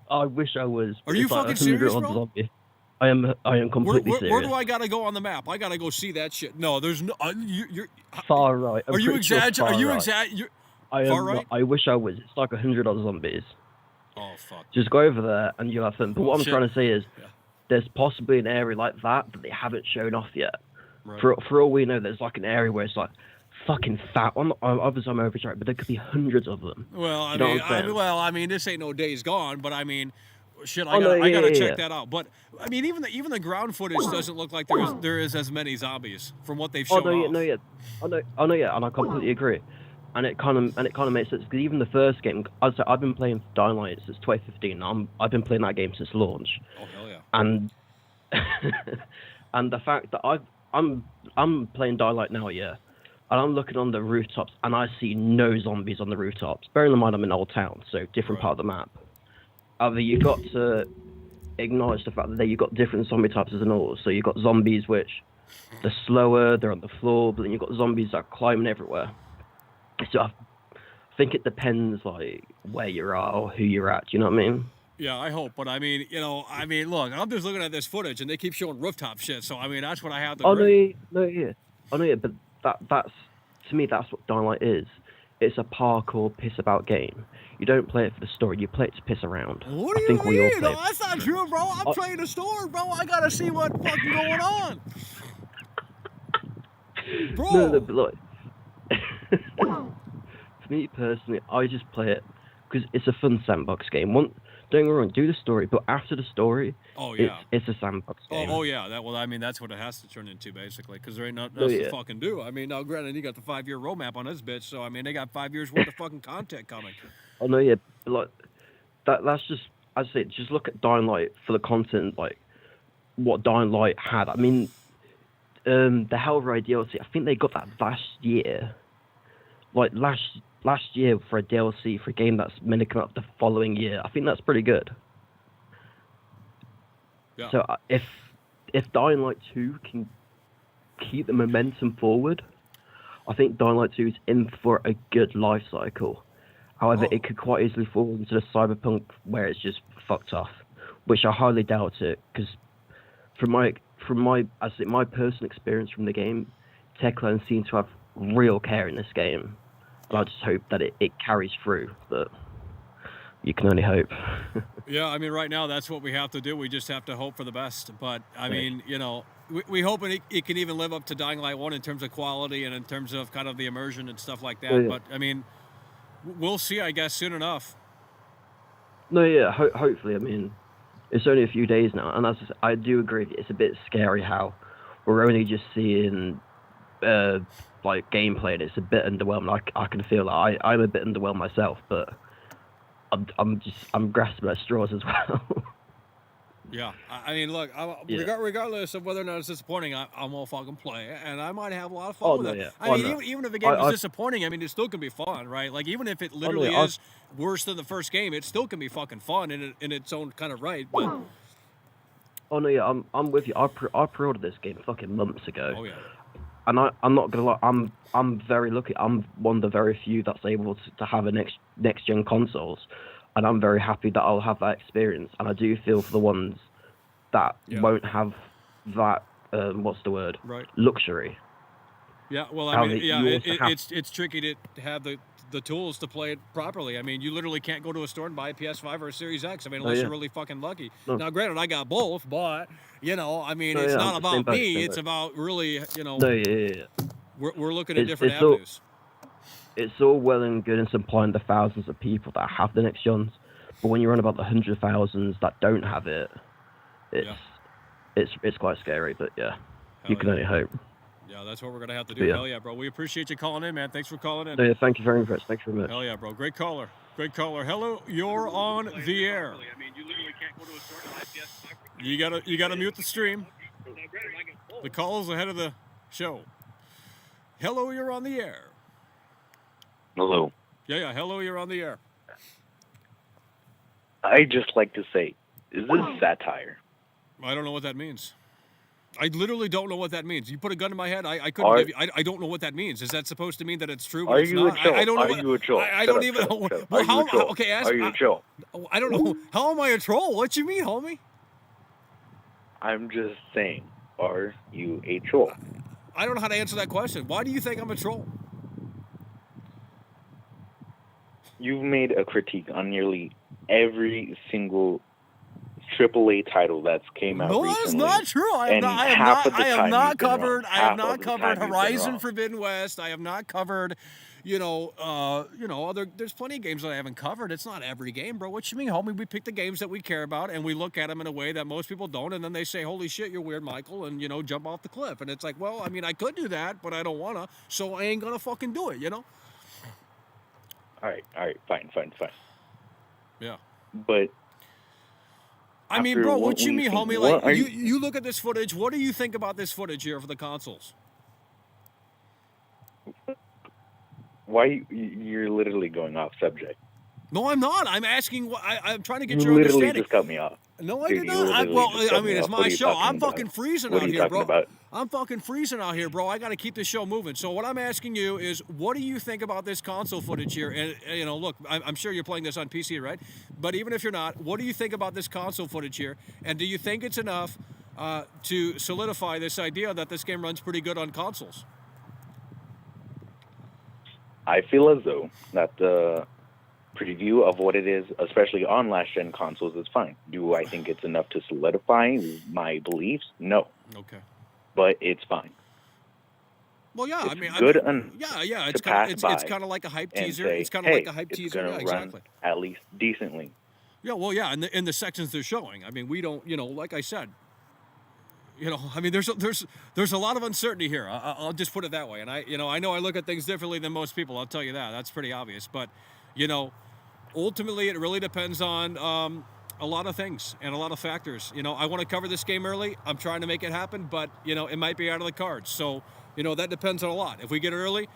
I wish I was. Are you It's like fucking 100 serious, on bro? zombie. I am completely serious. Where do I gotta go on the map? I gotta go see that shit. No, there's no. You're far right. Are you exaggerating? Are you exaggerating? Far right? I wish I was. It's like 100 on zombies. Oh fuck. Just go over there and you'll have fun. But what I'm Shit. trying to say is, Yeah. there's possibly an area like that they haven't shown off yet. Right. For all we know, there's like an area where it's like fucking fat. Obviously, I'm overshot, but there could be hundreds of them. Well, I mean, this ain't no Days Gone, but I mean, shit, I Oh, gotta no, check that out. But I mean, even the ground footage doesn't look like there is as many zombies from what they've shown off. I know, and I completely agree. And it kind of makes sense because even the first game, I've been playing Dying Light since 2015. I've been playing that game since launch. Oh hell yeah! And and the fact that I'm playing Dying Light now, yeah, and I'm looking on the rooftops and I see no zombies on the rooftops. Bearing in mind I'm in Old Town, so different part of the map. However, you got to acknowledge the fact that you've got different zombie types as an all. So you've got zombies which they're slower, they're on the floor, but then you've got zombies that are climbing everywhere. So I think it depends like where you are or who you're at. Do you know what I mean? Yeah, I hope. But I mean, look, I'm just looking at this footage and they keep showing rooftop shit. So I mean, that's what I have to. Yeah. But that's to me that's what Dying Light is. It's a parkour piss about game. You don't play it for the story. You play it to piss around. What do you mean? No, that's not true, bro. I'm playing the story, bro. I gotta see what fucking going on, bro. No, but look. For me personally, I just play it because it's a fun sandbox game. Don't get me wrong, do the story, but after the story, it's a sandbox game. Oh yeah, that's what it has to turn into basically, because there ain't nothing else to fucking do. I mean, now granted, you got the 5-year roadmap on this bitch, so I mean, they got 5 years worth of fucking content coming. Oh no, yeah, but like that's just, I say, just look at Dying Light for the content, like what Dying Light had. I mean, the Hellride DLC, I think they got that last year. Like last year for a DLC for a game that's meant to come up the following year. I think that's pretty good. Yeah. So if Dying Light 2 can keep the momentum forward, I think Dying Light 2 is in for a good life cycle. However, it could quite easily fall into the Cyberpunk where it's just fucked off, which I highly doubt it, because from my personal experience from the game, Techland seems to have real care in this game. And I just hope that it carries through, but you can only hope. Yeah, I mean, right now that's what we have to do. We just have to hope for the best. But I mean, we hope it can even live up to Dying Light 1 in terms of quality and in terms of kind of the immersion and stuff like that. Oh, yeah. But I mean, we'll see, I guess, soon enough. No, yeah, hopefully. I mean, it's only a few days now, and I do agree with you, it's a bit scary how we're only just seeing like gameplay, and it's a bit underwhelming. I can feel that I'm a bit underwhelmed myself, but I'm grasping at straws as well. Yeah, I mean, look, regardless of whether or not it's disappointing, I'm gonna fucking play it, and I might have a lot of fun with it. Yeah. I mean, even if the game is disappointing, I mean, it still can be fun, right? Like, even if it literally is worse than the first game, it still can be fucking fun in its own kind of right. But oh no, yeah, I'm with you. I pre-ordered this game fucking months ago. Oh yeah. And I'm not gonna lie, I'm very lucky. I'm one of the very few that's able to have a next gen consoles, and I'm very happy that I'll have that experience. And I do feel for the ones that won't have that what's the word? Right. Luxury. Yeah, well, I mean, it's tricky to have the tools to play it properly. I mean, you literally can't go to a store and buy a PS5 or a Series X. I mean, unless you're really fucking lucky. No. Now, granted, I got both, but I mean, it's not about me. It's about really, No, yeah. We're looking at different avenues. It's all well and good in supplying the thousands of people that have the next gens, but when you're on about the 100,000s that don't have it, it's quite scary. But you can only hope. Yeah, that's what we're going to have to do. Hell yeah, bro. We appreciate you calling in, man. Thanks for calling in. Yeah, thank you very much. Thanks very much. Hell yeah, bro. Great caller. Hello, you're on the air. I mean, you literally can't go to a store to buy PS5. You gotta mute the stream. The call is ahead of the show. Hello, you're on the air. Hello. Yeah. Hello, you're on the air. I just like to say, is this satire? I don't know what that means. I literally don't know what that means. You put a gun in my head, I couldn't Are give you. I don't know what that means. Is that supposed to mean that it's true, but are it's you a not? troll? I don't know. Are you a troll? I Shut don't up, even shut up, know. shut up. Well, Are you a troll? Okay, ask. Are you a troll? I don't know. How am I a troll? What you mean, homie? I'm just saying, are you a troll? I don't know how to answer that question. Why do you think I'm a troll? You've made a critique on nearly every single AAA title that's came out No, recently. that's not true. I have not. I have not covered. I have not covered Horizon Forbidden West. I have not covered. Other. There's plenty of games that I haven't covered. It's not every game, bro. What you mean, homie? We pick the games that we care about, and we look at them in a way that most people don't, and then they say, "Holy shit, you're weird, Michael," and jump off the cliff. And it's like, well, I mean, I could do that, but I don't wanna, so I ain't gonna fucking do it. All right, fine. Yeah. But I mean, bro, what you mean, homie? Like, you look at this footage. What do you think about this footage here for the consoles? why you're literally going off subject? No, I'm not. I'm asking. I'm trying to get you your literally understanding. just cut me off. No, I Dude, did not. I mean, it's my show. I'm about? fucking freezing What out are you here, talking bro. about? I'm fucking freezing out here, bro. I got to keep this show moving. So what I'm asking you is, what do you think about this console footage here? And look, I'm sure you're playing this on PC, right? But even if you're not, what do you think about this console footage here? And do you think it's enough to solidify this idea that this game runs pretty good on consoles? I feel as though that the preview of what it is, especially on last-gen consoles, is fine. Do I think it's enough to solidify my beliefs? No. Okay. But it's fine. Well, yeah, It's good yeah. It's kind of like a hype teaser. Say, It's kind of like a hype it's teaser. gonna Yeah, run exactly. at least decently. Yeah, well, yeah, in the sections they're showing. I mean, we don't, like I said, I mean, there's a lot of uncertainty here. I'll just put it that way. And I know I look at things differently than most people. I'll tell you that. That's pretty obvious. But, ultimately, it really depends on a lot of things and a lot of factors. I want to cover this game early. I'm trying to make it happen, but it might be out of the cards. So, that depends on a lot. If we get it early,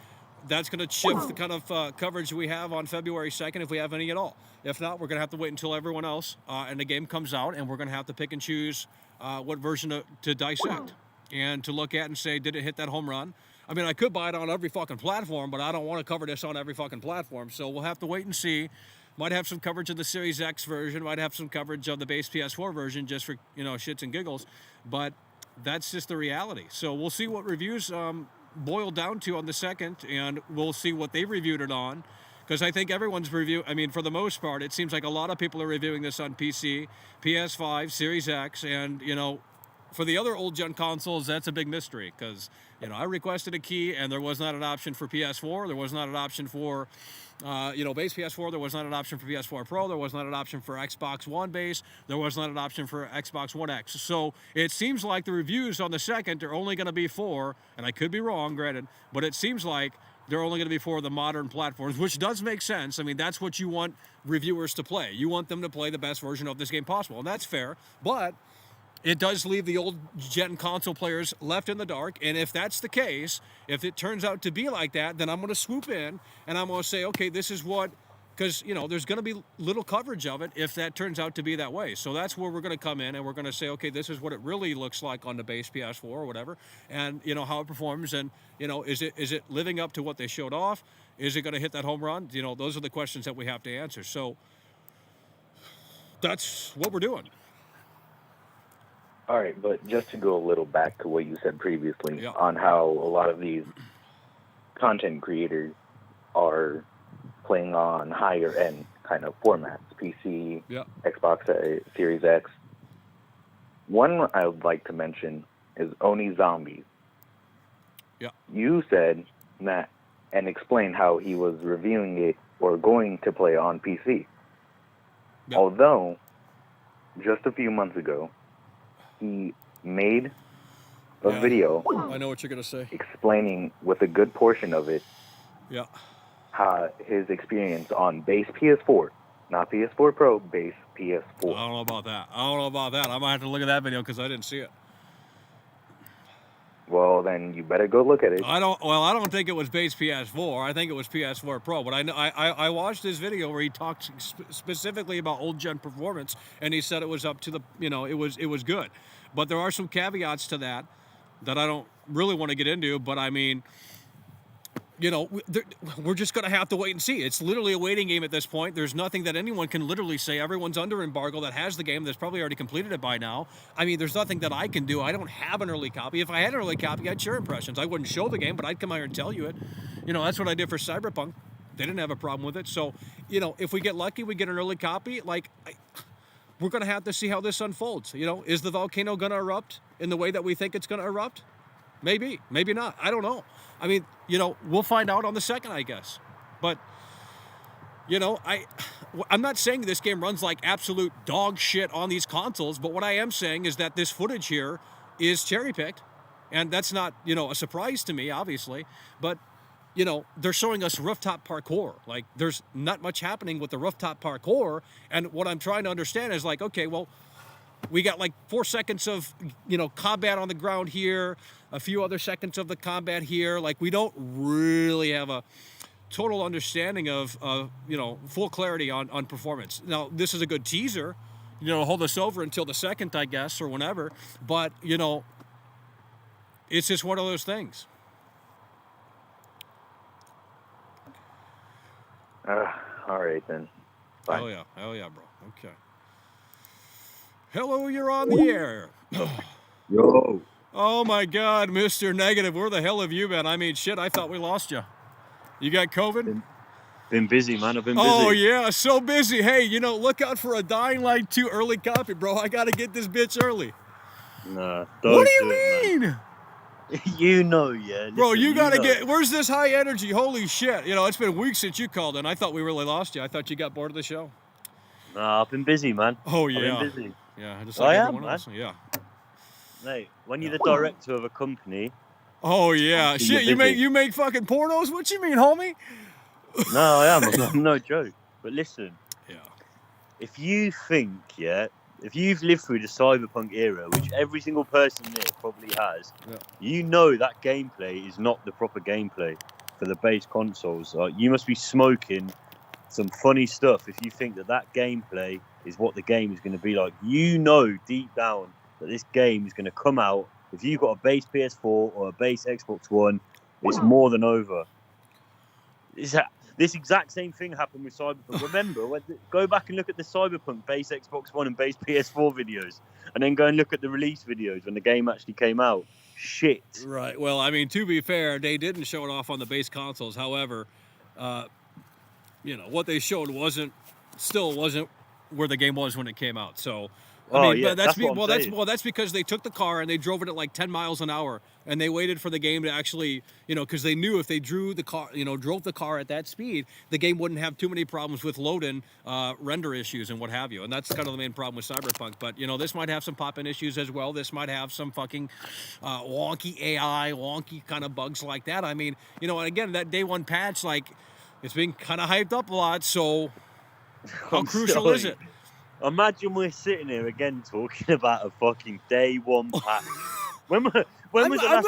that's going to shift the kind of coverage we have on February 2nd, if we have any at all. If not, we're going to have to wait until everyone else and the game comes out, and we're going to have to pick and choose what version to dissect and to look at and say, did it hit that home run? I mean, I could buy it on every fucking platform, but I don't want to cover this on every fucking platform. So we'll have to wait and see. Might have some coverage of the Series X version, might have some coverage of the base PS4 version just for, shits and giggles. But that's just the reality. So we'll see what reviews boil down to on the 2nd, and we'll see what they reviewed it on. Because I think everyone's review, for the most part, it seems like a lot of people are reviewing this on PC, PS5, Series X, and, for the other old-gen consoles, that's a big mystery. Because, I requested a key, and there was not an option for PS4. There was not an option for, base PS4. There was not an option for PS4 Pro. There was not an option for Xbox One base. There was not an option for Xbox One X. So it seems like the reviews on the 2nd are only going to be for, and I could be wrong, granted, but it seems like they're only going to be for the modern platforms, which does make sense. I mean, that's what you want reviewers to play. You want them to play the best version of this game possible, and that's fair. But it does leave the old-gen console players left in the dark, and if that's the case, if it turns out to be like that, then I'm going to swoop in, and I'm going to say, okay, this is what, because, there's going to be little coverage of it if that turns out to be that way. So that's where we're going to come in, and we're going to say, okay, this is what it really looks like on the base PS4 or whatever, and, how it performs, and, is it living up to what they showed off? Is it going to hit that home run? Those are the questions that we have to answer. So that's what we're doing. All right, but just to go a little back to what you said previously on how a lot of these content creators are playing on higher end kind of formats, PC, Xbox Series X. One I would like to mention is Oni Zombies. Yeah. You said that and explained how he was reviewing it or going to play on PC. Yeah. Although, just a few months ago, he made a video. I know what you're going to say. Explaining with a good portion of it how his experience on base PS4, not PS4 Pro, base PS4. I don't know about that. I might have to look at that video because I didn't see it. Well, then you better go look at it. I don't think it was base PS4. I think it was PS4 Pro. But I watched this video where he talked specifically about old gen performance, and he said it was up to the it was good. But there are some caveats to that I don't really want to get into. But I mean, we're just going to have to wait and see. It's literally a waiting game at this point. There's nothing that anyone can literally say. Everyone's under embargo that has the game that's probably already completed it by now. I mean, there's nothing that I can do. I don't have an early copy. If I had an early copy, I'd share impressions. I wouldn't show the game, but I'd come here and tell you it. That's what I did for Cyberpunk. They didn't have a problem with it. So, if we get lucky, we get an early copy. We're going to have to see how this unfolds. Is the volcano going to erupt in the way that we think it's going to erupt? Maybe, maybe not. I don't know. I mean, we'll find out on the second, I guess. But, I'm not saying this game runs like absolute dog shit on these consoles, but what I am saying is that this footage here is cherry-picked, and that's not, a surprise to me, obviously. But, they're showing us rooftop parkour. Like, there's not much happening with the rooftop parkour, and what I'm trying to understand is okay, well, we got 4 seconds of, combat on the ground here, a few other seconds of the combat here. We don't really have a total understanding of, full clarity on performance. Now, this is a good teaser, hold us over until the second, I guess, or whenever. But, it's just one of those things. All right, then. Bye. Hell yeah, bro. Okay. Hello, you're on the air. Yo. Oh my God, Mr. Negative, where the hell have you been? I mean, shit, I thought we lost you. You got COVID? Been busy, man. I've been busy. Oh yeah, so busy. Hey, look out for a Dying Light 2 early copy, bro. I gotta get this bitch early. Nah, what do you mean? You know, yeah. Listen, bro, you gotta get. Where's this high energy? Holy shit! It's been weeks since you called in. I thought we really lost you. I thought you got bored of the show. Nah, I've been busy, man. Oh yeah. I've been busy. Yeah, just like everyone else. Man. Yeah. Mate, when you're the director of a company. Oh yeah, shit! You make fucking pornos? What you mean, homie? No, I am. I'm no joke. But listen. Yeah. If you think, if you've lived through the Cyberpunk era, which every single person there probably has, you know that gameplay is not the proper gameplay for the base consoles. You must be smoking some funny stuff if you think that gameplay is what the game is going to be like. Deep down that this game is going to come out. If you've got a base PS4 or a base Xbox One, it's more than over. This exact same thing happened with Cyberpunk. Remember, go back and look at the Cyberpunk base Xbox One and base PS4 videos, and then go and look at the release videos when the game actually came out. Shit. Right. Well, I mean, to be fair, they didn't show it off on the base consoles. However, what they showed wasn't where the game was when it came out. So, that's because they took the car and they drove it at 10 miles an hour, and they waited for the game to actually, because they knew if they drove the car at that speed, the game wouldn't have too many problems with load-in, render issues and what have you. And that's kind of the main problem with Cyberpunk. But this might have some pop-in issues as well. This might have some fucking wonky AI, wonky kind of bugs like that. I mean, and again, that day one patch, it's been kind of hyped up a lot. So, how crucial is it? Imagine we're sitting here again talking about a fucking day one patch. I'm going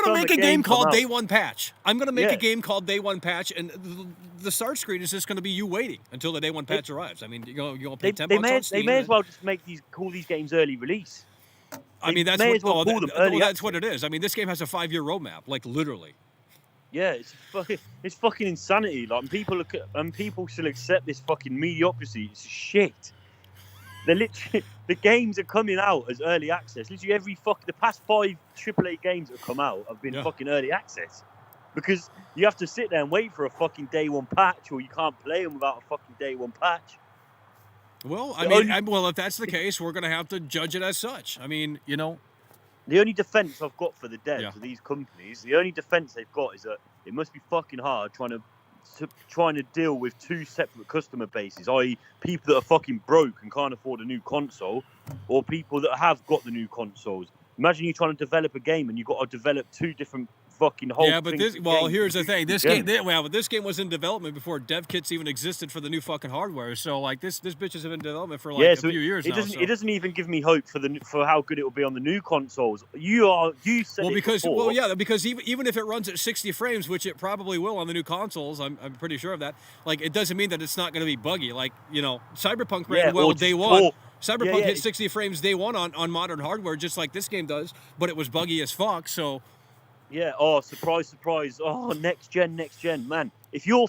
to make a game called Day One Patch. I'm going to make a game called Day One Patch, and the start screen is just going to be you waiting until the Day One Patch arrives. I mean, you're going to pay $10 on Steam. They may as well just call these games early release. I mean, that's what it is. I mean, this game has a 5-year roadmap, literally. Yeah, it's fucking insanity. People still accept this fucking mediocrity. It's shit. The games are coming out as early access. Literally the past 5 AAA games that have come out have been fucking early access, because you have to sit there and wait for a fucking day one patch, or you can't play them without a fucking day one patch. Well, if that's the case, we're going to have to judge it as such. I mean, The only defense I've got for the devs of these companies, the only defense they've got is that it must be fucking hard trying to deal with 2 separate customer bases, i.e. people that are fucking broke and can't afford a new console, or people that have got the new consoles. Imagine you trying to develop a game and you've got to develop 2 different fucking whole. Yeah, but thing here's the thing. This Yeah. game, but this game was in development before dev kits even existed for the new fucking hardware. So like this bitch has been in development for like a few years now. It doesn't even give me hope for how good it will be on the new consoles. You said it before. Because even if it runs at 60 frames, which it probably will on the new consoles, I'm pretty sure of that. Like it doesn't mean that it's not going to be buggy. Like Cyberpunk ran well day one. Cyberpunk hit 60 frames day one on modern hardware, just like this game does, but it was buggy as fuck. So. Yeah. Oh, surprise, surprise. Oh, next gen, man. If you're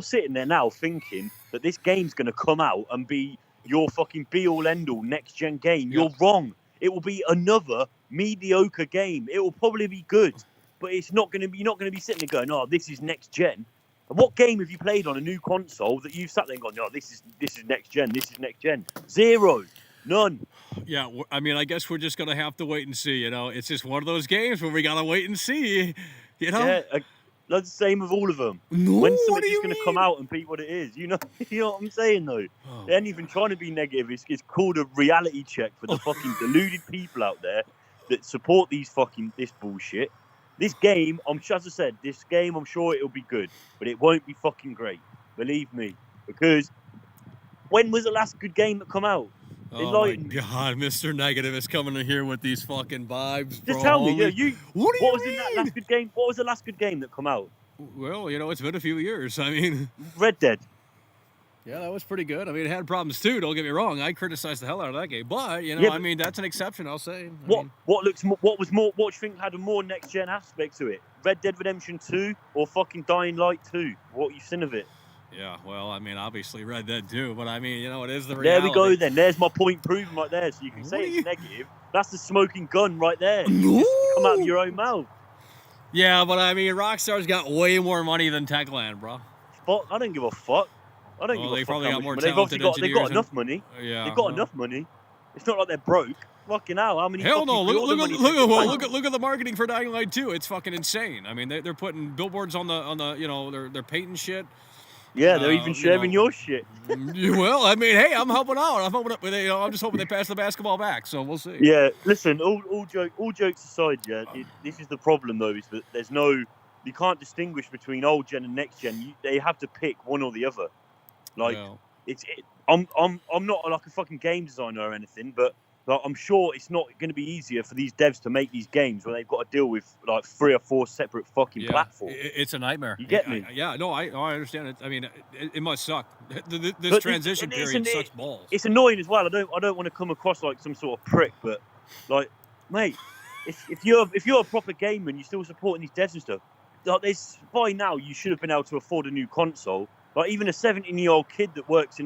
sitting there now thinking that this game's gonna come out and be your fucking be all end all next gen game, you're wrong. It will be another mediocre game. It will probably be good, but it's not gonna be. You're not gonna be sitting there going, "Oh, this is next gen." And what game have you played on a new console that you've sat there and gone, "Oh, this is next gen. This is next gen." Zero. None. Yeah, I mean, I guess we're just gonna have to wait and see. It's just one of those games where we gotta wait and see. Yeah, that's the same with all of them. No, when something's just gonna come out and be what it is, you know what I'm saying though. They ain't even trying to be negative. It's called a reality check for the fucking deluded people out there that support this bullshit. This game, as I said, I'm sure it'll be good, but it won't be fucking great. Believe me, because when was the last good game that come out? Oh my God, Mr. Negative is coming in here with these fucking vibes, bro. Just tell me, what was in that last good game? What was the last good game that come out? Well, it's been a few years. I mean, Red Dead. Yeah, that was pretty good. I mean, it had problems too. Don't get me wrong. I criticized the hell out of that game, but I mean, that's an exception. I'll say. What do you think had a more next gen aspect to it? Red Dead Redemption 2 or fucking Dying Light 2? What you seen of it? Yeah, well, I mean, obviously Red Dead too, but I mean, it is the There reality. we go then. There's my point proven right there. So you can say it's negative. That's the smoking gun right there. No. Just come out of your own mouth. Yeah, but I mean, Rockstar's got way more money than Techland, bro. Fuck, I don't give a fuck. I don't give a fuck. They probably got more talented engineers. They've got enough money. Yeah, they've got enough money. It's not like they're broke. Fucking hell, how many? Hell no! Look at the marketing for Dying Light 2. It's fucking insane. I mean, they're putting billboards on the they're painting shit. Yeah, they're even sharing your shit. Well, I mean, hey, I'm helping out. I'm just hoping they pass the basketball back. So we'll see. Yeah, listen. All jokes aside, yeah, this is the problem though. Is that you can't distinguish between old gen and next gen. They have to pick one or the other. Like I'm not like a fucking game designer or anything, but I'm sure it's not going to be easier for these devs to make these games when they've got to deal with like 3 or 4 separate fucking platforms. It's a nightmare. You get me? I understand it. I mean, it must suck. This transition period sucks balls. It's annoying as well. I don't want to come across like some sort of prick, but like, mate, if you're a proper gamer and you're still supporting these devs and stuff, like by now you should have been able to afford a new console. Like even a 17-year-old kid that works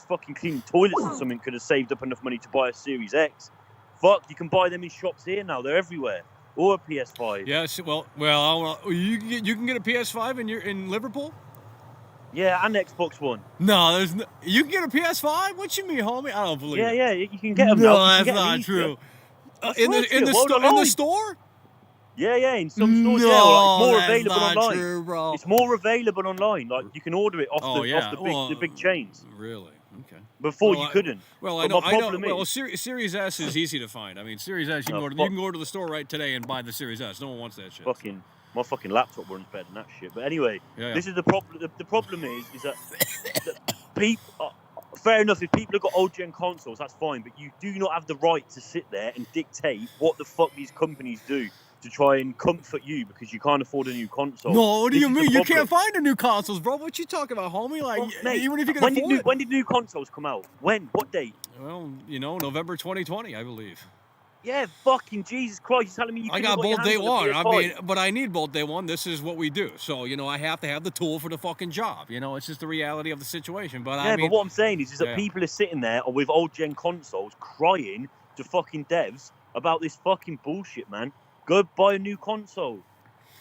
fucking cleaning toilets or something could have saved up enough money to buy a Series X. Fuck, you can buy them in shops here now. They're everywhere. Or a PS5. Yes, well, you can get a PS5 in Liverpool. Yeah, and Xbox One. No, you can get a PS5. What you mean, homie? I don't believe. Yeah, you can get them. No, now. that's not true. In the store. Yeah, in some stores, more available online. True, bro. It's more available online. Like you can order it off the big chains. Really? Okay. Before you couldn't. Well, I know. Well, Series S is easy to find. I mean, Series S, you can go to the store right today and buy the Series S. No one wants that shit. My fucking laptop runs better than that shit. But anyway, this is the problem. The problem is that people. Fair enough, if people have got old gen consoles, that's fine. But you do not have the right to sit there and dictate what the fuck these companies do to try and comfort you because you can't afford a new console. No, what do you mean? You can't find a new consoles, bro. What you talking about, homie? Like, mate, even if you can afford it. When did new consoles come out? When? What date? Well, November 2020, I believe. Yeah, fucking Jesus Christ! You're telling me I got both day one. I mean, but I need both day one. This is what we do. So I have to have the tool for the fucking job. It's just the reality of the situation. But I mean, but what I'm saying is that people are sitting there with old gen consoles crying to fucking devs about this fucking bullshit, man. Go buy a new console.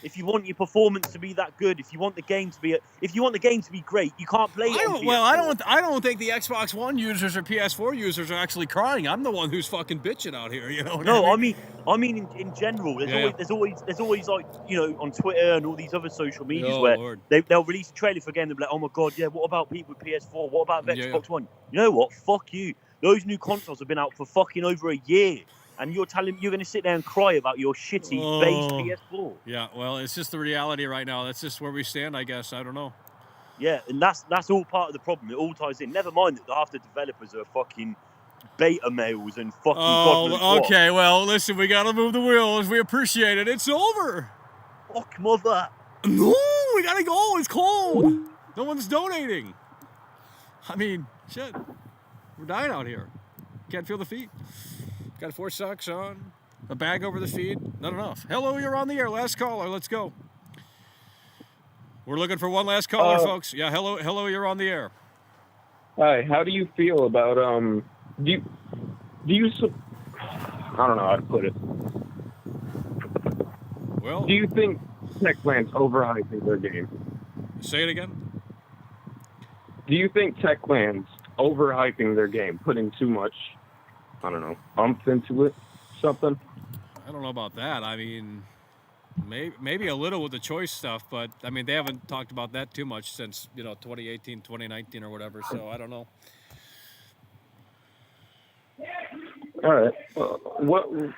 If you want your performance to be that good, if you want the game to be great, you can't play it on PS4. Well, I don't think the Xbox One users or PS4 users are actually crying. I'm the one who's fucking bitching out here. I mean in general. There's always like on Twitter and all these other social medias where they'll release a trailer for a game. They'll be like, oh my god, yeah. What about people with PS4? What about Xbox One? You know what? Fuck you. Those new consoles have been out for fucking over a year. and you're going to sit there and cry about your shitty base PS4. Yeah, well, it's just the reality right now. That's just where we stand, I guess. I don't know. Yeah, and that's all part of the problem. It all ties in. Never mind that half the developers are fucking beta males and fucking God knows what. Okay, well, listen, we gotta move the wheels. We appreciate it. It's over. Fuck mother. No, we gotta go. It's cold. No one's donating. I mean, shit. We're dying out here. Can't feel the feet. Got 4 socks on. A bag over the feet. Not enough. Hello, you're on the air. Last caller. Let's go. We're looking for one last caller, folks. Yeah, hello, you're on the air. Hi, how do you feel about do you I don't know how to put it. Well, do you think Techland's overhyping their game? Say it again. Do you think Techland's overhyping their game, putting too much, I don't know, umph into it, something? I don't know about that. I mean, maybe a little with the choice stuff, but I mean, they haven't talked about that too much since, 2018, 2019 or whatever, so I don't know. All right. What do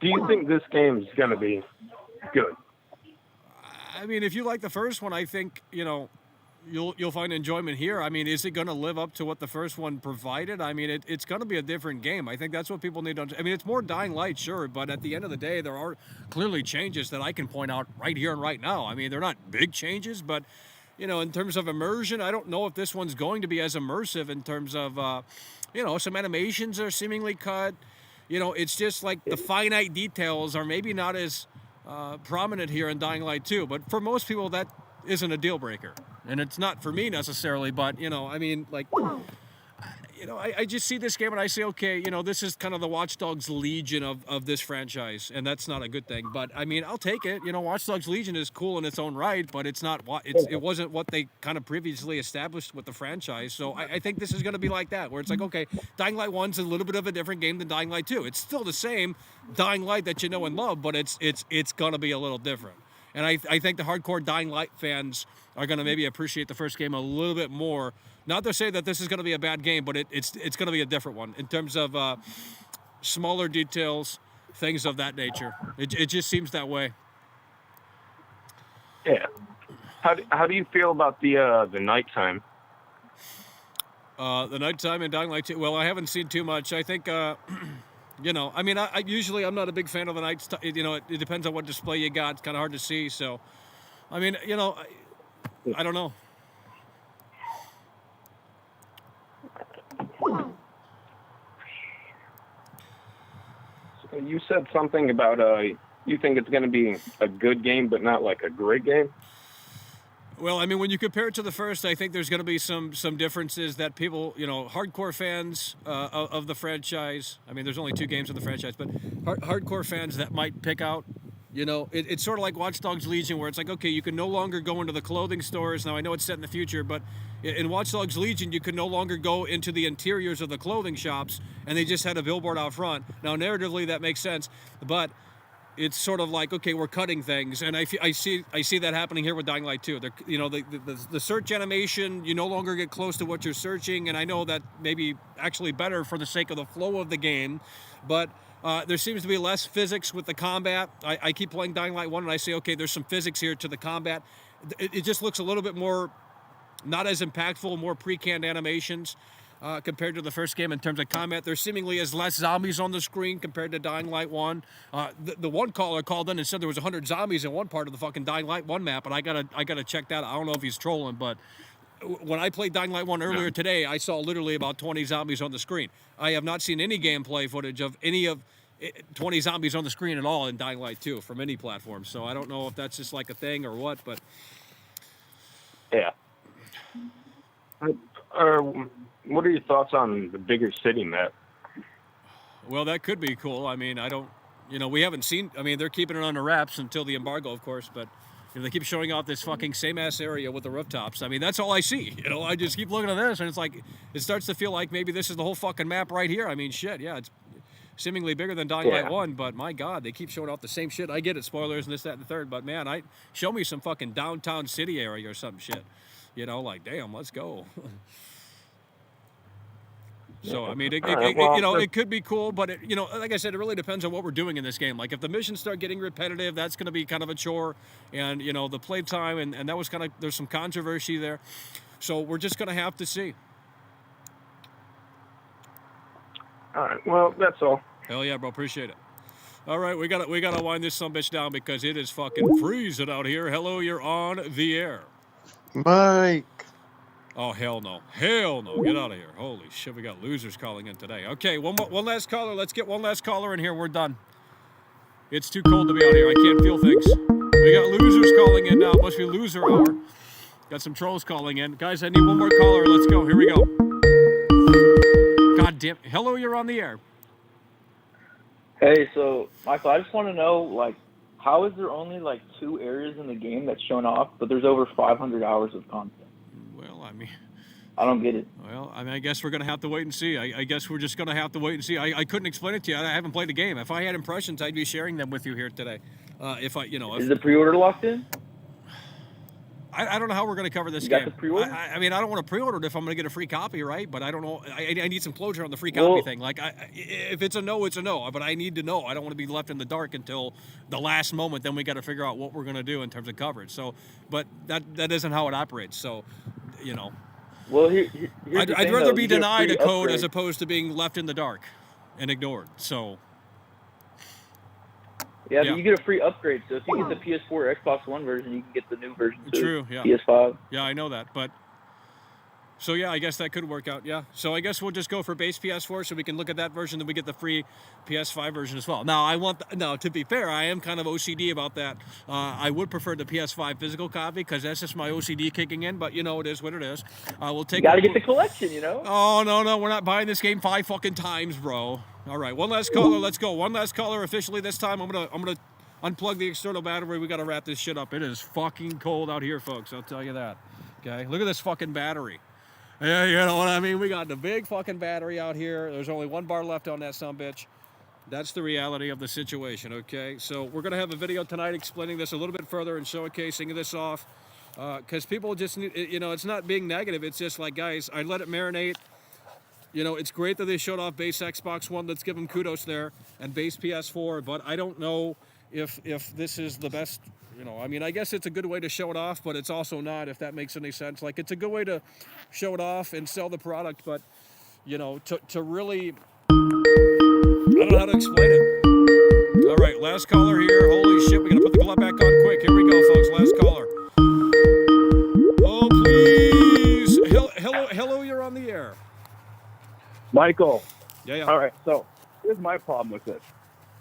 you think this game's going to be good? I mean, if you like the first one, I think, you'll find enjoyment here. I mean, is it going to live up to what the first one provided? I mean, it's going to be a different game. I think that's what people need to understand. I mean, it's more Dying Light, sure, but at the end of the day, there are clearly changes that I can point out right here and right now. I mean, they're not big changes, but, in terms of immersion, I don't know if this one's going to be as immersive in terms of, some animations are seemingly cut. It's just like the finite details are maybe not as prominent here in Dying Light 2, but for most people, that isn't a deal breaker. And it's not for me necessarily, but, I mean, like, I just see this game and I say, okay, this is kind of the Watch Dogs Legion of this franchise, and that's not a good thing. But, I mean, I'll take it. Watch Dogs Legion is cool in its own right, but it wasn't what they kind of previously established with the franchise. So I think this is going to be like that, where it's like, okay, Dying Light 1's a little bit of a different game than Dying Light 2. It's still the same Dying Light that you know and love, but it's going to be a little different. And I think the hardcore Dying Light fans are going to maybe appreciate the first game a little bit more. Not to say that this is going to be a bad game, but it's going to be a different one in terms of smaller details, things of that nature. It just seems that way. Yeah. How do you feel about the nighttime? The nighttime in Dying Light 2. Well, I haven't seen too much. I think. I mean, I usually I'm not a big fan of the night. It depends on what display you got. It's kind of hard to see. So, I mean, I don't know. So you said something about you think it's going to be a good game, but not like a great game. Well, I mean, when you compare it to the first, I think there's going to be some differences that people, hardcore fans of the franchise. I mean, there's only 2 games of the franchise, but hardcore fans that might pick out. It's sort of like Watch Dogs Legion, where it's like, okay, you can no longer go into the clothing stores. Now, I know it's set in the future, but in Watch Dogs Legion, you could no longer go into the interiors of the clothing shops, and they just had a billboard out front. Now, narratively, that makes sense, but it's sort of like, okay, we're cutting things, and I see that happening here with Dying Light 2. The search animation, you no longer get close to what you're searching, and I know that may be actually better for the sake of the flow of the game, but there seems to be less physics with the combat. I keep playing Dying Light 1, and I say, okay, there's some physics here to the combat. It just looks a little bit more, not as impactful, more pre-canned animations. Compared to the first game in terms of combat. There seemingly is less zombies on the screen compared to Dying Light 1. The one caller called in and said there was 100 zombies in one part of the fucking Dying Light 1 map, and I gotta check that. I don't know if he's trolling, but when I played Dying Light 1 earlier today, I saw literally about 20 zombies on the screen. I have not seen any gameplay footage of any of 20 zombies on the screen at all in Dying Light 2 from any platform, so I don't know if that's just like a thing or what, but... Yeah. What are your thoughts on the bigger city map? Well, that could be cool. I mean, we haven't seen, they're keeping it under wraps until the embargo, of course, but they keep showing off this fucking same-ass area with the rooftops. I mean, that's all I see. I just keep looking at this, and it's like, it starts to feel like maybe this is the whole fucking map right here. I mean, shit, yeah, it's seemingly bigger than Dying Light 1, but my God, they keep showing off the same shit. I get it, spoilers and this, that, and the third, but man, show me some fucking downtown city area or some shit. Like, damn, let's go. So I mean, it could be cool, but like I said, it really depends on what we're doing in this game. Like if the missions start getting repetitive, that's going to be kind of a chore, and the play time, and that was kind of, there's some controversy there. So we're just going to have to see. All right. Well, that's all. Hell yeah, bro. Appreciate it. All right, we gotta wind this sumbitch down because it is fucking freezing out here. Hello, you're on the air. Mike. Oh, hell no. Hell no. Get out of here. Holy shit, we got losers calling in today. Okay, one last caller. Let's get one last caller in here. We're done. It's too cold to be out here. I can't feel things. We got losers calling in now. Must be loser hour. Got some trolls calling in. Guys, I need one more caller. Let's go. Here we go. God damn. Hello, you're on the air. Hey, so, Michael, I just want to know, like, how is there only, like, 2 areas in the game that's shown off, but there's over 500 hours of content? Well, I mean, I don't get it. Well, I mean, I guess we're going to have to wait and see. I guess we're just going to have to wait and see. I couldn't explain it to you. I haven't played the game. If I had impressions, I'd be sharing them with you here today. Is the pre-order locked in? I don't know how we're going to cover this you game. Got the pre-order? I mean, I don't want to pre-order it if I'm going to get a free copy, right? But I don't know. I need some closure on the free copy thing. Like, if it's a no, it's a no. But I need to know. I don't want to be left in the dark until the last moment. Then we got to figure out what we're going to do in terms of coverage. So, but that isn't how it operates. So, Well, I'd rather be denied a code as opposed to being left in the dark and ignored. So. Yeah, but you get a free upgrade. So if you get the PS4 or Xbox One version, you can get the new version too. True, yeah. PS5. Yeah, I know that. But so yeah, I guess that could work out. Yeah. So I guess we'll just go for base PS4 so we can look at that version, then we get the free PS5 version as well. Now to be fair, I am kind of OCD about that. I would prefer the PS5 physical copy because that's just my OCD kicking in. But it is what it is. We'll take. You gotta get the collection, Oh no, we're not buying this game 5 fucking times, bro. All right, one last caller. Let's go. One last caller officially this time. I'm gonna unplug the external battery. We gotta wrap this shit up. It is fucking cold out here, folks. I'll tell you that. Okay, look at this fucking battery. Yeah, you know what I mean? We got the big fucking battery out here. There's only 1 bar left on that sumbitch. That's the reality of the situation, okay? So we're going to have a video tonight explaining this a little bit further and showcasing this off. Because people just need, it's not being negative. It's just like, guys, I let it marinate. It's great that they showed off base Xbox One. Let's give them kudos there. And base PS4. But I don't know if this is the best. I mean, I guess it's a good way to show it off, but it's also not, if that makes any sense. Like, it's a good way to show it off and sell the product, but, to really, I don't know how to explain it. All right, last caller here. Holy shit, we got to put the glove back on quick. Here we go, folks. Last caller. Oh, please. Hello, you're on the air. Michael. Yeah. All right, so here's my problem with it.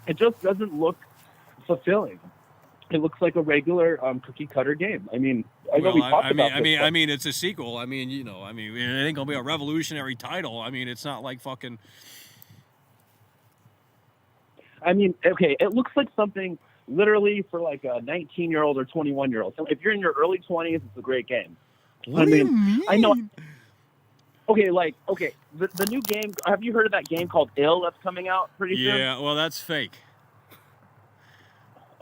It just doesn't look fulfilling. It looks like a regular cookie cutter game. I mean, I know we talked about this. I mean, it's a sequel. I mean, it ain't gonna be a revolutionary title. I mean, it's not like fucking. I mean, okay, it looks like something literally for like a 19-year-old or 21-year-old. So if you're in your early 20s, it's a great game. What do you mean? I know. Okay, the new game. Have you heard of that game called Ill that's coming out pretty soon? Yeah, well, that's fake.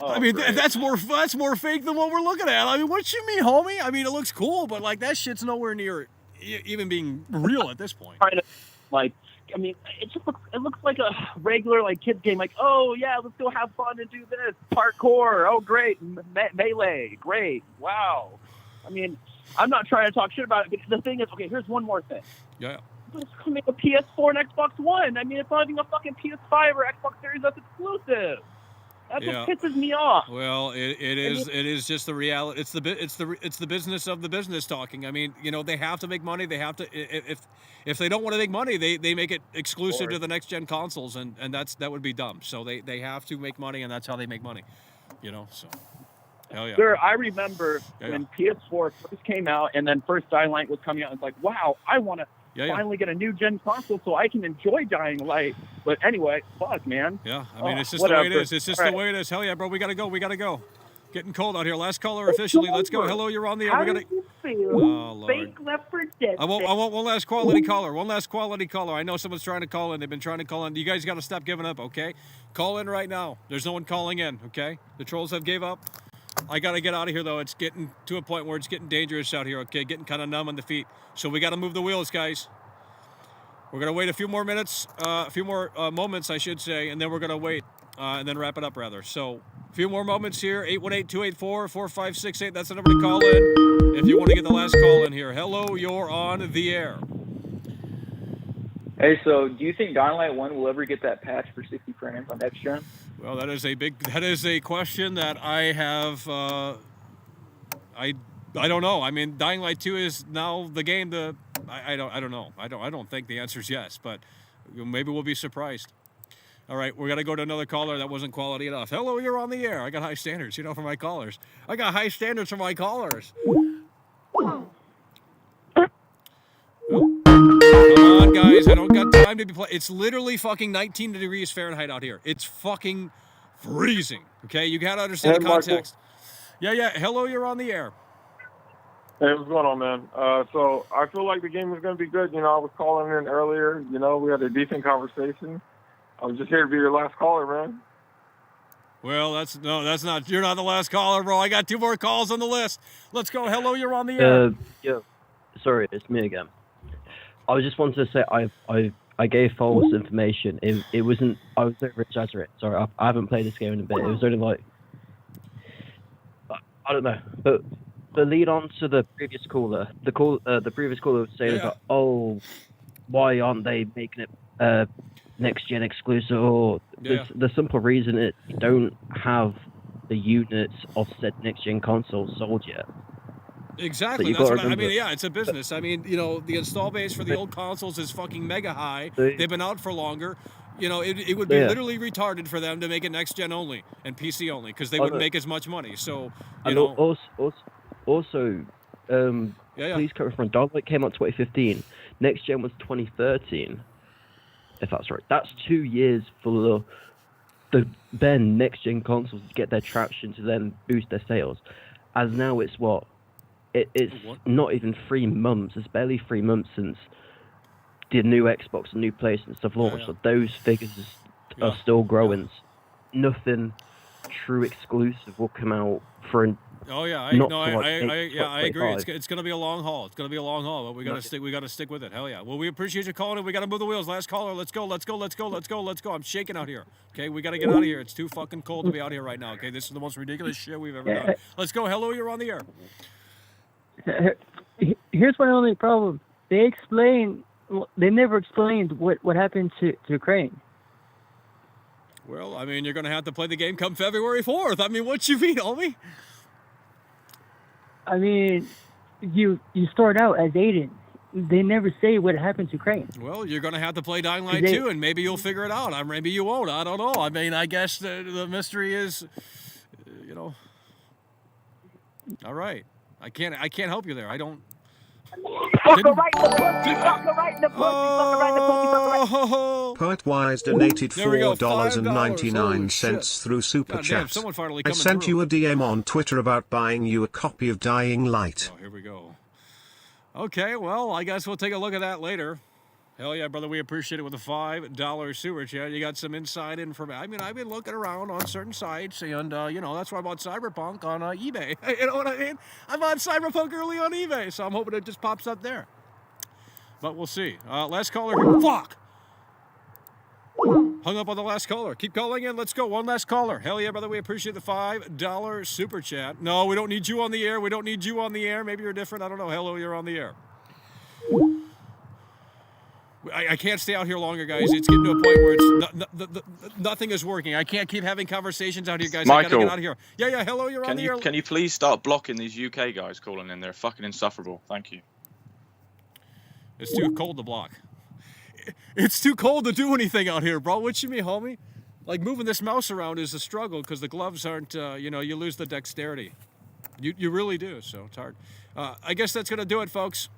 Oh, I mean, great. that's more fake than what we're looking at. I mean, what you mean, homie? I mean, it looks cool, but like that shit's nowhere near even being real at this point. It looks like a regular kids game. Like, oh yeah, let's go have fun and do this parkour. Oh great, melee, great, wow. I mean, I'm not trying to talk shit about it, but the thing is, okay, here's one more thing. Yeah. It's coming a PS4 and Xbox One. I mean, it's not even a fucking PS5 or Xbox Series that's exclusive. That's what pisses me off. Well, it is just the reality. It's the business of the business talking. I mean, they have to make money. They have to if they don't want to make money, they make it exclusive to the next gen consoles, and that would be dumb. So they have to make money, and that's how they make money. So hell yeah. Sir, I remember when PS4 first came out, and then first Dying Light was coming out. It's like, wow, I want to finally get a new gen console so I can enjoy Dying Light. But anyway, fuck, man. Yeah, I mean, it's just the way it is. It's just the way it is. Hell yeah, bro. We gotta go. Getting cold out here. Last caller officially. Let's go. Hello, you're on the air. How do you feel? Oh, Lord. Fake Left 4 Dead. I want one last quality caller. One last quality caller. I know someone's trying to call in. They've been trying to call in. You guys got to stop giving up, okay? Call in right now. There's no one calling in, okay? The trolls have gave up. I got to get out of here, though. It's getting to a point where it's getting dangerous out here, okay? Getting kind of numb on the feet. So we got to move the wheels, guys. We're going to wait a few more minutes, a few more moments, I should say, and then we're going to wait and then wrap it up, rather. So, a few more moments here. 818-284-4568. That's the number to call in if you want to get the last call in here. Hello, you're on the air. Hey, so do you think Dying Light 1 will ever get that patch for 60 frames on next gen? Well, that is a question that I have. I don't know. I mean, Dying Light 2 is now the game. I don't know. I don't think the answer is yes, but maybe we'll be surprised. All right, we're gonna go to another caller. That wasn't quality enough. Hello, you're on the air. I got high standards, for my callers. I got high standards for my callers. Come on, guys. I don't got time to be playing. It's literally fucking 19 degrees Fahrenheit out here. It's fucking freezing. Okay, you gotta understand the context. Yeah. Hello, you're on the air. Hey, what's going on, man? So I feel like the game is going to be good. I was calling in earlier. We had a decent conversation. I was just here to be your last caller, man. Well, that's not. You're not the last caller, bro. I got 2 more calls on the list. Let's go. Hello, you're on the air. Yeah. Sorry, it's me again. I just wanted to say I gave false information. It wasn't. I was over exaggerating. Sorry, I haven't played this game in a bit. It was only like I don't know, but the lead on to the previous caller. The previous caller was saying that, oh, why aren't they making it next gen exclusive? Or the simple reason is you don't have the units of said next gen consoles sold yet. Exactly. That's what I mean. Yeah, it's a business. I mean, the install base for the old consoles is fucking mega high. They've been out for longer. It would be literally retarded for them to make it next gen only and PC only because they wouldn't make as much money. So, Also, please correct me if I'm wrong. Dying Light came out 2015. Next gen was 2013, if that's right. That's 2 years for the then next gen consoles to get their traction to then boost their sales. As now it's what? It's not even 3 months. It's barely 3 months since the new Xbox and new PlayStation stuff launched. So those figures are still growing. Nothing true exclusive will come out for Oh yeah, I agree. It's going to be a long haul. It's going to be a long haul, but we got to stick with it. Hell yeah. Well, we appreciate you calling in. We got to move the wheels. Last caller. Let's go. I'm shaking out here. Okay, we got to get out of here. It's too fucking cold to be out here right now. Okay, this is the most ridiculous shit we've ever done. Let's go. Hello, you're on the air. Here's my only problem. They never explained what happened to Ukraine. Well, I mean, you're going to have to play the game come February 4th. I mean, what you mean, homie? I mean, you start out as Aiden. They never say what happened to Ukraine. Well, you're going to have to play Dying Light 2, and maybe you'll figure it out. Maybe you won't. I don't know. I mean, I guess the mystery is, All right. I can't help you there. I don't. Poet Wise donated $4.99 through Super Chat. I sent you a DM on Twitter about buying you a copy of Dying Light. Oh, here we go. Okay, well, I guess we'll take a look at that later. Hell yeah, brother, we appreciate it with a $5 Super Chat. You got some inside information. I mean, I've been looking around on certain sites, and, that's why I bought Cyberpunk on eBay. You know what I mean? I bought Cyberpunk early on eBay, so I'm hoping it just pops up there. But we'll see. Last caller here. Fuck! Hung up on the last caller. Keep calling in. Let's go. One last caller. Hell yeah, brother, we appreciate the $5 Super Chat. No, we don't need you on the air. Maybe you're different. I don't know. Hello, you're on the air. I can't stay out here longer, guys. It's getting to a point where nothing is working. I can't keep having conversations out here, guys. Michael, I gotta get out of here. Yeah, hello, you're on the air. Can you please start blocking these UK guys calling in? They're fucking insufferable. Thank you. It's too cold to block. It's too cold to do anything out here, bro. What you mean, homie? Like, moving this mouse around is a struggle because the gloves aren't, you lose the dexterity. You really do, so it's hard. I guess that's going to do it, folks.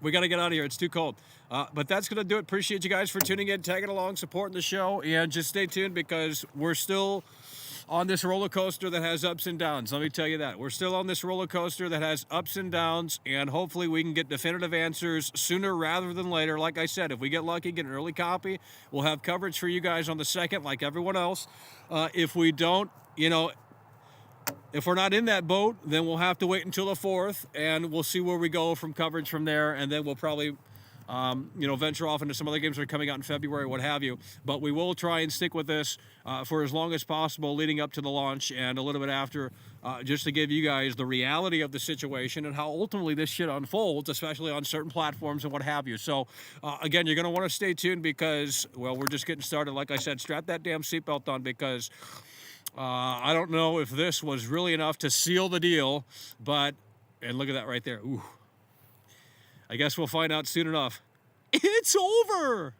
We got to get out of here. It's too cold. But that's going to do it. Appreciate you guys for tuning in, tagging along, supporting the show. And just stay tuned because we're still on this roller coaster that has ups and downs. Let me tell you that. We're still on this roller coaster that has ups and downs. And hopefully we can get definitive answers sooner rather than later. Like I said, if we get lucky, get an early copy, we'll have coverage for you guys on the 2nd like everyone else. If we don't, if we're not in that boat, then we'll have to wait until the 4th, and we'll see where we go from coverage from there, and then we'll probably venture off into some other games that are coming out in February, what have you. But we will try and stick with this for as long as possible leading up to the launch and a little bit after, just to give you guys the reality of the situation and how ultimately this shit unfolds, especially on certain platforms and what have you. So, again, you're going to want to stay tuned because, well, we're just getting started. Like I said, strap that damn seatbelt on because I don't know if this was really enough to seal the deal, but, and look at that right there. Ooh. I guess we'll find out soon enough. It's over!